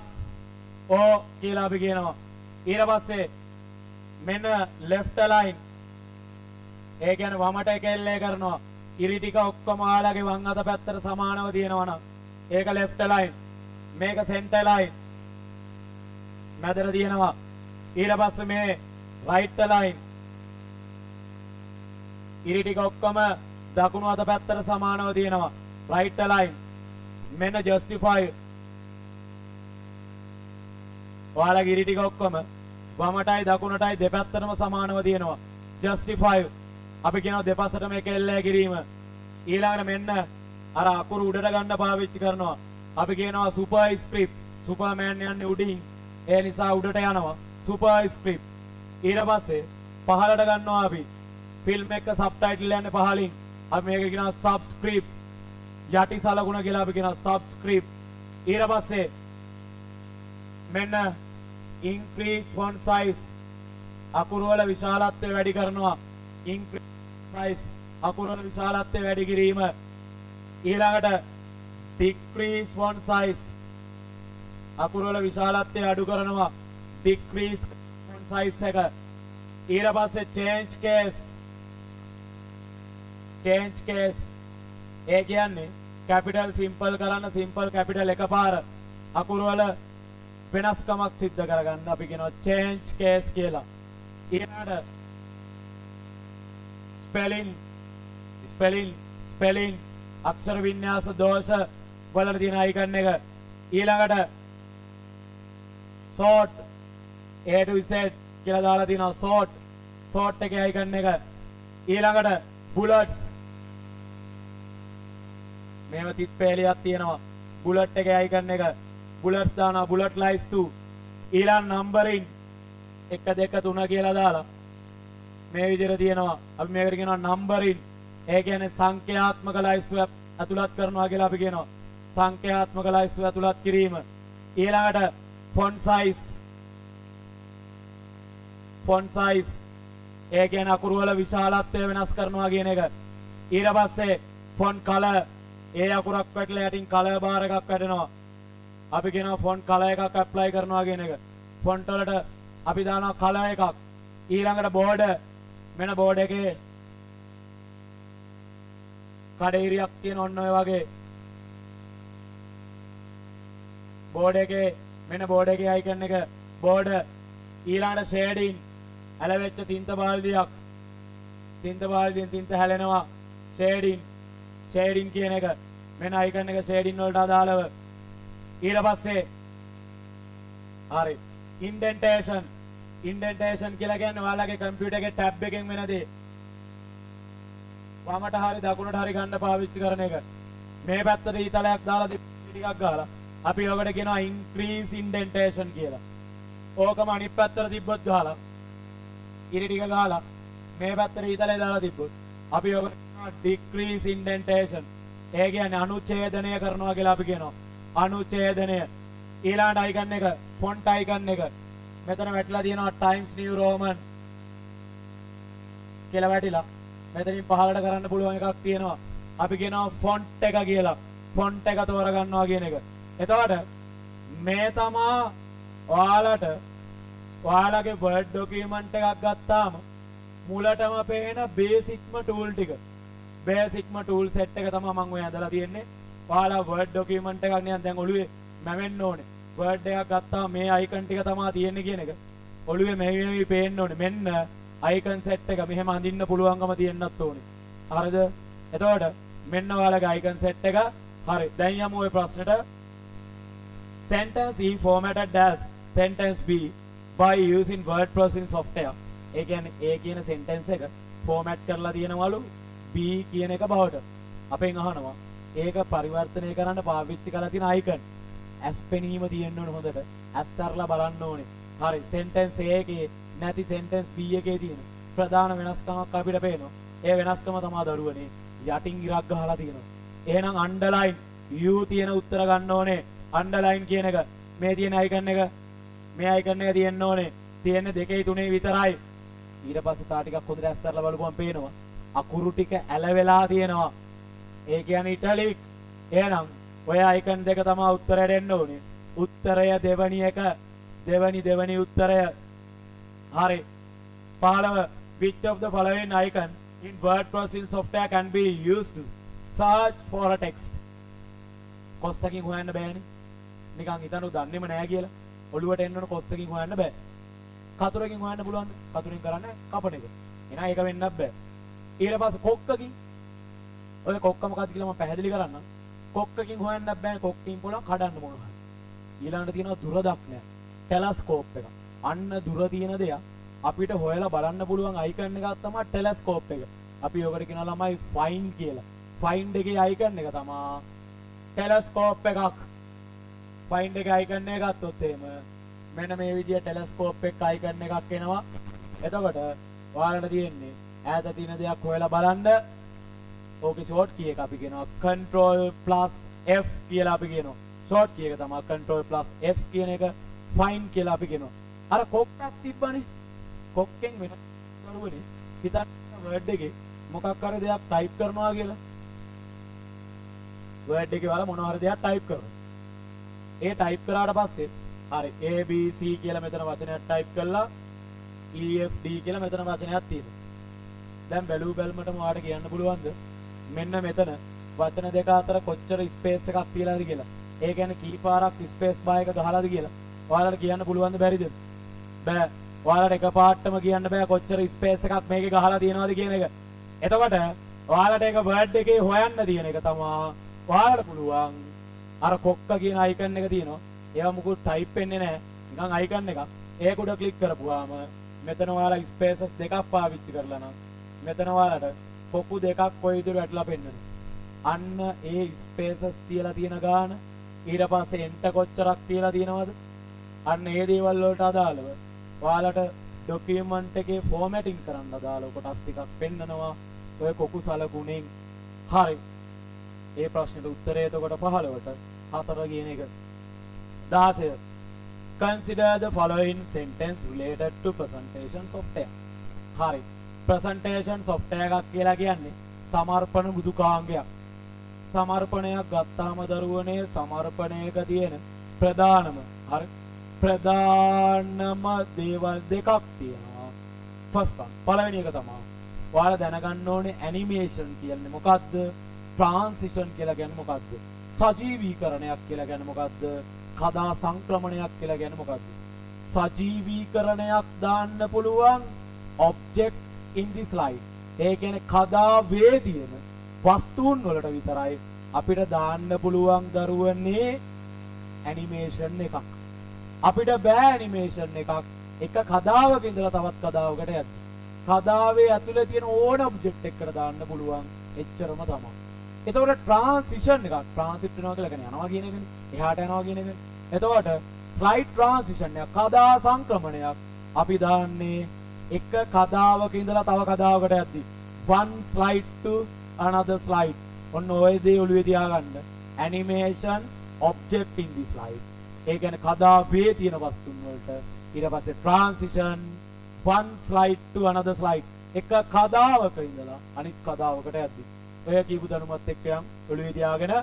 o කියලා අපි කියනවා ඊට පස්සේ මෙන්න left align ඒ කියන්නේ වමට කෙල්ලේ කරනවා ඉරි ටික ඔක්කොම ආලගේ වම් අත පැත්තට සමානව තියෙනවා නම් ඒක left align මේක center line මැදට තියෙනවා ඊට පස්සේ මේ right align ඉරි ටික ඔක්කොම දකුණු අත පැත්තට සමානව තියෙනවා right align මෙන්න justify ඔයාලගේ ඉරි ටික ඔක්කොම වමටයි දකුණටයි දෙපැත්තටම සමානව තියෙනවා justify අපි කියනවා දෙපසට මේක එල්ලේ කිරීම ඊළඟට මෙන්න අර අකුරු උඩට ගන්න පාවිච්චි කරනවා අපි කියනවා superscript සුපර්මෑන් යන්නේ උඩින් ඒ නිසා උඩට යනවා superscript ඊට පස්සේ පහළට ගන්නවා අපි ෆිල්ම් එක සබ්ටයිටල් යන්නේ පහලින් අපි මේක කියනවා subscript යටි සලකුණ කියලා අපි කියනවා subscript ඊට පස්සේ මෙන්න increase font size අකුරු වල විශාලත්වය වැඩි කරනවා increase size අකුරු වල විශාලත්වය වැඩි කිරීම ඊළඟට decrease font size අකුරු වල විශාලත්වය අඩු කරනවා decrease font size එක ඊට පස්සේ change case ඒ කියන්නේ capital simple කරන්න simple capital එකපාර අකුරු වල වෙනස්කමක් සිද්ධ කරගන්න අපි කියනවා change case කියලා ඊළඟට spelling අක්ෂර වින්‍යාස දෝෂ වලට තියෙන icon එක ඊළඟට sort a to z කියලා දාලා තියෙනවා sort එකේ icon එක ඊළඟට bullets මේව තිත් පෙළියක් තියෙනවා bullet එකේ icon එක bullets දානවා bullet lines 2 ඊළඟ numbering 1 2 3 කියලා දාලා මේ විදිහට තියෙනවා අපි මේකට කියනවා numbering ඒ කියන්නේ සංඛ්‍යාත්මක ලයිස්තු ඇතුළත් කරනවා කියලා අපි කියනවා සංඛ්‍යාත්මක ලයිස්තු ඇතුළත් කිරීම ඊළඟට font size ඒ කියන්නේ අකුරු වල විශාලත්වය වෙනස් කරනවා කියන එක ඊට පස්සේ font color ඒ අකුරක් වැටලා යටින් color bar එකක් වැටෙනවා අපි කියනවා font color එකක් apply කරනවා කියන එක font වලට අපි දානවා color එකක් ඊළඟට border මෙන්න border එකේ කඩේරියක් තියෙන ඔන්න ඔය වගේ border එකේ මෙන්න border එකේ icon එක border ඊළඟට shading ඇලවෙච්ච තින්ත බාල්දියෙන් තින්ත හැලෙනවා shading කියන එක මෙන්න icon එක shading වලට අදාළව ඊට පස්සේ හරි indentation කියලා කියන්නේ ඔයාලගේ කම්පියුටර් එකේ ටැබ් එකෙන් වෙන දේ වමට හරි දකුණට හරි ගන්න පාවිච්චි කරන එක මේ පැත්තට ඊතලයක් දාලා ටිකක් ගහලා අපි ඔකට කියනවා increase indentation කියලා ඕකම අනිත් පැත්තට තිබ්බොත් ගහලා ඉරි ටික ගහලා මේ පැත්තට ඊතලේ දාලා තිබ්බොත් අපි ඔකට කියනවා decrease indentation ඒ කියන්නේ අනුච්ඡේදනය කරනවා කියලා අපි කියනවා අනුච්ඡේදනය ඊළඟ icon එක font icon එක මෙතන වැටලා තියෙනවා Times New Roman කියලා වැටිලා මෙතනින් පහළට කරන්න පුළුවන් එකක් තියෙනවා අපි කියනවා font එක කියලා font එක තෝරගන්නවා කියන එක එතකොට මේ තමා ඔයාලගේ Word document එකක් ගත්තාම මුලටම පේන බේසික්ම ටූල් ටික බේසික්ම ටූල් සෙට් එක තමයි මම ඔය ඇදලා තියෙන්නේ ඔයාලා Word document එකක් නිකන් දැන් ඔළුවේ මැවෙන්න ඕනේ Word එකක් ගත්තාම මේ icon ටික තමයි තියෙන්නේ කියන එක ඔළුවේ මෙහි පේන්න ඕනේ මෙන්න icon set එක මෙහෙම අඳින්න පුළුවන්කම තියෙන්නත් ඕනේ. හරිද? එතකොට මෙන්න ඔයාලගේ icon set එක. හරි. දැන් යමු ওই ප්‍රශ්නෙට. Sentence E formatted as sentence B by using word processing software. ඒ කියන්නේ A කියන sentence එක format කරලා තියෙනවලු B කියන එක බවට. අපෙන් අහනවා ඒක පරිවර්තනය කරන්න පාවිච්චි කරලා තියෙන icon. ඇස් පෙනීම තියෙන්න ඕනේ හොඳට. ඇස් අරලා බලන්න ඕනේ. හරි. sentence A එකේ නැති sentence B එකේ තියෙන ප්‍රධාන වෙනස්කමක් අපිට පේනවා. ඒ වෙනස්කම තමයි දරුවනේ යටින් ඉරක් ගහලා තියෙනවා. එහෙනම් underline U තියෙන උත්තර ගන්න ඕනේ. underline කියන එක මේ තියෙන icon එක මේ icon එක තියෙන්න ඕනේ. තියෙන්නේ 2 3 විතරයි. ඊට පස්සේ තා ටිකක් හොඳට ඇස් අරලා බලපුවම පේනවා. අකුරු ටික ඇලවෙලා තියෙනවා. ඒ කියන්නේ ඉටලික්. එහෙනම් ඔය icon දෙක තමයි උත්තරයට එන්න ඕනේ. උත්තරය දෙවනි එක දෙවනි උත්තරය. හරි. 15 which of the following icon in word processing software can be used to search for a text? කොස්සකින් හොයන්න බෑනේ. නිකන් හිතනු දන්නේම නෑ කියලා. ඔළුවට එන්න ඕන කොස්සකින් හොයන්න බෑ. කතුරකින් හොයන්න පුළුවන්ද? කතුරෙන් කරන්නේ කපන එක. එහෙනම් ඒක වෙන්නත් බෑ. ඊට පස්සේ කොක්කකින් ඔය කොක්ක මොකක්ද කියලා මම පැහැදිලි කරන්නම්. කොක්කකින් හොයන්නත් බෑනේ. කොක්කකින් පුළුවන් කඩන්න මොනවා. ඊළඟට තියෙනවා දුර දක්නය. ටෙලස්කෝප් එක. අන්න දුර තියෙන දෙයක් අපිට හොයලා බලන්න පුළුවන් icon එකක් තමයි ටෙලස්කෝප් එක. අපි ඔකට කියනවා ළමයි find කියලා. find එකේ icon එක තමයි ටෙලස්කෝප් එකක්. find එකේ icon එක ගත්තොත් එහෙම මෙන්න මේ විදිය ටෙලස්කෝප් එක icon එකක් එනවා. එතකොට ඔයාලට තියෙන්නේ ඈත තියෙන දෙයක් හොයලා බලන්න. ඕකේ ෂෝට් කී එක අපි කියනවා control+F කියලා අපි කියනවා. ෂෝට් කී එක තමයි control+F කියන එක find කියලා අපි කියනවා. අර කොක්කක් තිබ්බනේ. කොක්කෙන් වෙන කරුවනේ. හිතන්න වර්ඩ් එකේ මොකක් හරි දෙයක් ටයිප් කරනවා කියලා. වර්ඩ් එකේ වල මොනවා හරි දෙයක් ටයිප් කරනවා. ඒ ටයිප් කරාට පස්සේ හරි A B C කියලා මෙතන වචනයක් ටයිප් කළා E F D කියලා මෙතන වචනයක් තියෙනවා. දැන් බැලු බැලමටම ඔයාලට කියන්න පුළුවන්ද මෙන්න මෙතන වචන දෙක අතර කොච්චර ස්පේස් එකක් තියලාද කියලා. ඒ කියන්නේ කී පාරක් ස්පේස් බාර් එක ගහලාද කියලා. ඔයාලට කියන්න පුළුවන්ද බැරිද? බෑ. ඔයාලට එකපාරටම කියන්න බෑ කොච්චර ස්පේස් එකක් මේකේ ගහලා තියෙනවද කියන එක. එතකොට ඔයාලට ඒක වර්ඩ් එකේ හොයන්න තියෙන එක තමයි ඔයාලට පුළුවන් අර කොක්ක කියන icon එක තියෙනවා. ඒවා මුකුත් ටයිප් වෙන්නේ නැහැ. නිකන් icon එකක්. ඒක උඩ ක්ලික් කරපුවාම මෙතන ඔයාලා ස්පේසස් දෙකක් පාවිච්චි කරලා නම් මෙතන ඔයාලට කොකු දෙකක් කොයි විදිහට වැටලා පෙන්නනවා. අන්න ඒ ස්පේසස් තියලා තියෙන ගාන ඊට පස්සේ එන්ටර් කොච්චරක් තියලා තියෙනවද? අන්න ඒ දේවල් වලට අදාළව ඔයාලට ડોකියුමන්ට් එකේ ෆෝමැටින් කරන්න අදාළව කොටස් ටිකක් පෙන්නනවා. ඔය කොකු සලකුණෙන්. හරි. ඒ ප්‍රශ්නෙට උත්තරය එතකොට 15ට 4 කියන එක. 16 Consider the following sentence related to presentation software. හරි. presentation software එකක් කියලා කියන්නේ සමර්පණ මෘදුකාංගයක්. සමර්පණයක් ගත්තාම දරුවනේ සමර්පණයක තියෙන ප්‍රධානම හරි ප්‍රධානම දේවල් දෙකක් තියෙනවා. ෆස්ට් one පළවෙනි එක තමයි ඔයාලා දැනගන්න ඕනේ ඇනිමේෂන් කියන්නේ මොකක්ද? ට්‍රාන්සිෂන් කියලා කියන්නේ මොකක්ද? සජීවීකරණයක් කියලා කියන්නේ මොකක්ද? කදා සංක්‍රමණයක් කියලා කියන්නේ මොකක්ද? සජීවීකරණයක් දාන්න පුළුවන් object in the slide. ඒ කියන්නේ කදාවේ තියෙන වස්තුන් වලට විතරයි අපිට දාන්න පුළුවන් දරුවනේ ඇනිමේෂන් එකක්. අපිට බෑ ඇනිමේෂන් එකක් එක කදාවක ඉඳලා තවත් කදාවකට යන්න. කදාවේ ඇතුලේ තියෙන ඕන ඔබ්ජෙක්ට් එකකට දාන්න පුළුවන් එච්චරම තමයි. එතකොට ට්‍රාන්සිෂන් එකක් ට්‍රාන්සිට් වෙනවා කියලා කියන්නේ යනවා කියන එකනේ. එහාට යනවා කියන එකනේ. එතකොට ස්ලයිඩ් ට්‍රාන්සිෂන් එක කදා සංක්‍රමණයක් අපි දාන්නේ එක කදාවක ඉඳලා තව කදාවකට යද්දි one slide to another slide. ඔන්න ඔය දේ ඔළුවේ තියාගන්න. animation object in the slide. ඒ කියන්නේ කදාවේ තියෙන වස්තුන් වලට ඊට පස්සේ transition one slide to another slide. එක කදාවක ඉඳලා අනිත් කදාවකට යද්දි. ඔය කියපු දැනුමත් එක්ක යම් ඔළුවේ තියාගෙන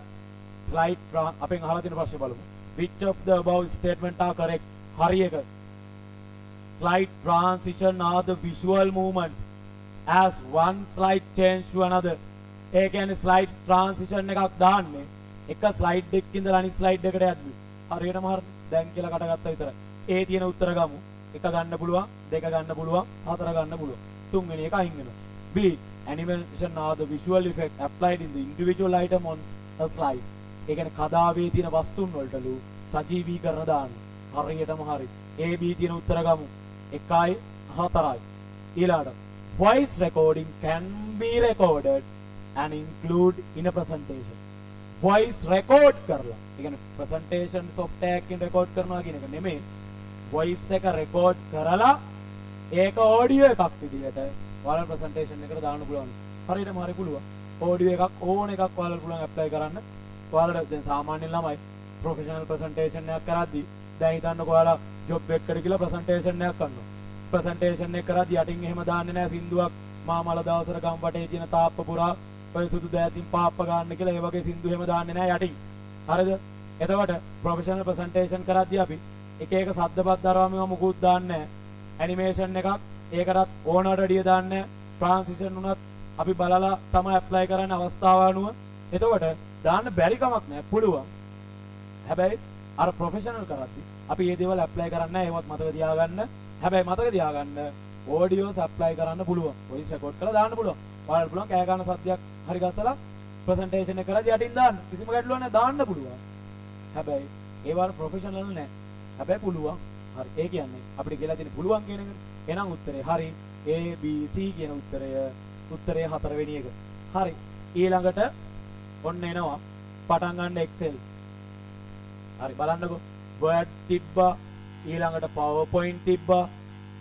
slide අපෙන් අහලා තියෙන ප්‍රශ්නේ බලමු. Which of the above statement are correct? හරි එක. Slide transition are the visual movements as one slide change to another. ඒ කියන්නේ slide transition එකක් දාන්නේ එක slide එකකින් ඉඳලා අනිත් slide එකට යද්දි. හරියටම හරි දැන් කියලා කටගත්තා විතරයි. ඒ තියෙන උත්තර ගමු. එක ගන්න පුළුවන්, දෙක ගන්න පුළුවන්, හතර ගන්න පුළුවන්. තුන්වෙනි එක අයින් වෙනවා. B. Animation are the visual effect applied in the individual item on a slide. ඒ කියන්නේ කදාවේ තියෙන වස්තුන් වලටලු සජීවීකරණ දාන්න. හරියටම හරි. A B තියෙන උත්තර ගමු. 1යි 4යි. ඊළඟට voice recording can be recorded and include in a presentation. voice record කරලා. ඒ කියන්නේ presentation software එකකින් record කරනවා කියන එක නෙමෙයි. voice එක record කරලා ඒක audio එකක් විදිහට ඔයාලා presentation එකට දාන්න පුළුවන්. හරියටම හරි පුළුවන්. audio එකක් ඕන එකක් ඔයාලා පුළුවන් apply කරන්න. ඔයාලට දැන් සාමාන්‍ය ළමයි professional presentation එකක් කරද්දී දැන් හිතන්නකෝ ඔයාලා job එකකට කියලා presentation එකක් කරනවා. presentation එක කරද්දී යටින් එහෙම දාන්නේ නැහැ සින්දුවක් මා මල දවසට ගම් වටේ තියෙන තාප්ප පුරා ඔය සුදු දෑතින් පාප්ප ගන්න කියලා ඒ වගේ සින්දු එහෙම දාන්නේ නැහැ යටින්. හරිද? එතකොට professional presentation කරද්දී අපි එක එක ශබ්දපත් දරවම මොකුත් දාන්නේ නැහැ. animation එකක් ඒකටත් ඕනට වැඩිය දාන්නේ නැහැ. transition උනත් අපි බලලා තමයි apply කරන්න අවස්ථාව අනුව. එතකොට දාන්න බැරි කමක් නැහැ පුළුවන්. හැබැයි අර ප්‍රොෆෙෂනල් කරද්දී අපි මේ දේවල් ඇප්ලයි කරන්නේ නැහැ. ඒවත් මතක තියාගන්න. හැබැයි මතක තියාගන්න ඔඩියෝස් ඇප්ලයි කරන්න පුළුවන්. වොයිස් රෙකෝඩ් කරලා දාන්න පුළුවන්. ඔයාලට පුළුවන් කෑ ගන්න සද්දයක් හරි ගස්සලා ප්‍රසන්ටේෂන් එක කරලා යටින් දාන්න. කිසිම ගැටලුවක් නැහැ දාන්න පුළුවන්. හැබැයි ඒවල් ප්‍රොෆෙෂනල් නැහැ. හැබැයි පුළුවන්. හරි. ඒ කියන්නේ අපිට කියලා තියෙන පුළුවන් කියන එක. එහෙනම් උත්තරේ හරි. A B C කියන උත්තරය 4 වෙනි එක. හරි. ඊළඟට ඔන්න එනවා පටන් ගන්න Excel. හරි බලන්නකෝ. Word තිබ්බා. ඊළඟට PowerPoint තිබ්බා.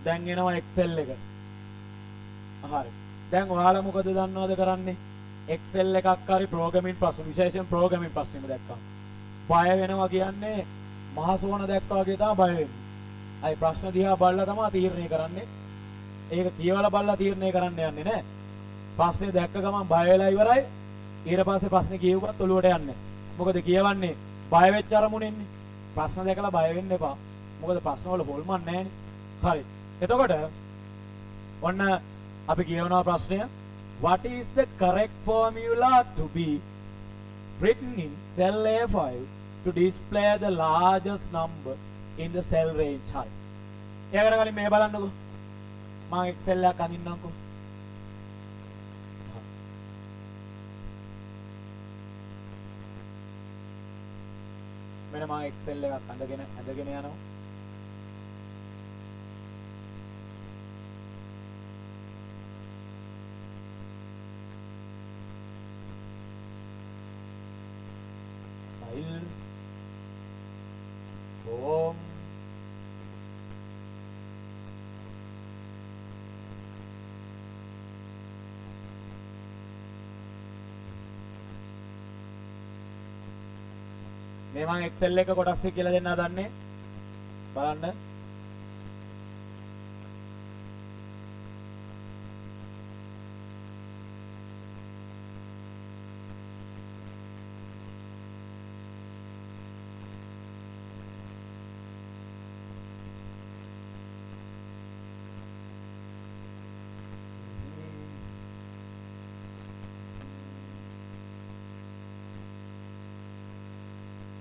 දැන් එනවා Excel එක. හරි. දැන් ඔයාලා මොකද දන්නවද කරන්නේ? Excel එකක් හරි ප්‍රෝග්‍රෑමින් ප්‍රශ්න විශේෂයෙන් ප්‍රෝග්‍රෑමින් ප්‍රශ්නෙම දැක්කම බය වෙනවා කියන්නේ මහසෝන දැක්කා වගේ තමයි බය වෙන්නේ. අයි ප්‍රශ්න දිහා බලලා තමයි තීරණය කරන්නේ. ඒක කියවලා බලලා තීරණය කරන්න යන්නේ නැහැ. ප්‍රශ්නේ දැක්ක ගමන් බය වෙලා ඉවරයි. ඊට පස්සේ ප්‍රශ්නේ කියවුවත් ඔලුවට යන්නේ. මොකද කියවන්නේ බය වෙච්ච අරමුණෙන්නේ. ප්‍රශ්න දැකලා බය වෙන්න එපා. මොකද ප්‍රශ්න වල හොල්මන් නැහැනේ. හරි. එතකොට ඔන්න අපි කියවනවා ප්‍රශ්නය. What is the correct formula to be written in cell A5 to display the largest number in the cell range? හරි. ඒකට කලින් මේ බලන්නකෝ. මම Excel එකක් අඳින්නම්කෝ. මෙන්න මම Excel එකක් අඳගෙන යනවා. file home මේ මම Excel එක කොටස් එක කියලා දෙන්න හදන්නේ. බලන්න.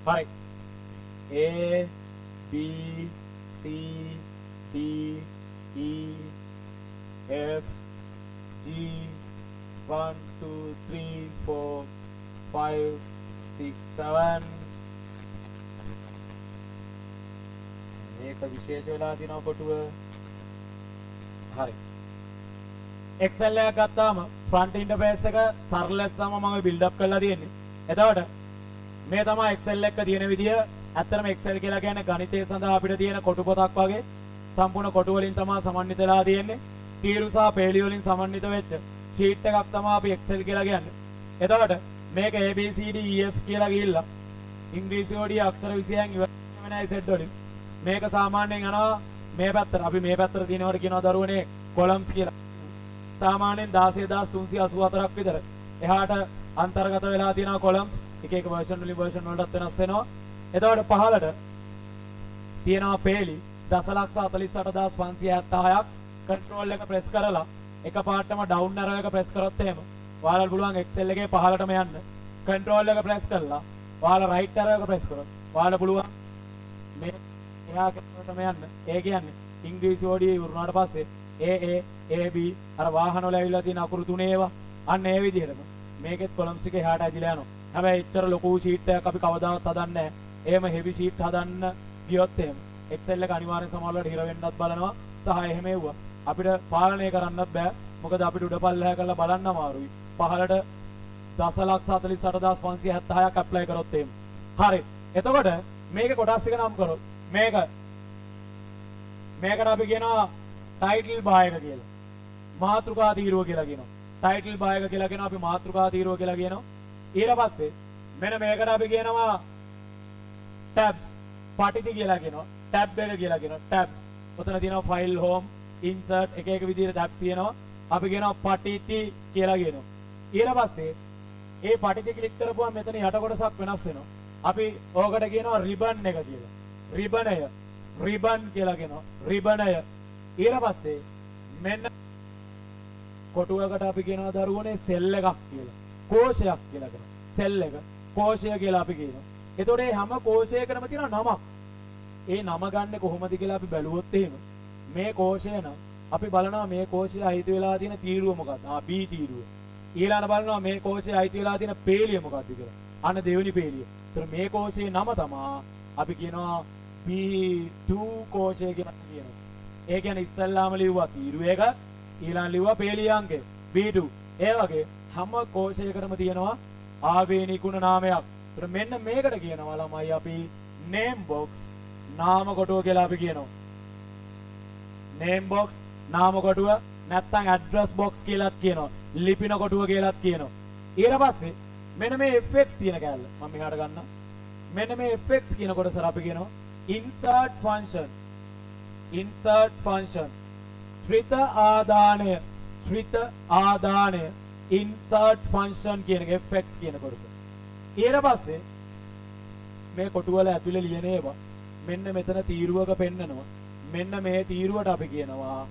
Right. A, B, C, D, E, F, G, 1, 2, 3, 4, 5, 6, 7. මේක විශේෂ වෙලා තියෙනවා කොටුව. හරි. Excel එක ගත්තාම front interface එක සරල ලෙසම මම build up කරලා තියෙන්නේ. එතකොට මේ තමයි Excel එක තියෙන විදිය. ඇත්තටම Excel කියලා කියන්නේ ගණිතය සඳහා අපිට තියෙන කොටු පොතක් වගේ. සම්පූර්ණ කොටු වලින් තමයි සමන්විත වෙලා තියෙන්නේ. තීරු සහ පේලි වලින් සමන්විත වෙච්ච sheet එකක් තමයි අපි Excel කියලා කියන්නේ. එතකොට මේක A B C D E F කියලා ගිහිල්ලා ඉංග්‍රීසි වලින් අක්ෂර 26න් ඉවර වෙනයි සෙට් වලින්. මේක සාමාන්‍යයෙන් යනවා මේ පැත්තට. අපි මේ පැත්තට තියෙනවට කියනවා දරුවනේ columns කියලා. සාමාන්‍යයෙන් 16384ක් විතර. එහාට අන්තර්ගත වෙලා තියෙනවා columns. එක එක version වලින් version වලටත් වෙනස් වෙනවා. එතකොට පහළට තියෙනවා පේලි 1,48,576ක්. control එක press කරලා එකපාරටම down arrow එක press කරොත් එහෙම ඔයාලට පුළුවන් Excel එකේ පහළටම යන්න. control එක press කරලා ඔයාලා right arrow එක press කරොත් ඔයාලට පුළුවන් මේ එහා කැමරටම යන්න. ඒ කියන්නේ ඉංග්‍රීසි ඕඩියේ වුණාට පස්සේ AB අර වාහන වල ඇවිල්ලා තියෙන අකුරු තුනේ ඒවා අන්න ඒ විදිහටම මේකෙත් කොලම්ස් එකේ එහාට ඇදිලා යනවා. හැබැයි එච්චර ලොකු ෂීට් එකක් අපි කවදාවත් හදන්නේ නැහැ. එහෙම හෙවි ෂීට් හදන්න ගියොත් එහෙම Excel එක අනිවාර්යෙන් සමහරවල්ලාට හිර වෙන්නත් බලනවා. සහ එහෙම එව්වා අපිට පාලනය කරන්නත් බෑ. මොකද අපිට උඩ පල්ලෙහා කරලා බලන්න අමාරුයි. පහළට 10,48,576ක් ඇප්ලයි කරොත් එහෙම. හරි. එතකොට මේකේ කොටස් එක නම් කරොත් මේකට අපි කියනවා ටයිටල් බාර් එක කියලා. මාතෘකා තීරුව කියලා කියනවා. ටයිටල් බාර් එක කියලා කියනවා අපි මාතෘකා තීරුව කියලා කියනවා. ඊට පස්සේ මෙන්න මේකට අපි කියනවා tabs පටිති කියලා කියනවා. tab එක කියලා කියනවා. tabs. ඔතන තියෙනවා file home insert එක එක විදිහට tabs තියෙනවා. අපි කියනවා පටිති කියලා කියනවා. ඊට පස්සේ ඒ පටිති ක්ලික් කරපුවම මෙතන යට කොටසක් වෙනස් වෙනවා. අපි ඕකට කියනවා ribbon එක කියලා. ribbon කියලා කියනවා. ribbon ඊට පස්සේ මෙන්න කොටුවකට අපි කියනවා දරුවනේ සෙල් එකක් කියලා. කෝෂයක් කියලා කියනවා. සෙල් එක කෝෂය කියලා අපි කියනවා. එතකොට මේ හැම කෝෂයකටම තියෙන නමක්. ඒ නම ගන්න කොහොමද කියලා අපි බැලුවොත් එහෙම මේ කෝෂය නම් අපි බලනවා මේ කෝෂය අයිති වෙලා තියෙන තීරුව මොකක්ද? B තීරුව. ඊළඟට බලනවා මේ කෝෂය අයිති වෙලා තියෙන පේලිය මොකක්ද කියලා. අන්න දෙවෙනි පේලිය. ඒතර මේ කෝෂයේ නම තමයි අපි කියනවා B2 කෝෂය කියලා කියනවා. ඒ කියන්නේ ඉස්සල්ලාම ලිව්වා තීරුව එක ඊළඟ ලිව්වා පේලිය අංකය B2. ඒ වගේ හැම කෝෂයකටම තියෙනවා ආවේනිකුණ නාමයක්. ඒතර මෙන්න මේකට කියනවා ළමයි අපි name box නාම කොටුව කියලා අපි කියනවා. name box නාම කොටුව නැත්නම් address box කියලාත් කියනවා. ලිපින කොටුව කියලාත් කියනවා. ඊට පස්සේ මෙන්න මේ fx තියෙන කැලල මම මෙහාට ගන්නම්. මෙන්න මේ fx කියන කොටස අපි කියනවා insert function. ත්‍රිත ආදානය insert function කියන එක fx කියන කොටස. ඊට පස්සේ මේ කොටුව වල ඇතුලේ ලියන ඒවා මෙන්න මෙතන තීරුවක පෙන්නනවා. මෙන්න මේ තීරුවට අපි කියනවා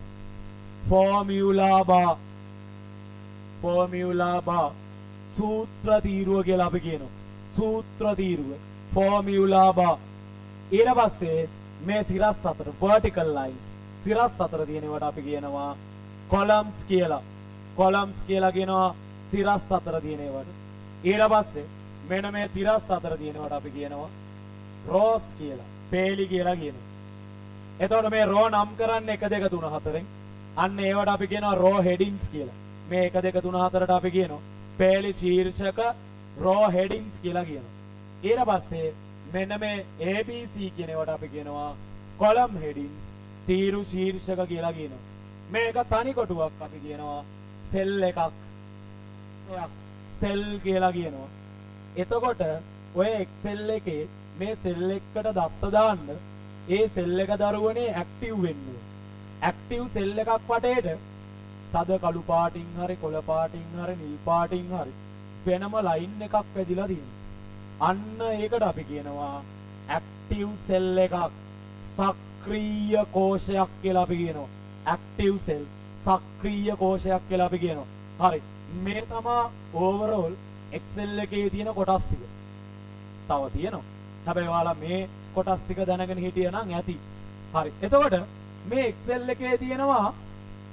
formula bar සූත්‍ර තීරුව කියලා අපි කියනවා. සූත්‍ර තීරුව formula bar. ඊට පස්සේ මේ සිරස් අතර vertical lines සිරස් අතර තියෙනවට අපි කියනවා columns කියලා. columns කියලා කියනවා සිරස් අතර තියෙනවට. ඊට පස්සේ මෙන්න මේ තිරස් අතර තියෙනවට අපි කියනවා rows කියලා. පේලි කියලා කියනවා. එතකොට මේ row නම් කරන්නේ 1 2 3 4න්. අන්න ඒවට අපි කියනවා row headings කියලා. මේ 1 2 3 4ට අපි කියනවා පේලි ශීර්ෂක row headings කියලා කියනවා. ඊට පස්සේ මෙන්න මේ ABC කියන ඒවාට අපි කියනවා column headings තීරු ශීර්ෂක කියලා කියනවා. මේක තනි කොටුවක් අපි කියනවා cell එකක්. cell කියලා කියනවා. එතකොට ඔය Excel එකේ මේ cell එකකට දත්ත දාන්න ඒ cell එක දරුවනේ active වෙන්නේ. active cell එකක් වටේට තද කළු පාටින් හරි කොළ පාටින් හරි නිල් පාටින් හරි වෙනම line එකක් වැදිලා තියෙනවා. අන්න ඒකට අපි කියනවා active cell එකක්. සක්‍රීය කෝෂයක් කියලා අපි කියනවා. active cell සක්‍රීය කෝෂයක් කියලා අපි කියනවා. හරි. මේ තමයි overall Excel එකේ තියෙන කොටස් ටික. තව තියෙනවා. හැබැයි ඔයාලා මේ කොටස් ටික දැනගෙන හිටියනම් ඇති. හරි. එතකොට මේ Excel එකේ තියෙනවා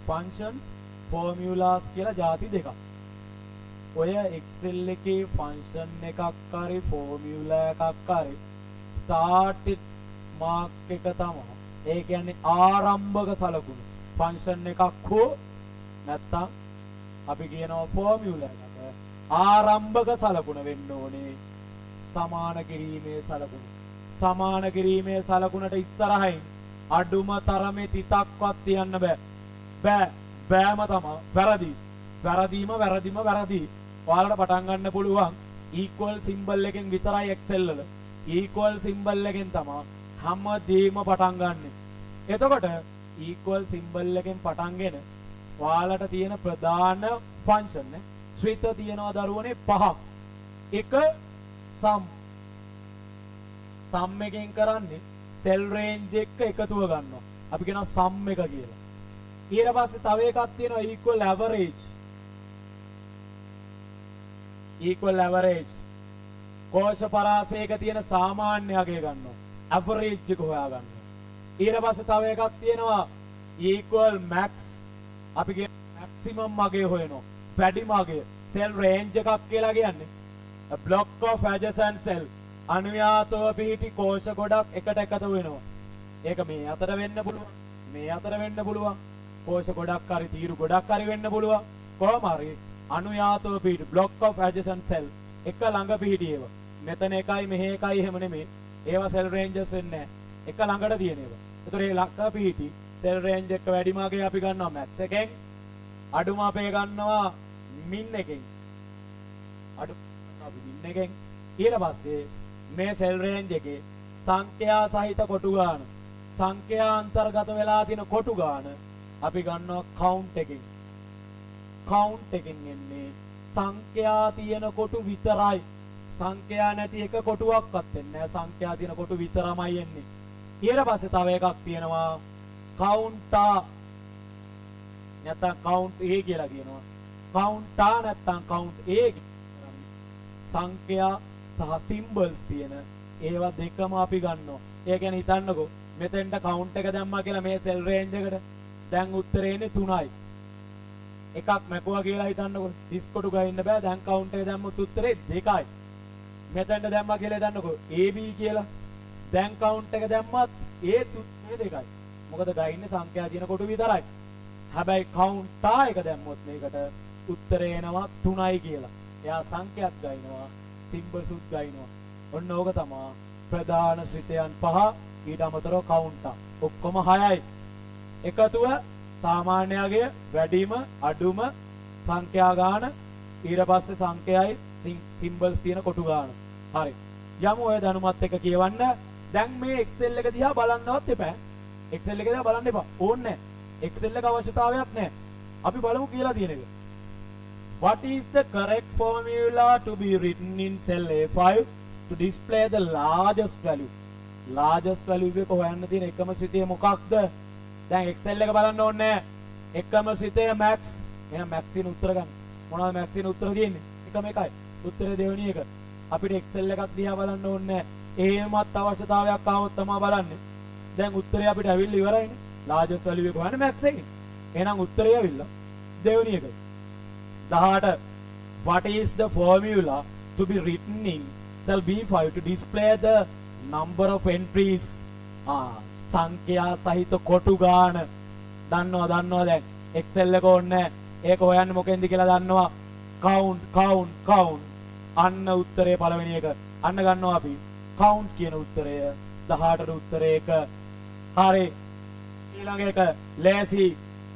functions formulas කියලා ಜಾති දෙකක්. ඔය Excel එකේ function එකක් හරි formula එකක් හරි started mark එක තමයි. ඒ කියන්නේ ආරම්භක සලකුණු. function එකක් හෝ නැත්තම් අපි කියනවා formula එකක්. ආරම්භක සලකුණ වෙන්න ඕනේ සමාන කිරීමේ සලකුණ. සමාන කිරීමේ සලකුණට ඉස්සරහින් අඩුම තරමේ තිතක්වත් තියන්න බෑ. බෑම තමයි. වැරදි. ඔයාලට පටන් ගන්න පුළුවන් equal symbol එකෙන් විතරයි Excel වල. equal symbol එකෙන් තමයි හැමදේම පටන් ගන්නෙ. එතකොට equal symbol එකෙන් පටන්ගෙන ඔයාලට තියෙන ප්‍රධාන function නේ ශ්‍රිත තියෙනවා දරුවනේ 5ක්. එක sum එකෙන් කරන්නේ cell range එක එකතුව ගන්නවා. අපි කියනවා sum එක කියලා. ඊට පස්සේ තව එකක් තියෙනවා equal average. කෝෂ පරාසයක තියෙන සාමාන්‍ය අගය ගන්නවා. average එක හොයා ගන්නවා. ඊට පස්සේ තව එකක් තියෙනවා equal max අපි කියන maximum මගේ හොයනවා. වැඩිම මගේ cell range එකක් කියලා කියන්නේ. A block of adjacent cell අනුයාතව පිහිටි කෝෂ ගොඩක් එකට එකතු වෙනවා. ඒක මේ අතර වෙන්න පුළුවන්. මේ අතර වෙන්න පුළුවන්. කෝෂ ගොඩක් හරි තීරු ගොඩක් හරි වෙන්න පුළුවන්. කොහොම හරි අනුයාතව පිහිටි block of adjacent cell එක ළඟ පිහිටියේව. මෙතන එකයි මෙහෙ එකයි එහෙම නෙමෙයි. ඒවා cell ranges වෙන්නේ නැහැ. එක ළඟට තියෙන ඒවා. ඒතර මේ ළඟ පිහිටි cell range එක වැඩිම අගේ අපි ගන්නවා max එකෙන්. අඩුම අපේ ගන්නවා min එකෙන්. අඩු අපි min එකෙන්. ඊට පස්සේ මේ cell range එකේ සංඛ්‍යා සහිත කොටු ගාන සංඛ්‍යා අන්තර්ගත වෙලා තියෙන කොටු ගාන අපි ගන්නවා count එකෙන්. count එකෙන් එන්නේ සංඛ්‍යා තියෙන කොටු විතරයි. සංඛ්‍යා නැති එක කොටුවක්වත් වෙන්නේ නැහැ. සංඛ්‍යා තියෙන කොටු විතරමයි එන්නේ. ඊට පස්සේ තව එකක් තියෙනවා counter නැත්නම් count A කියලා කියනවා. counter නැත්නම් count A සංඛ්‍යා සහ symbols තියෙන ඒවා දෙකම අපි ගන්නවා. ඒ කියන්නේ හිතන්නකෝ මෙතෙන්ට count එක දැම්මා කියලා මේ cell range එකට දැන් උත්තරේ එන්නේ 3යි. එකක් මැකුවා කියලා හිතන්නකෝ 30 කොටු ගහින්න බෑ. දැන් count එක දැම්මොත් උත්තරේ 2යි. මෙතෙන්ට දැම්මා කියලා හිතන්නකෝ AB කියලා. දැන් count එක දැම්මත් ඒත් උත්තරේ 2යි. මොකද ගහින්නේ සංඛ්‍යා දින කොටු විතරයි. හැබැයි counter එක දැම්මොත් මේකට උත්තරේ එනවා 3යි කියලා. එයා සංඛ්‍යාත් ගහිනවා symbols උත් ගහිනවා. ඔන්න ඕක තමයි ප්‍රධාන ශ්‍රිතයන් 5 ඊට අමතරව counter. ඔක්කොම 6යි. එකතුව සාමාන්‍යයේ වැඩිම අඩුම සංඛ්‍යා ගාන ඊට පස්සේ සංඛ්‍යයි symbols තියෙන කොටු ගාන. හරි. යමු ඔය දැනුමත් එක කියවන්න. දැන් මේ Excel එක දිහා බලන්නවත් එපා. Excel එක දිහා බලන්න එපා. ඕනේ නැහැ. Excel එක අවශ්‍යතාවයක් නැහැ. අපි බලමු කියලා තියෙන එක. What is the correct formula to be written in cell A5 to display the largest value? Largest value එක හොයන්න තියෙන එකම ශ්‍රිතය මොකක්ද? දැන් Excel එක බලන්න ඕනේ නැහැ. එකම ශ්‍රිතය max. එහෙනම් max ඉන උත්තර ගන්න. මොනවද max ඉන උත්තර තියෙන්නේ? එකම එකයි. උත්තරේ දෙවෙනි එක. අපිට Excel එකක් දිහා බලන්න ඕනේ නැහැ. එහෙමත් අවශ්‍යතාවයක් ආවොත් තමයි බලන්නේ. දැන් උත්තරේ අපිට ඇවිල්ලා ඉවරයිනේ. largest value එක හොයන්න max එකෙන්. එහෙනම් උත්තරේ ඇවිල්ලා දෙවෙනි එක. 18 What is the formula to be written in cell B5 to display the number of entries? සංඛ්‍යා සහිත කොටු ගාන දන්නවා දැන් Excel එක ඕනේ ඒක හොයන්න මොකෙන්ද කියලා දන්නවා count අන්න උත්තරේ පළවෙනි එක අන්න ගන්නවා අපි count කියන උත්තරය 18ට උත්තරේ එක හරි ඊළඟ එක ලෑසි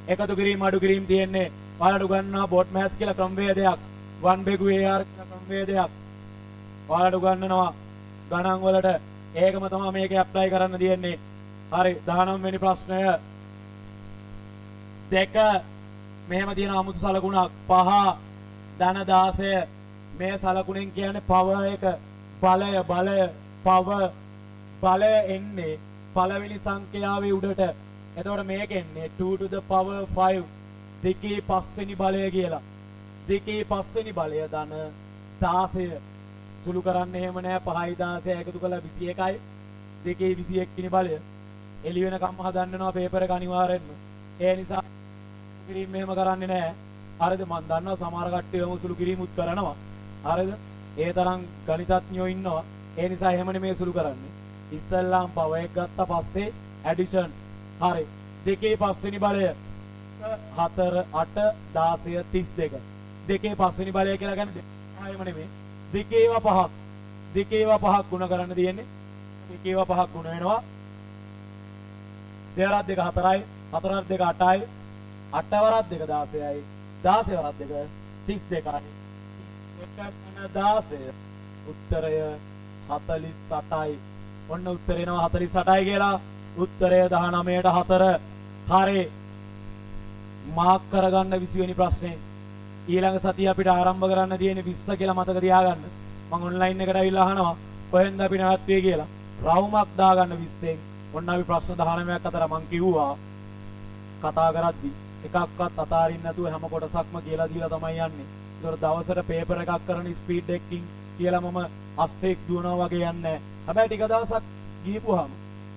එකතු කිරීම අඩු කිරීම තියෙන්නේ ඔයාලට උගන්වනවා බෝට් මෑත්ස් කියලා ක්‍රමවේදයක් 1 බෙගු AR කියලා ක්‍රමවේදයක් ඔයාලට උගන්වනවා ගණන් වලට ඒකම තමයි මේකේ ඇප්ලයි කරන්න තියෙන්නේ හරි 19 වෙනි ප්‍රශ්නය දෙක මෙහෙම තියෙන අමුතු සලකුණක් 5 ධන 16 මේ සලකුණෙන් කියන්නේ පවර් එක බලය පවර් බලය එන්නේ පළවෙනි සංඛ්‍යාවේ උඩට එතකොට මේක එන්නේ 2 to the power 5 දෙකේ පස්වෙනි බලය කියලා දෙකේ පස්වෙනි බලය ධන 16 සුළු කරන්න එහෙම නෑ 5යි 16 එකතු කරලා 21යි දෙකේ 21 වෙනි බලය එළි වෙනකම් හදන්නනවා පේපර් එක අනිවාර්යෙන්ම ඒ නිසා කිරීම මෙහෙම කරන්නේ නෑ හරිද මම දන්නවා සමහර කට්ටිය වම සුළු කිරීමුත් කරනවා හරිද ඒ තරම් ගණිතඥයෝ ඉන්නවා ඒ නිසා එහෙම නෙමෙයි සුළු කරන්නේ ඉස්සල්ලාම් පවර් එක ගත්තා පස්සේ ඇඩිෂන් හරි දෙකේ පස්වෙනි බලය 4 8 16 32 දෙකේ පස්වෙනි බලය කියලා ගන්න ආයෙම නෙමෙයි දෙකේව පහක් ගුණ කරන්න තියෙන්නේ දෙකේව පහක් ගුණ වෙනවා 2 වරක් 2 4යි 4 වරක් 2 8යි 8 වරක් 2 16යි 16 වරක් 2 32යි 16 උත්තරය 48යි ඔන්න උත්තරේ එනවා 48යි කියලා උත්තරය 19ට 4 හරි මාක් කරගන්න 20 වෙනි ප්‍රශ්නේ ඊළඟ සතිය අපිට ආරම්භ කරන්න තියෙන්නේ 20 කියලා මතක තියාගන්න මම ඔන්ලයින් එකට ඇවිල්ලා අහනවා කොහෙන්ද අපි නැවතුනේ කියලා රවුමක් දාගන්න 20න් ඔන්න අපි ප්‍රශ්න 19ක් අතර මම කිව්වා කතා කරද්දි එකක්වත් අතාරින්න නැතුව හැම කොටසක්ම කියලා දීලා තමයි යන්නේ ඒතර දවසට පේපර් එකක් කරන ස්පීඩ් එකකින් කියලා මම අස්සෙක් දුවනවා වගේ යන්නේ හැබැයි ටික දවසක් ගිහපුවාම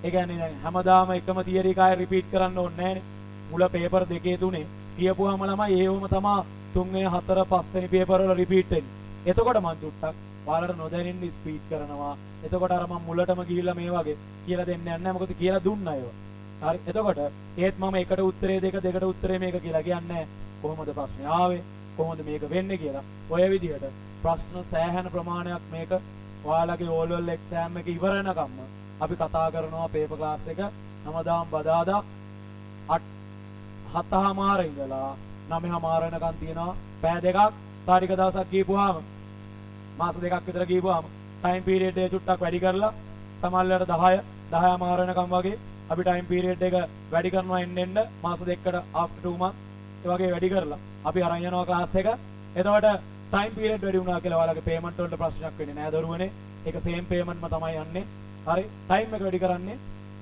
ඒ කියන්නේ දැන් හැමදාම එකම තියරි එකයි රිපීට් කරන්න ඕනේ නැහැනේ. මුල පේපර් දෙකේ තුනේ කියපුවාම ළමයි ඒවම තමයි 3 වෙනි 4 5 වෙනි පේපර් වල රිපීට් වෙන්නේ. එතකොට මං චුට්ටක් ඔයාලට නොදැනින්න ස්පීඩ් කරනවා. එතකොට අර මම මුලටම ගිහිල්ලා මේ වගේ කියලා දෙන්න යන්නේ නැහැ. මොකද කියලා දුන්නා ඒවා. හරි. එතකොට ඒත් මම එකට උත්තරේ දෙක දෙකට උත්තරේ මේක කියලා කියන්නේ කොහොමද ප්‍රශ්නේ ආවේ? කොහොමද මේක වෙන්නේ කියලා. ඔය විදිහට ප්‍රශ්න සෑහෙන ප්‍රමාණයක් මේක ඔයාලගේ ඕල් ලෙවල් එක්සෑම් එක ඉවර වෙනකම්ම අපි කතා කරනවා පේපර් ක්ලාස් එක හැමදාම බදාදා 7:00 ඉඳලා 9:00 වෙනකන් තියෙනවා. පැය දෙකක් තාරික දවසක් ගිහපුවාම මාස දෙකක් විතර ගිහපුවාම ටයිම් පීරියඩ් එක චුට්ටක් වැඩි කරලා සමහරවිට 10:00 වෙනකම් වගේ අපි ටයිම් පීරියඩ් එක වැඩි කරනවා එන්න මාස දෙකකට after 2 months ඒ වගේ වැඩි කරලා අපි අරන් යනවා ක්ලාස් එක. එතකොට ටයිම් පීරියඩ් වැඩි වුණා කියලා ඔයාලගේ පේමන්ට් වලට ප්‍රශ්නයක් වෙන්නේ නැහැ දරුවනේ. ඒක සේම් පේමන්ට්ම තමයි යන්නේ. හරි. ටයිම් එක වැඩි කරන්නේ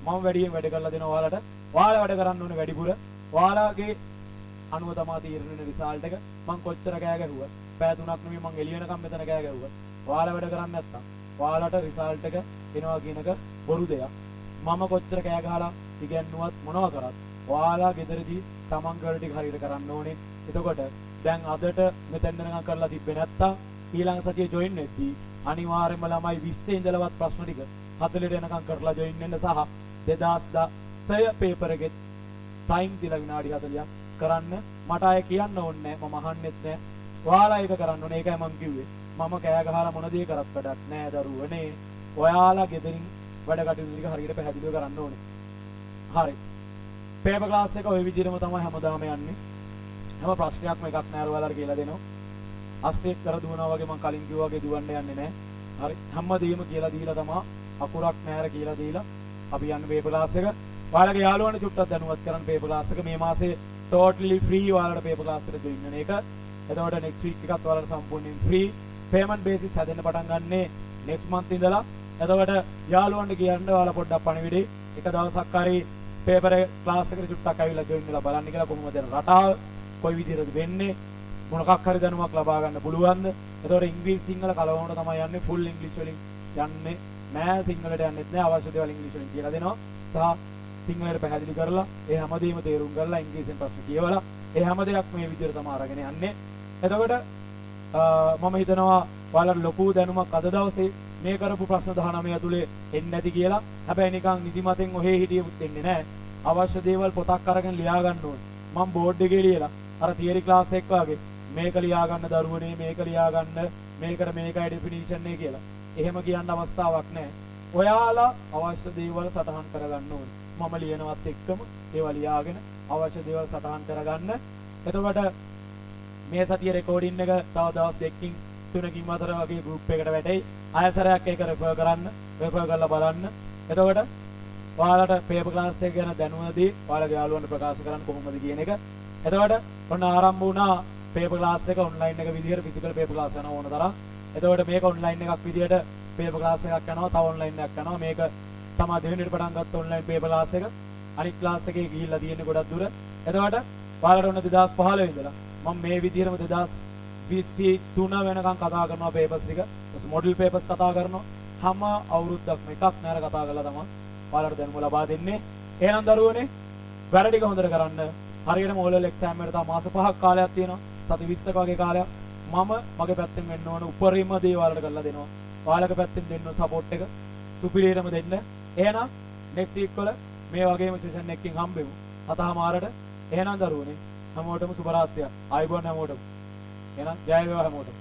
මම වැඩියෙන් වැඩි කරලා දෙනවා ඔයාලට. ඔයාලා වැඩ කරන්න ඕනේ වැඩිපුර. ඔයාලගේ අනුව තමයි තීරණය වෙන රිසල්ට් එක. මම කොච්චර කෑ ගැහුවා. පැය 3ක් නෙමෙයි මම එළිය වෙනකම් මෙතන කෑ ගැහුවා. ඔයාලා වැඩ කරන්නේ නැත්තම් ඔයාලට රිසල්ට් එක එනවා කියන එක බොරු දෙයක්. මම කොච්චර කෑ ගහලා ඉගෙනුවත් මොනවා කරත් ඔයාලා ගෙදරදී තමන් වල ටික හරියට කරන්න ඕනේ. එතකොට දැන් අදට මෙතෙන් දෙනකම් කරලා තිබ්බේ නැත්තම් ඊළඟ සතියේ ජොයින් වෙද්දී අනිවාර්යයෙන්ම ළමයි 20 ඉඳලවත් ප්‍රශ්න ටික 40ට එනකම් කරලා ජොයින් වෙන්න සහ 2016 පේපර් එකේ ටයිම් දීලා විනාඩි 40ක් කරන්න මට අය කියන්න ඕනේ නැහැ. මම අහන්නෙත් නැහැ. ඔයාලා ඒක කරන්න ඕනේ. ඒකයි මම කිව්වේ. මම කෑ ගහලා මොන දේ කරත් වැඩක් නැහැ දරුවනේ. ඔයාලා ගෙදරින් වැඩ කටයුතු ටික හරියට පැහැදිලිව කරන්න ඕනේ. හරි. පේපර් ක්ලාස් එක ওই විදිහටම තමයි හැමදාම යන්නේ. හැම ප්‍රශ්නයක්ම එකක් නෑර ඔයාලට කියලා දෙනවා. අස්තේක් කර දුවනවා වගේ මම කලින් කිව්වා වගේ දුවන්න යන්නේ නැහැ. හරි. හැමදේම කියලා දීලා තමයි අකුරක් නෑර කියලා දීලා අපි යන්නේ පේපර් ක්ලාස් එක. ඔයාලගේ යාළුවන්ට චුට්ටක් දැනුවත් කරන්න පේපර් ක්ලාස් එක මේ මාසේ totally free ඔයාලට පේපර් ක්ලාස් එකට join වෙන එක. එතකොට next week එකත් ඔයාලට සම්පූර්ණයෙන් free. payment basis හැදෙන්න පටන් ගන්නෙ next month ඉඳලා. එතකොට යාළුවන්ට කියන්න ඔයාලා පොඩ්ඩක් පණිවිඩේ එක දවසක් හරි පේපර් ක්ලාස් එකට චුට්ටක් ඇවිල්ලා join වෙලා බලන්න කියලා කොහොමද රටාව කොයි විදිහටද වෙන්නේ මොනකක් හරි දැනුමක් ලබා ගන්න පුළුවන්ද. එතකොට ඉංග්‍රීසි සිංහල කලවමකට තමයි යන්නේ. full english වලින් යන්නේ නෑ. සිංහලට යන්නෙත් නෑ. අවශ්‍ය දේවල් ඉංග්‍රීසි වලින් කියලා දෙනවා. සහ සිංහලට පැහැදිලි කරලා ඒ හැමදේම තේරුම් කරලා ඉංග්‍රීසියෙන් ප්‍රශ්න කියවලා ඒ හැම දෙයක් මේ විදිහට තමයි අරගෙන යන්නේ. එතකොට මම හිතනවා ඔයාලට ලොකු දැනුමක් අද දවසේ මේ කරපු ප්‍රශ්න 19 ඇතුලේ එන්නේ නැති කියලා. හැබැයි නිකන් නිදිමතෙන් ඔහේ හිටියෙත් දෙන්නේ නැහැ. අවශ්‍ය දේවල් පොතක් අරගෙන ලියා ගන්න ඕනේ. මම බෝඩ් එකේ ලියලා අර තියරි ක්ලාස් එක වගේ මේක ලියා ගන්න දරුවනේ මේක ලියා ගන්න මේකට මේකයි ඩෙෆිනිෂන් එක කියලා. එහෙම කියන්න අවස්ථාවක් නැහැ. ඔයාලා අවශ්‍ය දේවල් සටහන් කරගන්න ඕනේ. මම ලියනවත් එක්කම ඒවා ලියාගෙන අවශ්‍ය දේවල් සටහන් කරගන්න. එතකොට මේ සතිය රෙකෝඩින් එක තව දවස් දෙකකින් තුනකින් අතර වගේ ගෲප් එකකට වැටෙයි. ආයසරයක් ඒක රෙෆර් කරන්න, රෙෆර් කරලා බලන්න. එතකොට ඔයාලට පේපර් ක්ලාස් එක ගැන දැනුමදී ඔයාලගේ යාළුවන්ට ප්‍රකාශ කරන්න කොහොමද කියන එක. එතකොට ඔන්න ආරම්භ වුණා පේපර් ක්ලාස් එක ඔන්ලයින් එක විදිහට ෆිසිකල් පේපර් ක්ලාස් යන ඕන තරම්. එතකොට මේක ඔන්ලයින් එකක් විදිහට පේපර් ක්ලාස් එකක් යනවා. තව ඔන්ලයින් එකක් යනවා. මේක තමයි දෙවෙනිට පටන් ගත්ත ඔන්ලයින් පේපර් ක්ලාස් එක. අනිත් ක්ලාස් එකේ ගිහිල්ලා තියෙන්නේ ගොඩක් දුර. එතකොට ඔයාලට ඔන්න 2015 ඉඳලා මම මේ විදිහටම 2023 වෙනකන් කතා කරනවා පේපර්ස් ටික. මොඩල් පේපර්ස් කතා කරනවා. හැම අවුරුද්දක්ම එකක් නෑර කතා කරලා තමයි ඔයාලට දැනුම ලබා දෙන්නේ. එහෙනම් දරුවනේ වැඩ ටික හොඳට කරන්න. හරියටම ඕලෙවල් එක්සෑම් එකට තව මාස 5ක් කාලයක් තියෙනවා. සති 20ක වගේ කාලයක්. මම මගේ පැත්තෙන් වෙන්න ඕන උපරිම දේ ඔයාලට කරලා දෙනවා. ඔයාලගේ පැත්තෙන් දෙන්න සපෝට් එක සුපිරියටම දෙන්න. එහෙනම් next week වල මේ වගේම සෙෂන් එකකින් හම්බෙමු. 7:00 එහෙනම් දරුවනේ හැමෝටම සුබ රාත්‍රියක්. ආයුබෝවන් හැමෝටම. එහෙනම් ජය වේවා හැමෝටම.